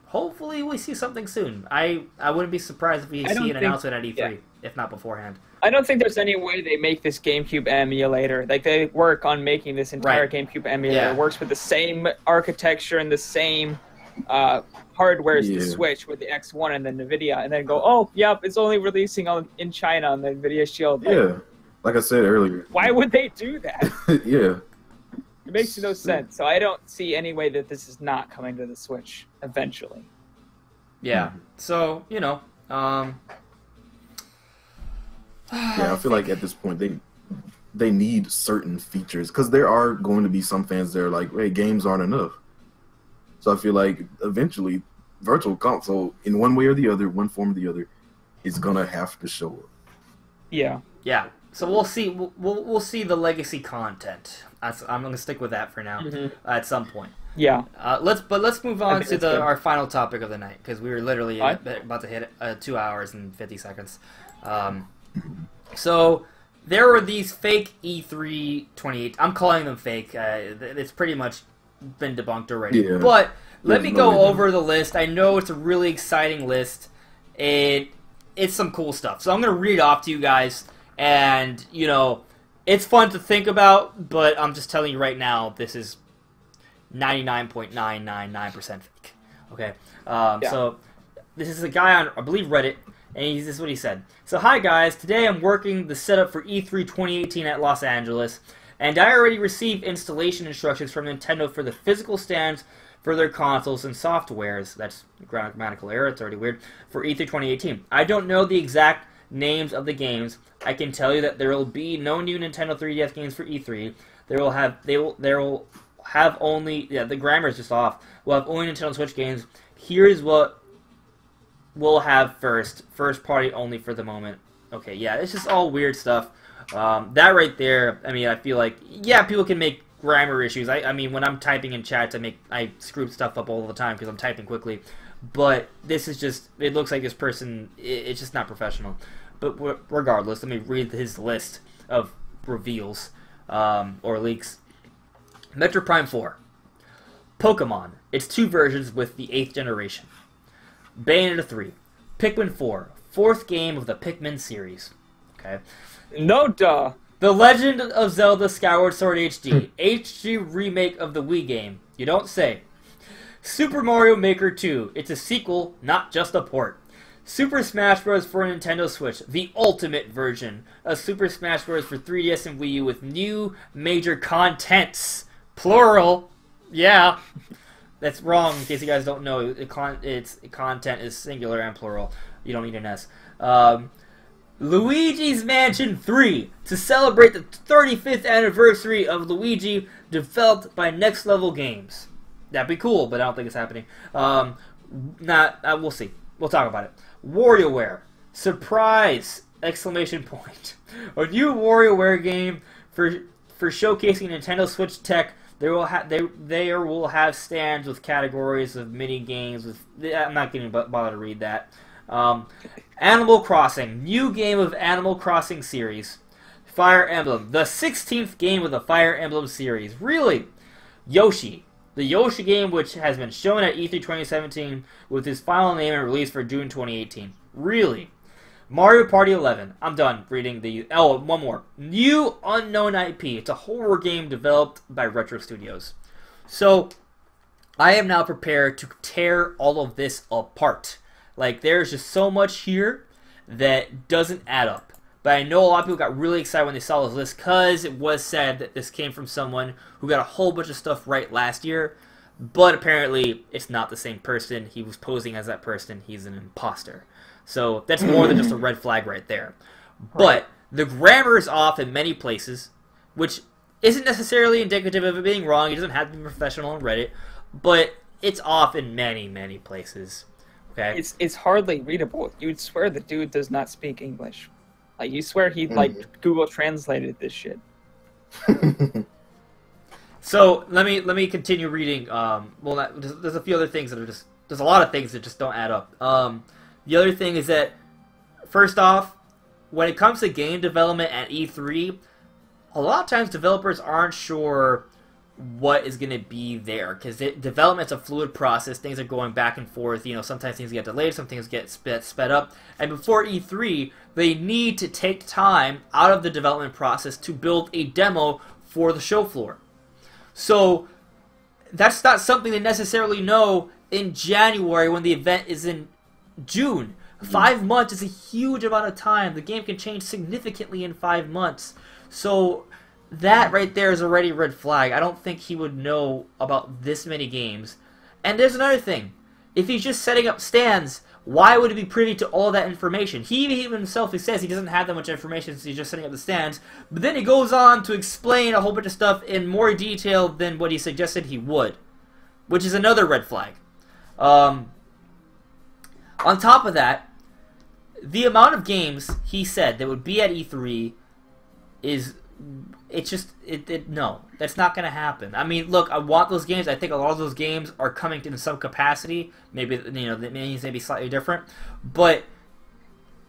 hopefully we see something soon. I wouldn't be surprised if we see an announcement at E3, if not beforehand. I don't think there's any way they make this GameCube emulator. Like, they work on making this entire GameCube emulator. It works with the same architecture and the same hardware as the Switch with the X1 and the Nvidia, and then go, oh, yep, it's only releasing in China on the Nvidia Shield. Like I said earlier. Why would they do that? It makes no sense. So I don't see any way that this is not coming to the Switch eventually. So, I feel like at this point they need certain features because there are going to be some fans that are like, hey, games aren't enough. So I feel like eventually Virtual Console, in one way or the other, one form or the other, is gonna have to show up. Yeah. Yeah. So we'll see. We'll see the legacy content. I'm gonna stick with that for now. At some point. Yeah. Let's move on to good. our final topic of the night because we were literally about to hit 2 hours and 50 seconds. So there were these fake E3 28. I'm calling them fake. It's pretty much been debunked already. Yeah. But let me go over the list. I know it's a really exciting list. It's some cool stuff. So I'm going to read off to you guys. And, you know, it's fun to think about, but I'm just telling you right now, this is 99.999% fake. Okay? So this is a guy on, I believe, Reddit. And this is what he said. So, hi guys, today I'm working the setup for E3 2018 at Los Angeles. And I already received installation instructions from Nintendo for the physical stands for their consoles and softwares. That's grammatical error, it's already weird. For E3 2018. I don't know the exact names of the games. I can tell you that there will be no new Nintendo 3DS games for E3. There will have only, the grammar is just off. We'll have only Nintendo Switch games. Here's what we'll have first party only for the moment. Okay, yeah, it's just all weird stuff. That right there, I mean, I feel like, yeah, people can make grammar issues. I mean, when I'm typing in chats, I screw stuff up all the time because I'm typing quickly. But this is just, it looks like this person, it's just not professional. But regardless, let me read his list of reveals or leaks. Metro Prime 4. Pokemon. It's 2 versions with the 8th generation. Bayonetta 3. Pikmin 4. 4th game of the Pikmin series. Okay. No duh. The Legend of Zelda Skyward Sword HD. HD remake of the Wii game. You don't say. Super Mario Maker 2. It's a sequel, not just a port. Super Smash Bros. For Nintendo Switch. The ultimate version of Super Smash Bros. For 3DS and Wii U with new major contents. Plural. Yeah. That's wrong, in case you guys don't know. Content is singular and plural. You don't need an S. Luigi's Mansion 3. To celebrate the 35th anniversary of Luigi, developed by Next Level Games. That'd be cool, but I don't think it's happening. We'll see. We'll talk about it. WarioWare. Surprise! Exclamation point. A new WarioWare game for showcasing Nintendo Switch tech. They will have stands with categories of mini games. I'm not going to bother to read that. Animal Crossing. New game of Animal Crossing series. Fire Emblem. The 16th game of the Fire Emblem series. Really? Yoshi. The Yoshi game, which has been shown at E3 2017 with his final name and release for June 2018. Really? Mario Party 11. I'm done reading the... Oh, one more. New unknown IP. It's a horror game developed by Retro Studios. So, I am now prepared to tear all of this apart. Like, there's just so much here that doesn't add up. But I know a lot of people got really excited when they saw this list because it was said that this came from someone who got a whole bunch of stuff right last year. But apparently, it's not the same person. He was posing as that person. He's an imposter. So that's more than just a red flag right there. But the grammar is off in many places, which isn't necessarily indicative of it being wrong. It doesn't have to be professional on Reddit. But it's off in many, many places. Okay? It's hardly readable. You'd swear the dude does not speak English. Like, you swear he, like, Google translated this shit. So, let me continue reading. There's a few other things that are just... There's a lot of things that just don't add up. The other thing is that, first off, when it comes to game development at E3, a lot of times developers aren't sure what is going to be there, because development's a fluid process. Things are going back and forth. You know, sometimes things get delayed, some things get sped up. And before E3, they need to take time out of the development process to build a demo for the show floor. So that's not something they necessarily know in January when the event is in June. 5 months is a huge amount of time. The game can change significantly in 5 months. So that right there is already a red flag. I don't think he would know about this many games. And there's another thing. if he's just setting up stands, why would he be privy to all that information? He even himself, he says he doesn't have that much information since he's just setting up the stands, but then he goes on to explain a whole bunch of stuff in more detail than what he suggested he would, which is another red flag. On top of that, the amount of games he said that would be at E3 is... no, that's not going to happen. I mean, look, I want those games. I think a lot of those games are coming in some capacity. Maybe, that means maybe slightly different. But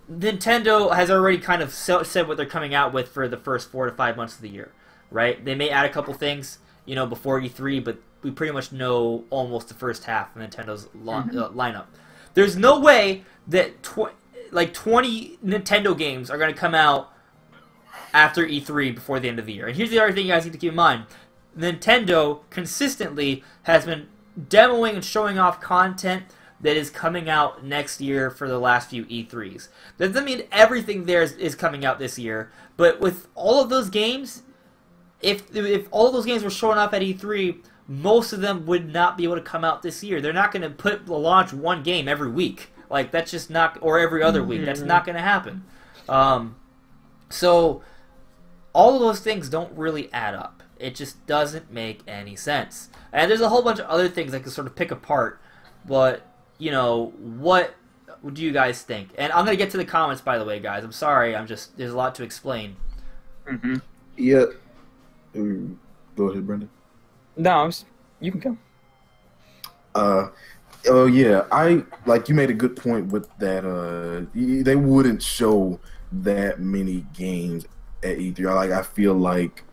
Nintendo has already kind of said what they're coming out with for the first 4 to 5 months of the year, right? They may add a couple things, before E3, but we pretty much know almost the first half of Nintendo's lineup. There's no way that 20 Nintendo games are going to come out after E3 before the end of the year. And here's the other thing you guys need to keep in mind. Nintendo consistently has been demoing and showing off content that is coming out next year for the last few E3s. That doesn't mean everything there is coming out this year, but with all of those games, if all of those games were showing off at E3, most of them would not be able to come out this year. They're not going to launch one game every week. Like, that's just not, or every other week. That's not going to happen. So all of those things don't really add up. It just doesn't make any sense. And there's a whole bunch of other things I can sort of pick apart, but, what do you guys think? And I'm going to get to the comments, by the way, guys. I'm sorry, there's a lot to explain. Yeah. Go ahead, Brendan. No, you can go. Oh yeah, you made a good point with that. They wouldn't show that many games at E3. I feel like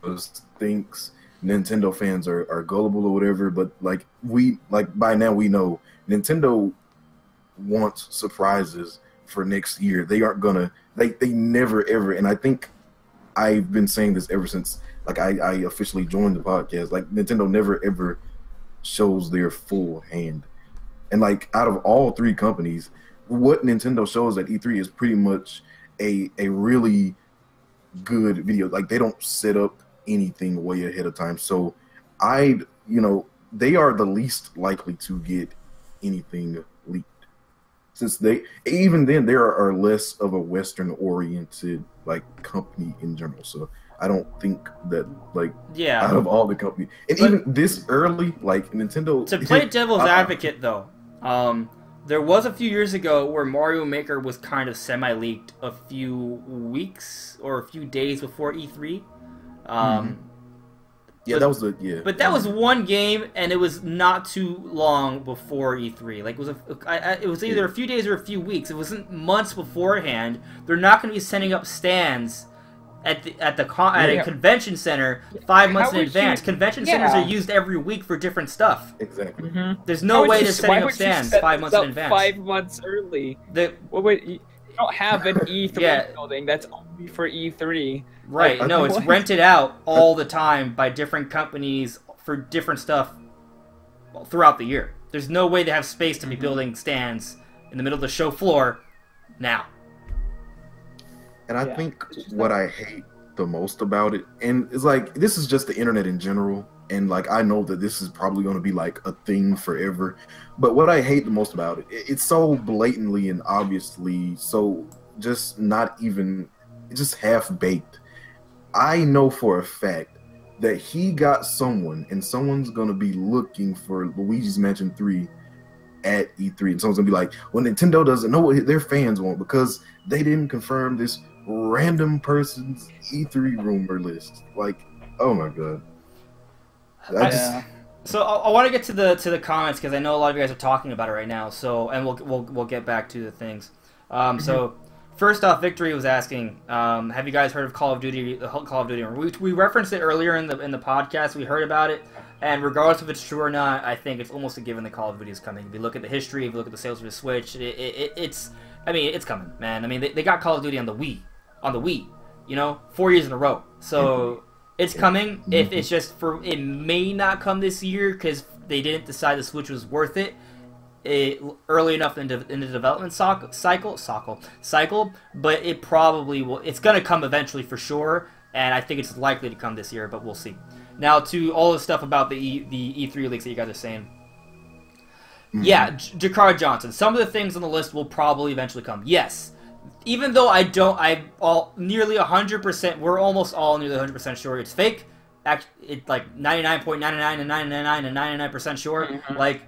those thinks Nintendo fans are gullible or whatever, but by now we know Nintendo wants surprises for next year. They aren't gonna they never ever, and I think I've been saying this ever since I officially joined the podcast. Nintendo never ever shows their full hand. And out of all three companies, what Nintendo shows at E3 is pretty much a really good video. They don't set up anything way ahead of time. So they are the least likely to get anything leaked. Since even then there are less of a Western oriented company in general. So I don't think that out of all the companies, and even this early, Nintendo. To play devil's advocate, though, there was a few years ago where Mario Maker was kind of semi-leaked a few weeks or a few days before E3. Yeah, that was the But that was one game, and it was not too long before E3. It was either a few days or a few weeks. It wasn't months beforehand. They're not going to be setting up stands at a convention center 5 months in advance. Convention centers are used every week for different stuff. Exactly. There's no way they're setting up stands 5 months in advance. 5 months early. You don't have an E3 building that's only for E3. Right. No, it's rented out all the time by different companies for different stuff throughout the year. There's no way they have space to be building stands in the middle of the show floor now. And I think what I hate the most about it, and it's this is just the internet in general, and I know that this is probably going to be a thing forever, but what I hate the most about it, it's so blatantly and obviously so just not even, just half-baked. I know for a fact that he got someone, and someone's going to be looking for Luigi's Mansion 3 at E3, and someone's going to be like, well, Nintendo doesn't know what their fans want because they didn't confirm this random person's E3 rumor list. Oh my god. So I want to get to the comments because I know a lot of you guys are talking about it right now. So, and we'll get back to the things. So first off, Victory was asking, have you guys heard of Call of Duty? We referenced it earlier in the podcast. We heard about it, and regardless if it's true or not, I think it's almost a given that Call of Duty is coming. If you look at the history, if you look at the sales of the Switch, it's coming, man. They got Call of Duty on the Wii, 4 years in a row. So it's coming. If it's just it may not come this year because they didn't decide the Switch was worth it early enough in the development cycle. But it probably will. It's gonna come eventually for sure, and I think it's likely to come this year. But we'll see. Now to all the stuff about the E3 leaks that you guys are saying. Yeah, Jakar Johnson. Some of the things on the list will probably eventually come. Yes. Even though nearly 100%, we're almost all nearly 100% sure it's fake. It's like 99.99 and 99 and 99% sure. Mm-hmm. Like,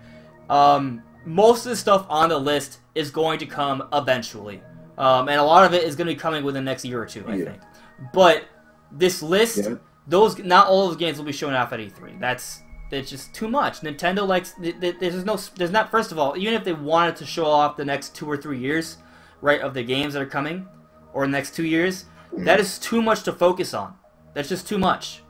most of the stuff on the list is going to come eventually. And a lot of it is going to be coming within the next year or two, I think. But this list, not all those games will be shown off at E3. It's just too much. Nintendo likes, there's not, first of all, even if they wanted to show off the next 2 or 3 years, right, of the games that are coming, or the next 2 years, that is too much to focus on. That's just too much.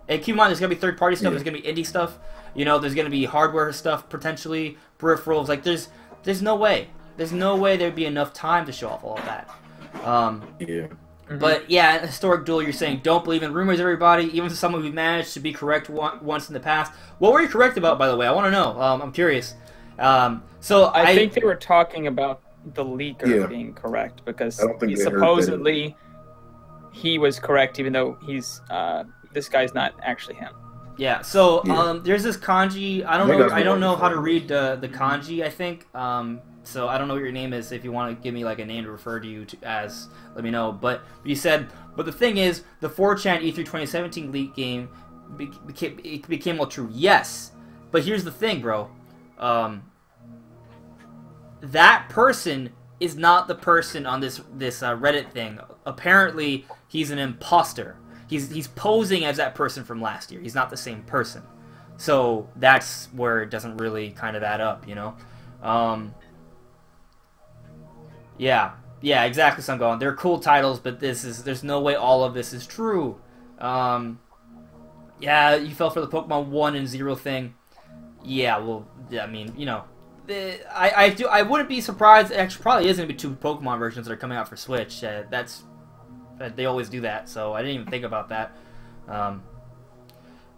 And keep in mind, there's going to be third-party stuff, there's going to be indie stuff, you know, there's going to be hardware stuff, potentially, peripherals, like, there's no way. There's no way there'd be enough time to show off all of that. But, yeah, Historic Duel, you're saying, don't believe in rumors, everybody, even someone who managed to be correct once in the past. What were you correct about, by the way? I want to know. I'm curious. So I think they were talking about the leaker being correct, because supposedly he was correct, even though he's this guy's not actually him. Yeah. So there's this kanji. I don't know how to read the kanji. I think. So I don't know what your name is. If you want to give me like a name to refer to you as, let me know. But you said. But the thing is, the 4chan E3 2017 leak game became all true. Yes. But here's the thing, bro. That person is not the person on this Reddit thing. Apparently, he's an imposter. He's posing as that person from last year. He's not the same person. So that's where it doesn't really kind of add up, you know? Yeah, exactly, Sungon. They're cool titles, but there's no way all of this is true. Yeah, you fell for the Pokemon 1 and 0 thing. Yeah, well, I mean, you know, I wouldn't be surprised. Actually, probably is going to be 2 Pokemon versions that are coming out for Switch. They always do that, so I didn't even think about that. I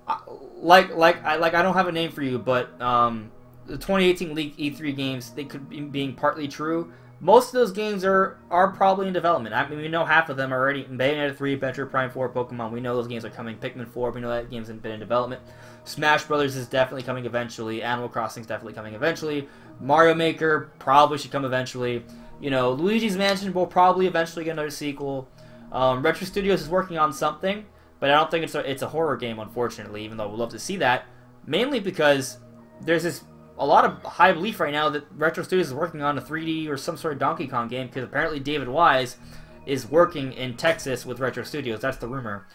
don't have a name for you, but the 2018 leaked E3 games, they could be being partly true. Most of those games are probably in development. I mean, we know half of them already. Bayonetta 3, Adventure Prime 4, Pokemon, we know those games are coming. Pikmin 4, we know that game's been in development. Smash Brothers is definitely coming eventually. Animal Crossing is definitely coming eventually. Mario Maker probably should come eventually. You know, Luigi's Mansion will probably eventually get another sequel. Retro Studios is working on something, but I don't think it's a horror game, unfortunately, even though we'd love to see that. Mainly because there's a lot of high belief right now that Retro Studios is working on a 3D or some sort of Donkey Kong game, because apparently David Wise is working in Texas with Retro Studios. That's the rumor.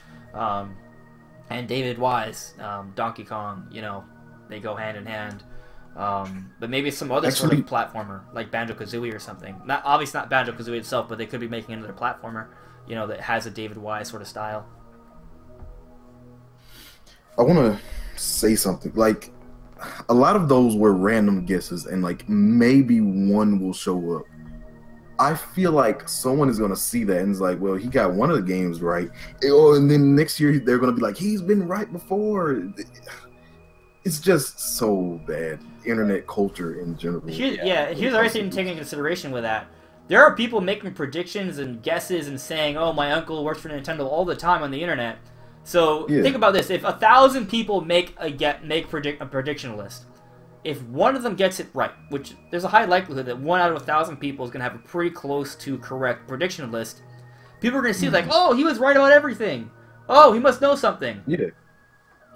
And David Wise, Donkey Kong, you know, they go hand in hand. But maybe some other sort of platformer, like Banjo-Kazooie or something. Obviously not Banjo-Kazooie itself, but they could be making another platformer, you know, that has a David Wise sort of style. I want to say something. Like, a lot of those were random guesses, and like maybe one will show up. I feel like someone is gonna see that and is like, well, he got one of the games right. And then next year they're gonna be like, he's been right before. It's just so bad. Internet culture in general. Here's the other thing to take into consideration with that. There are people making predictions and guesses and saying, oh, my uncle works for Nintendo all the time on the internet. So think about this: if 1,000 people make a prediction list, if one of them gets it right, which there's a high likelihood that 1 out of 1,000 people is going to have a pretty close to correct prediction list, people are going to see like, oh, he was right about everything. Oh, he must know something. Yeah,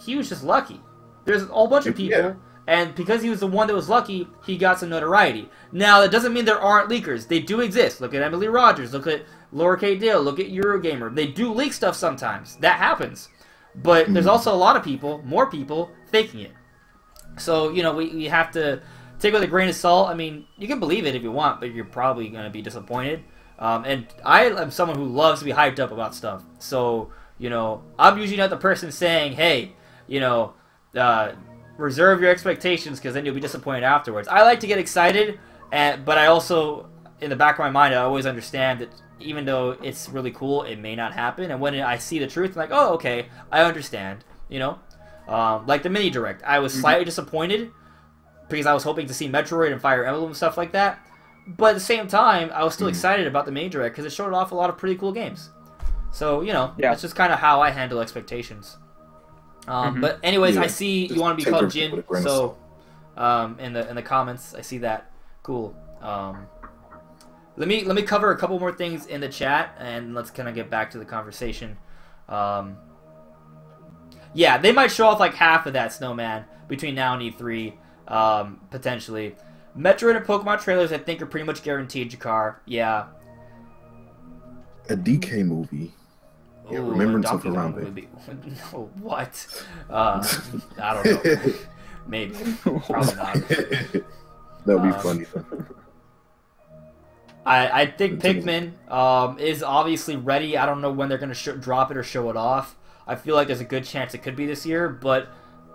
he was just lucky. There's a whole bunch of people, and because he was the one that was lucky, he got some notoriety. Now, that doesn't mean there aren't leakers. They do exist. Look at Emily Rogers. Look at Laura K. Dale. Look at Eurogamer. They do leak stuff sometimes. That happens. But there's also a lot of people, more people, faking it. So, you know, we have to take it with a grain of salt. I mean, you can believe it if you want, but you're probably going to be disappointed. And I am someone who loves to be hyped up about stuff. So, you know, I'm usually not the person saying, hey, you know, reserve your expectations because then you'll be disappointed afterwards. I like to get excited, but I also, in the back of my mind, I always understand that even though it's really cool, it may not happen. And when I see the truth, I'm like, oh, okay, I understand, you know? Like the mini direct, I was slightly disappointed because I was hoping to see Metroid and Fire Emblem and stuff like that. But at the same time, I was still excited about the mini direct because it showed off a lot of pretty cool games. So, you know, that's just kind of how I handle expectations. But anyways, I see you want to be called Jin, so in the comments. I see that. Cool. Let me cover a couple more things in the chat, and let's kind of get back to the conversation. Yeah, they might show off like half of that Snowman between now and E3, potentially. Metroid and Pokemon trailers, I think, are pretty much guaranteed, Jakar. Yeah. A DK movie. Yeah, Ooh, Remembrance of Donkey Kong Harambe. movie. No, what? I don't know. Maybe. Probably not. That'd be funny. I think Pikmin is obviously ready. I don't know when they're going to drop it or show it off. I feel like there's a good chance it could be this year, but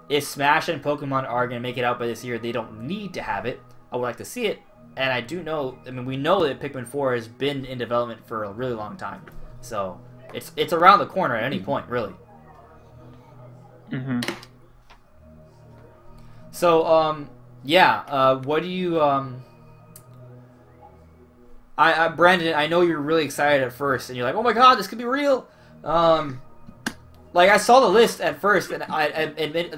if Smash and Pokemon are going to make it out by this year, they don't need to have it. I would like to see it, and I do know, I mean, we know that Pikmin 4 has been in development for a really long time, so it's around the corner at any point, really. Mm-hmm. So, yeah, what do you, Brandon, I know you're really excited at first, and you're like, oh my god, this could be real. Like, I saw the list at first, and I admit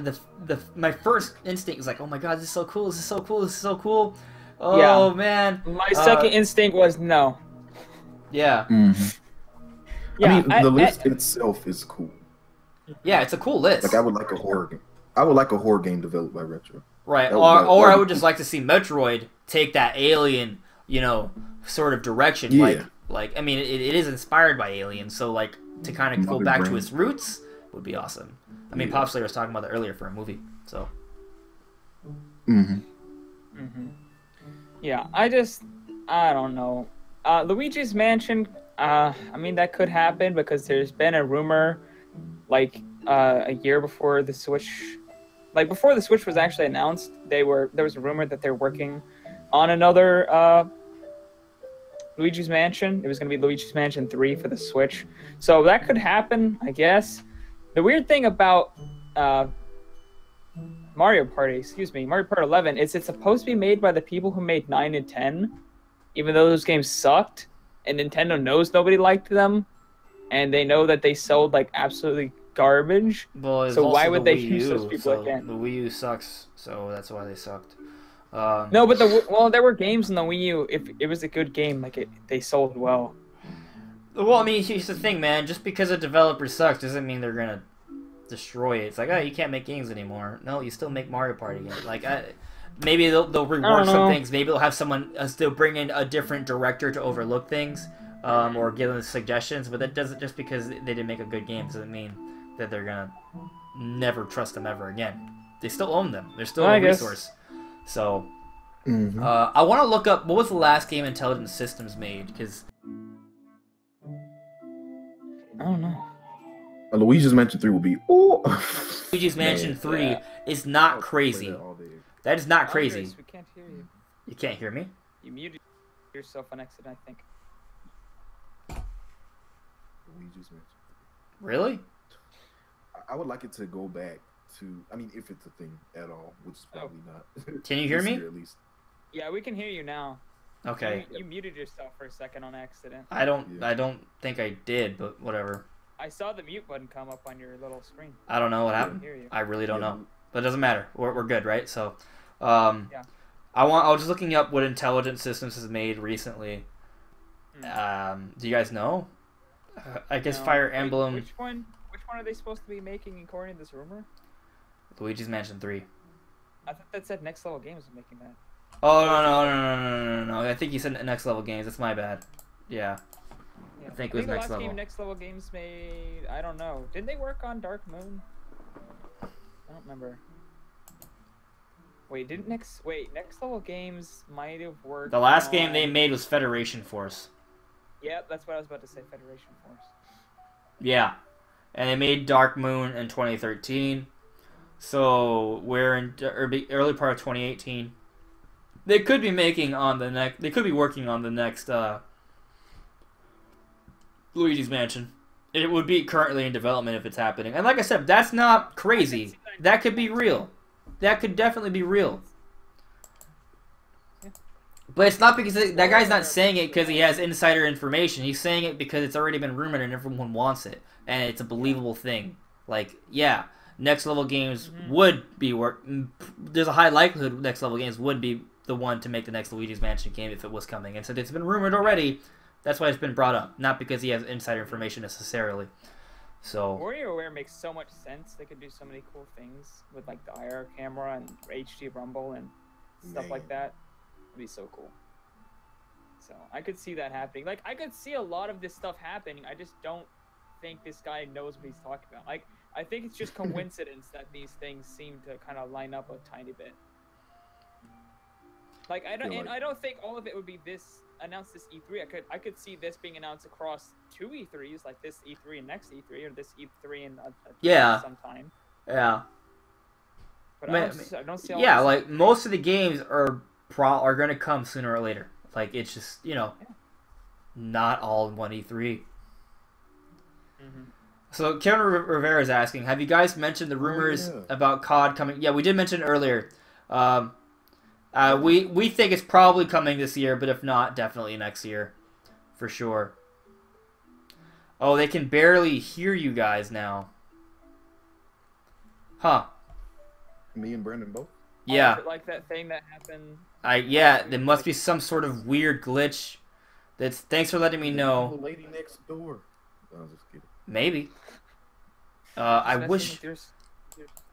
my first instinct was like, oh my god, this is so cool, this is so cool, this is so cool. Oh, Yeah. man. My second instinct was no. Yeah. Mm-hmm. Yeah, I mean, the list itself is cool. Yeah, it's a cool list. Like, I would like a horror game. I would like a horror game developed by Retro. Right, That- or that- I would just like to see Metroid take that Alien, you know, sort of direction. Yeah. Like I mean, it is inspired by Alien, so like to kind of go Mother back to brain. its roots would be awesome. I mean, Yeah. Pop Slayer was talking about that earlier for a movie, so. Mm-hmm. Mm-hmm. Yeah, I don't know. Luigi's Mansion, I mean, that could happen because there's been a rumor, like, a year before the Switch, like, before the Switch was actually announced, there was a rumor that they're working on another, Luigi's Mansion. It was going to be Luigi's Mansion 3 for the Switch. So that could happen, I guess. The weird thing about, Mario Party 11, is it's supposed to be made by the people who made 9 and 10, even though those games sucked, and Nintendo knows nobody liked them, and they know that they sold like absolutely garbage. Well, it's So also why would the they Wii use U, those people so again? The Wii U sucks, so that's why they sucked. No, but there were games in the Wii U. If it was a good game, like they sold well. Well, I mean, here's the thing, man. Just because a developer sucks doesn't mean they're gonna destroy it. It's like, oh, you can't make games anymore. No, you still make Mario Party games. Like, maybe they'll rework some things. Maybe they'll have someone still bring in a different director to overlook things, or give them suggestions. But that doesn't, just because they didn't make a good game doesn't mean that they're gonna never trust them ever again. They still own them. They're still a resource. So, Mm-hmm. I want to look up what was the last game Intelligent Systems made, because I don't know. Luigi's Mansion 3 will be. Oh. Luigi's Mansion Man, 3 yeah. is not crazy. That is not crazy. Andres, we can't hear you. You can't hear me? You muted yourself on accident, I think. Luigi's Mansion. Really? I would like it to go back to. I mean, if it's a thing at all, which is probably not. Can you hear This me? year, at least. Yeah, we can hear you now. Okay. You muted yourself for a second on accident. I don't Yeah. think I did, but whatever. I saw the mute button come up on your little screen. I don't know what I happened. hear you. I really don't Yeah. know. But it doesn't matter. We're good, right? So, Yeah. I was just looking up what Intelligent Systems has made recently. Do you guys know? I guess No. Fire Wait, Emblem, Which one are they supposed to be making according to this rumor? Luigi's Mansion 3. I thought that said Next Level Games was making that. Oh, no. I think you said Next Level Games. That's my bad. Yeah. Yeah. I think it was the Next last Level. game Next Level Games made, I don't know. Didn't they work on Dark Moon? I don't remember. Wait, Next Level Games might have worked. The last game on- they made was Federation Force. Yep, that's what I was about to say. Federation Force. Yeah. And they made Dark Moon in 2013. So we're in early part of 2018. They could be making on the next. They could be working on the next Luigi's Mansion. It would be currently in development if it's happening. And like I said, that's not crazy. That could be real. That could definitely be real. But it's not because that guy's not saying it because he has insider information. He's saying it because it's already been rumored and everyone wants it, and it's a believable thing. Like, yeah, Next Level Games would be there's a high likelihood Next Level Games would be the one to make the next Luigi's Mansion game if it was coming. And since it's been rumored already, that's why it's been brought up. Not because he has insider information necessarily. So WarioWare makes so much sense. They could do so many cool things with like the IR camera and HD Rumble and stuff like that. It'd be so cool. So I could see that happening. Like I could see a lot of this stuff happening. I just don't think this guy knows what he's talking about. Like I think it's just coincidence that these things seem to kind of line up a tiny bit. Like I don't think all of it would be announced this E3. I could see this being announced across 2 E3s, like this E3 and next E3, or this E3 and sometime. Yeah. But I don't see all like most of the games are going to come sooner or later. Like it's just not all in one E3. So Kevin Rivera is asking, have you guys mentioned the rumors about COD coming? Yeah, we did mention it earlier. We think it's probably coming this year, but if not, definitely next year, for sure. Oh, they can barely hear you guys now. Huh. Me and Brandon both? Yeah. Like that thing that happened. There must be some sort of weird glitch. Thanks for letting me know. The lady next door. I was just kidding. Maybe. I wish.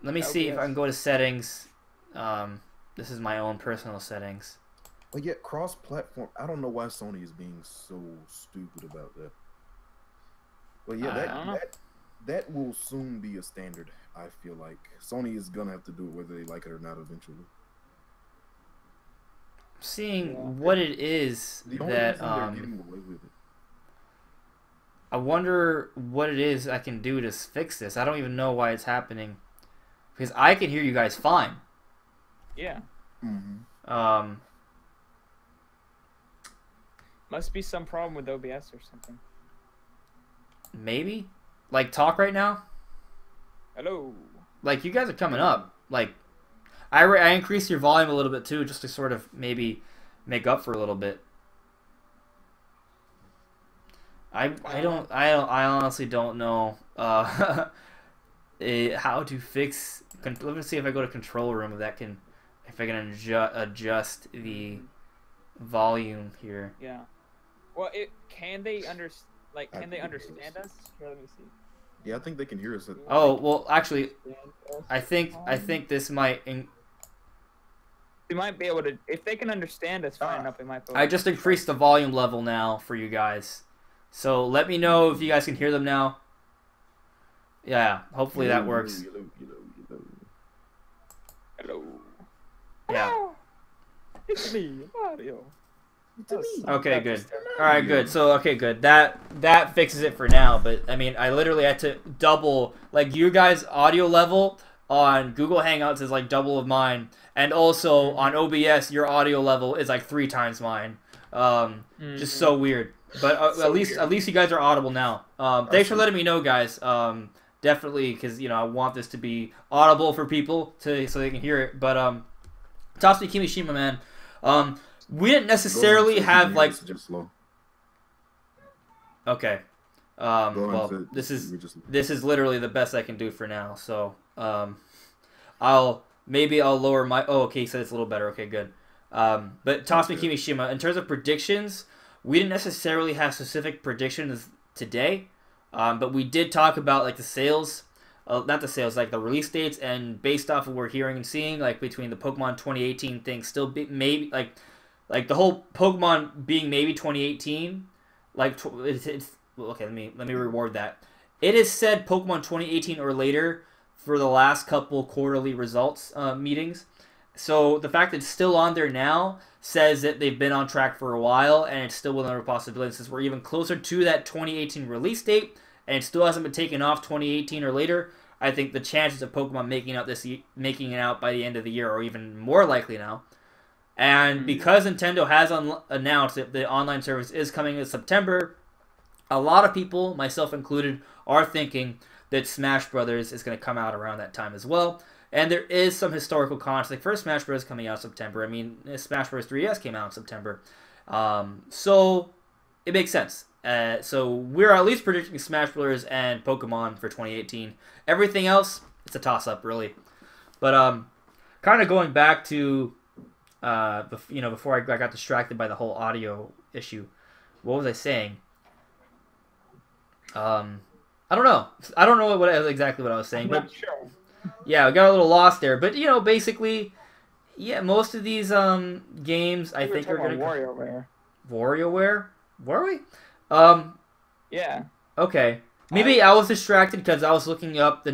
Let me see if I can go to settings. This is my own personal settings. But yet, cross-platform. I don't know why Sony is being so stupid about that. But yeah, that will soon be a standard. I feel like Sony is gonna have to do it whether they like it or not eventually. Seeing what it is the only that reason they're getting away with it. I wonder what it is I can do to fix this. I don't even know why it's happening because I can hear you guys fine. Yeah. Mm-hmm. Must be some problem with OBS or something. Maybe? Like, talk right now? Hello. Like, you guys are coming up. Like, I increased your volume a little bit too, just to sort of maybe make up for a little bit. I honestly don't know how to fix. Let me see if I go to control room if I can adjust the volume here. Yeah. Well, can they understand us? Here, let me see. Yeah, I think they can hear us. Oh well, actually, I think this might. They might be able to, if they can understand us fine enough. They might. I just increased the volume level now for you guys, so let me know if you guys can hear them now. Yeah, hopefully that works. Hello. Yeah. It's me, Mario. Okay, good. All right, good. So, okay, good. That fixes it for now. But I mean, I literally had to double, like, you guys' audio level on Google Hangouts is like double of mine, and also on OBS, your audio level is like 3 times mine. Just so weird. But at least you guys are audible now. Thanks for letting me know, guys. Definitely, because I want this to be audible for people so they can hear it. But Tatsuki Kimishima, man. We didn't necessarily have like. Just slow. Okay. Well, this is literally the best I can do for now. So I'll lower my. Oh, okay. So it's a little better. Okay, good. But Tatsuki Kimishima, in terms of predictions, we didn't necessarily have specific predictions today, but we did talk about like the sales. Not the sales, like the release dates, and based off of what we're hearing and seeing, like between the Pokemon 2018 thing, maybe like the whole Pokemon being maybe 2018, like it's okay. Let me reward that. It is said Pokemon 2018 or later for the last couple quarterly results meetings. So the fact that it's still on there now says that they've been on track for a while, and it's still within a possibility since we're even closer to that 2018 release date, and it still hasn't been taken off 2018 or later. I think the chances of Pokemon making it out by the end of the year are even more likely now. And because Nintendo has announced that the online service is coming in September, a lot of people, myself included, are thinking that Smash Brothers is going to come out around that time as well. And there is some historical context. Like first Smash Bros. Coming out in September. I mean, Smash Bros. 3DS came out in September. So it makes sense. So we're at least predicting Smash Bros. And Pokemon for 2018. Everything else, it's a toss-up, really. But kind of going back to, before I got distracted by the whole audio issue. What was I saying? I don't know. I don't know exactly what I was saying. I'm but not sure. yeah, we got a little lost there. But basically, yeah, most of these games I think are going to WarioWare. WarioWare. Were we? Yeah. Okay. Maybe I was distracted because I was looking up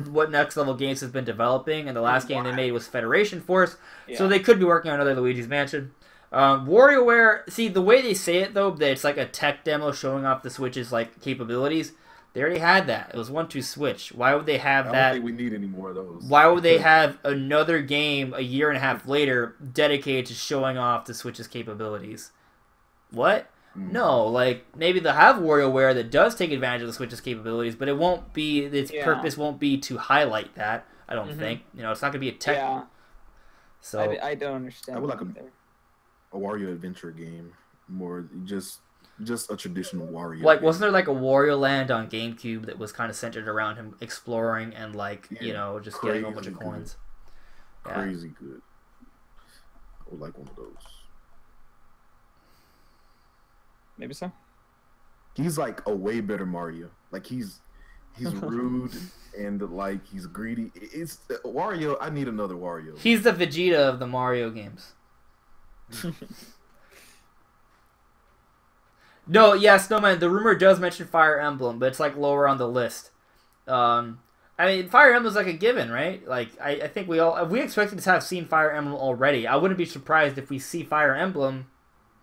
what next level games has been developing, and the last game they made was Federation Force, so they could be working on another Luigi's Mansion. WarioWare, see, the way they say it, though, that it's like a tech demo showing off the Switch's like capabilities, they already had that. It was 1-2-Switch. Why would they have that? I don't think we need any more of those. Why would they have another game a year and a half later dedicated to showing off the Switch's capabilities? What? No, like, maybe they'll have WarioWare that does take advantage of the Switch's capabilities, but it won't be, its purpose won't be to highlight that, I don't think. It's not going to be a tech... Yeah. So I don't understand. I would like a Wario adventure game, more just a traditional Wario. Like, game. wasn't there like a Wario Land on GameCube that was kind of centered around him exploring and like just getting a bunch of coins? Crazy good. I would like one of those. Maybe so. He's like a way better Mario. Like he's rude and like he's greedy. It's Wario. I need another Wario. He's the Vegeta of the Mario games. No, yeah, Snowman. The rumor does mention Fire Emblem, but it's like lower on the list. I mean, Fire Emblem's like a given, right? Like, I think we expected to have seen Fire Emblem already. I wouldn't be surprised if we see Fire Emblem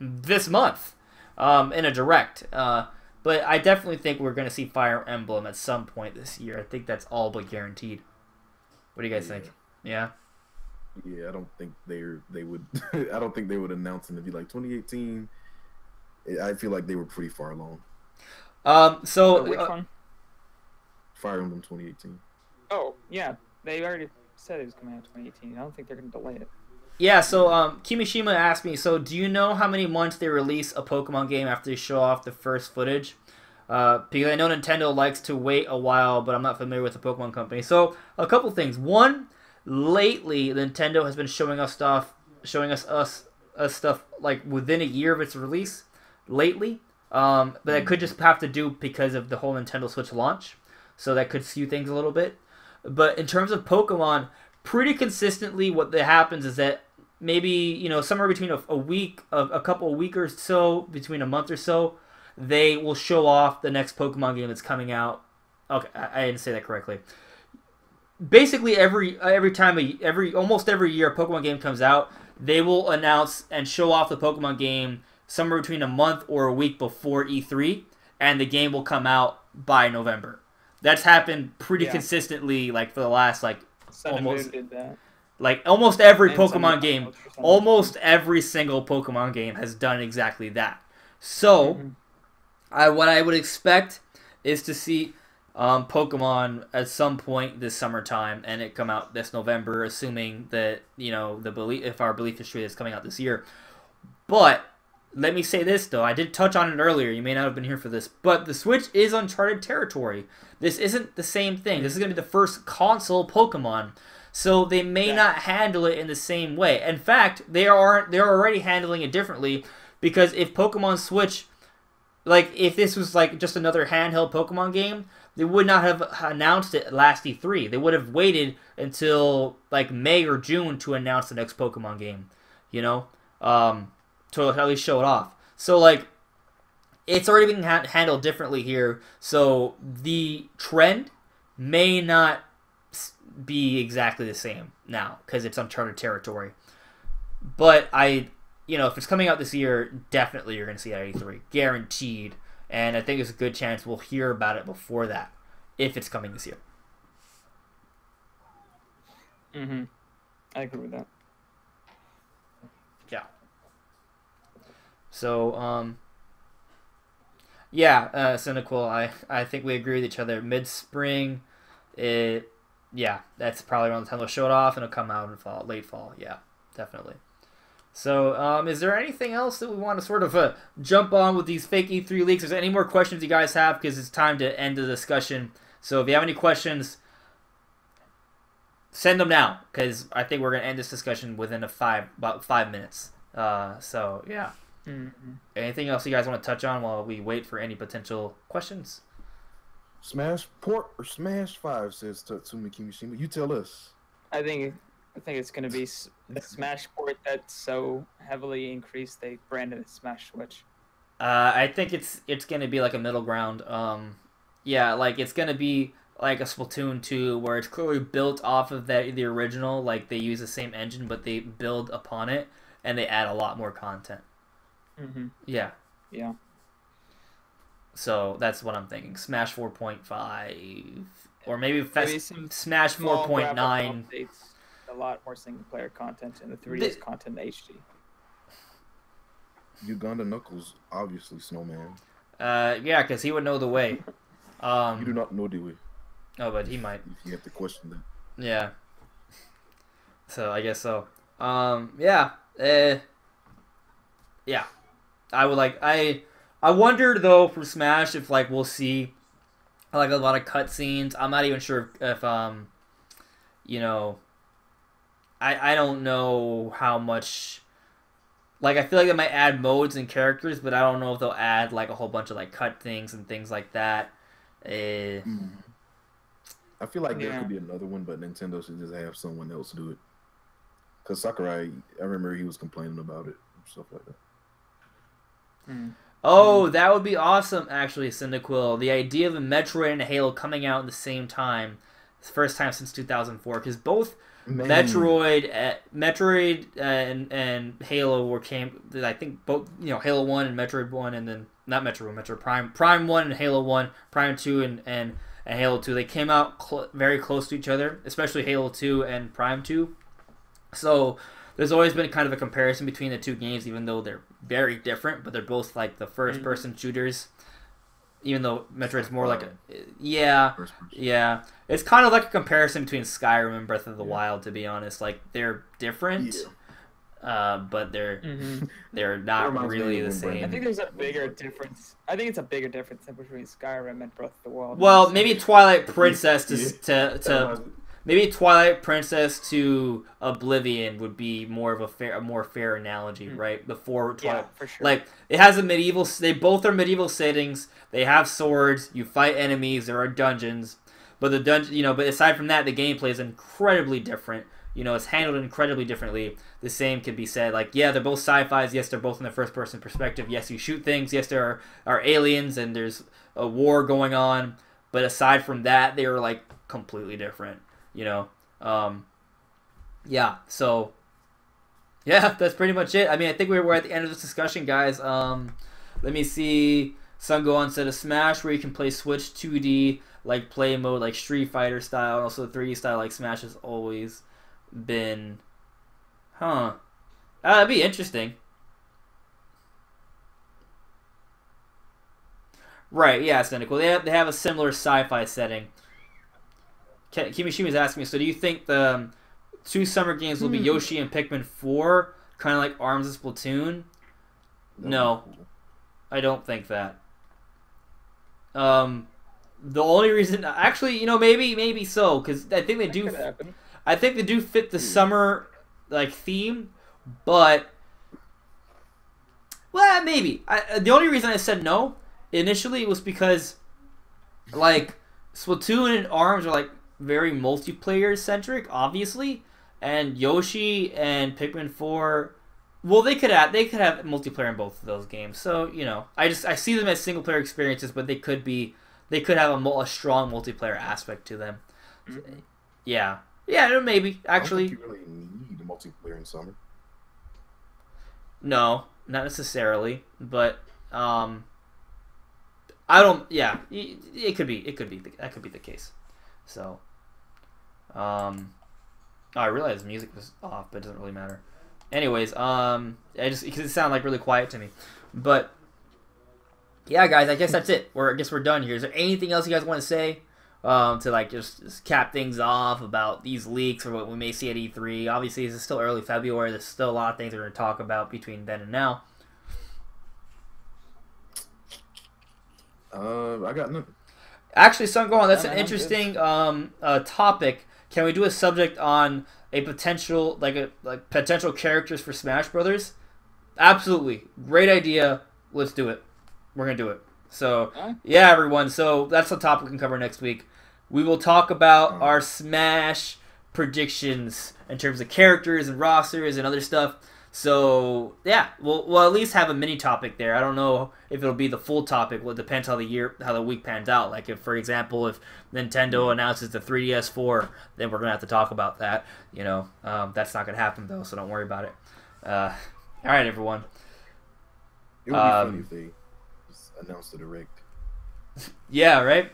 this month in a direct. But I definitely think we're going to see Fire Emblem at some point this year. I think that's all but guaranteed. What do you guys think? Yeah. Yeah, I don't think they would. I don't think they would announce it to be like 2018. I feel like they were pretty far along. Which one? Fire Emblem 2018. Oh yeah, they already said it was coming out in 2018. I don't think they're going to delay it. Yeah. So Kimishima asked me. So do you know how many months they release a Pokemon game after they show off the first footage? Because I know Nintendo likes to wait a while, but I'm not familiar with the Pokemon company. So a couple things. One. Lately, Nintendo has been showing us stuff like within a year of its release. Lately, but that could just have to do because of the whole Nintendo Switch launch, so that could skew things a little bit. But in terms of Pokemon, pretty consistently, what that happens is that maybe somewhere between a week, a couple of weeks or so, between a month or so, they will show off the next Pokemon game that's coming out. Okay, I didn't say that correctly. Basically, almost every year a Pokemon game comes out, they will announce and show off the Pokemon game somewhere between a month or a week before E3, and the game will come out by November. That's happened pretty consistently, like for the last almost did that. Like almost every And Pokemon game, almost every single Pokemon game has done exactly that. So, what I would expect is to see Pokemon at some point this summertime, and it come out this November, assuming that if our belief is true, it's coming out this year. But let me say this though, I did touch on it earlier. You may not have been here for this, but the Switch is uncharted territory. This isn't the same thing. This is going to be the first console Pokemon, so they may not handle it in the same way. In fact, they're already handling it differently, because if Pokemon Switch, like if this was like just another handheld Pokemon game, they would not have announced it last E3. They would have waited until like May or June to announce the next Pokemon game, to at least show it off. So like, it's already being handled differently here. So the trend may not be exactly the same now because it's uncharted territory. But if it's coming out this year, definitely you're going to see it at E3, guaranteed. And I think there's a good chance we'll hear about it before that, if it's coming this year. I agree with that. Yeah. So, Cynical, I think we agree with each other. Mid-spring, that's probably around the time they'll show it off, and it'll come out in late fall. Yeah, definitely. So, is there anything else that we want to sort of jump on with these fake E3 leaks? Is there any more questions you guys have? Because it's time to end the discussion. So, if you have any questions, send them now, because I think we're gonna end this discussion within about 5 minutes. So yeah. Mm-hmm. Anything else you guys want to touch on while we wait for any potential questions? Smash Port or Smash 5, says Tatsumi Kimishima. You tell us. I think it's going to be the Smash port that so heavily increased they branded it Smash Switch. I think it's going to be like a middle ground. Yeah, like it's going to be like a Splatoon 2 where it's clearly built off of the original. Like they use the same engine, but they build upon it and they add a lot more content. Mm-hmm. Yeah. Yeah. So that's what I'm thinking. Smash 4.5 or maybe some Smash 4.9. A lot more single player content and the 3DS content in HD. Uganda Knuckles, obviously Snowman. Yeah, because he would know the way. You do not know the way. Oh, but he might. If you have to question that. Yeah. So I guess so. Yeah. Yeah. I would like. I wonder though for Smash if like we'll see like a lot of cutscenes. I'm not even sure if you know. I don't know how much. Like I feel like they might add modes and characters, but I don't know if they'll add like a whole bunch of like cut things and things like that. I feel like there could be another one, but Nintendo should just have someone else do it. Cause Sakurai, I remember he was complaining about it and stuff like that. Oh, that would be awesome, actually, Cyndaquil. The idea of a Metroid and a Halo coming out at the same time. It's the first time since 2004, because both Metroid and Halo came. I think both, Halo 1 and Metroid 1, and then not Metroid Prime 1 and Halo 1, Prime 2 and Halo 2. They came out very close to each other, especially Halo 2 and Prime 2. So there's always been kind of a comparison between the two games, even though they're very different, but they're both like the first-person shooters. Even though Metroid's more like it's kind of like a comparison between Skyrim and Breath of the Wild, to be honest. Like they're different, but they're not really the same. I think there's a bigger difference. I think it's a bigger difference between Skyrim and Breath of the Wild. Well, maybe Twilight Princess maybe Twilight Princess to Oblivion would be more of a more fair analogy, right? Before Twilight, for sure. Like it has a medieval. They both are medieval settings. They have swords. You fight enemies. There are dungeons, but the dungeon, but aside from that, the gameplay is incredibly different. It's handled incredibly differently. The same could be said. Like, yeah, they're both sci-fis. Yes, they're both in the first-person perspective. Yes, you shoot things. Yes, there are aliens and there's a war going on. But aside from that, they are like completely different. So that's pretty much it. I mean, I think we're at the end of this discussion, guys. Let me see. Sun Gohan said a Smash where you can play Switch 2D like play mode, like Street Fighter style, and also 3D style like Smash has always been. That'd be interesting. Right, yeah, Cynical. They have a similar sci-fi setting. Kimishima's asking me, so do you think the two summer games will be Yoshi and Pikmin 4, kind of like ARMS and Splatoon? No, I don't think that. The only reason, actually, maybe so, because I think they do. I think they do fit the summer like theme, but maybe. The only reason I said no initially was because like Splatoon and ARMS are like very multiplayer centric, obviously, and Yoshi and Pikmin 4. Well, they could have multiplayer in both of those games. So I see them as single player experiences, but they could have a strong multiplayer aspect to them. Mm-hmm. Yeah, maybe actually. I don't think you really need the multiplayer in summer. No, not necessarily, but I don't. Yeah, it could be. That could be the case. So, I realized music was off, but it doesn't really matter. Anyways, because it sounded like really quiet to me, but yeah, guys, I guess that's it. I guess we're done here. Is there anything else you guys want to say to like just cap things off about these leaks or what we may see at E3? Obviously, this is still early February. There's still a lot of things we're going to talk about between then and now. I got nothing. Actually, Sun Gohan, that's an interesting topic. can we do a subject on a potential potential characters for Smash Brothers? Absolutely, great idea. Let's do it. We're gonna do it. So yeah, everyone. So that's the topic we can cover next week. We will talk about our Smash predictions in terms of characters and rosters and other stuff. So yeah, we'll at least have a mini topic there. I don't know if it'll be the full topic. Well, it depends how the week pans out. Like if, for example, if Nintendo announces the 3DS 4, then we're gonna have to talk about that. You know, that's not gonna happen though, so don't worry about it. All right, everyone. It would be funny if they just announced the direct. Yeah, right.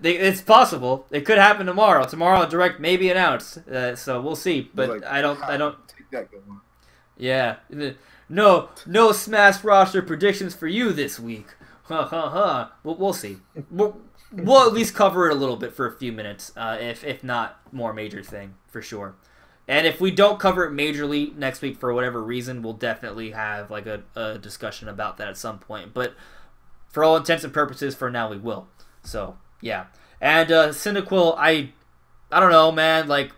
It's possible. It could happen tomorrow. Tomorrow, direct may be announced. So we'll see. But Like, I don't. Take that going. Yeah. No Smash roster predictions for you this week. Ha ha ha. We'll see. We'll at least cover it a little bit for a few minutes, if not more major thing, for sure. And if we don't cover it majorly next week for whatever reason, we'll definitely have like a discussion about that at some point. But for all intents and purposes, for now we will. So yeah. And Cyndaquil, I don't know, man. Like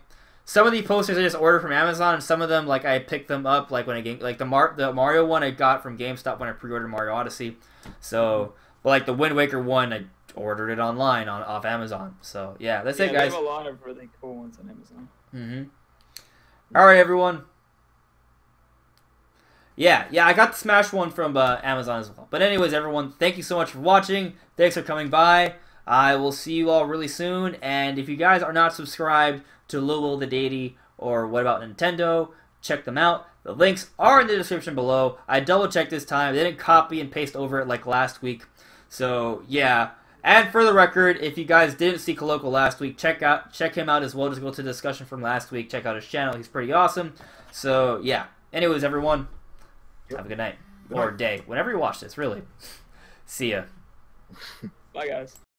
some of the posters I just ordered from Amazon, and some of them like I picked them up like when the Mario one I got from GameStop when I pre-ordered Mario Odyssey. So, but like the Wind Waker one, I ordered it online off Amazon. So yeah, that's it, guys. They have a lot of really cool ones on Amazon. Mm-hmm. All right, everyone. Yeah, I got the Smash one from Amazon as well. But anyways, everyone, thank you so much for watching. Thanks for coming by. I will see you all really soon. And if you guys are not subscribed to Lil the Deity or What About Nintendo, check them out. The links are in the description below. I double-checked this time. They didn't copy and paste over it like last week. So, yeah. And for the record, if you guys didn't see Coloco last week, check him out as well. Just go to the discussion from last week. Check out his channel. He's pretty awesome. So, yeah. Anyways, everyone, have a good night. Or day. Whenever you watch this, really. See ya. Bye, guys.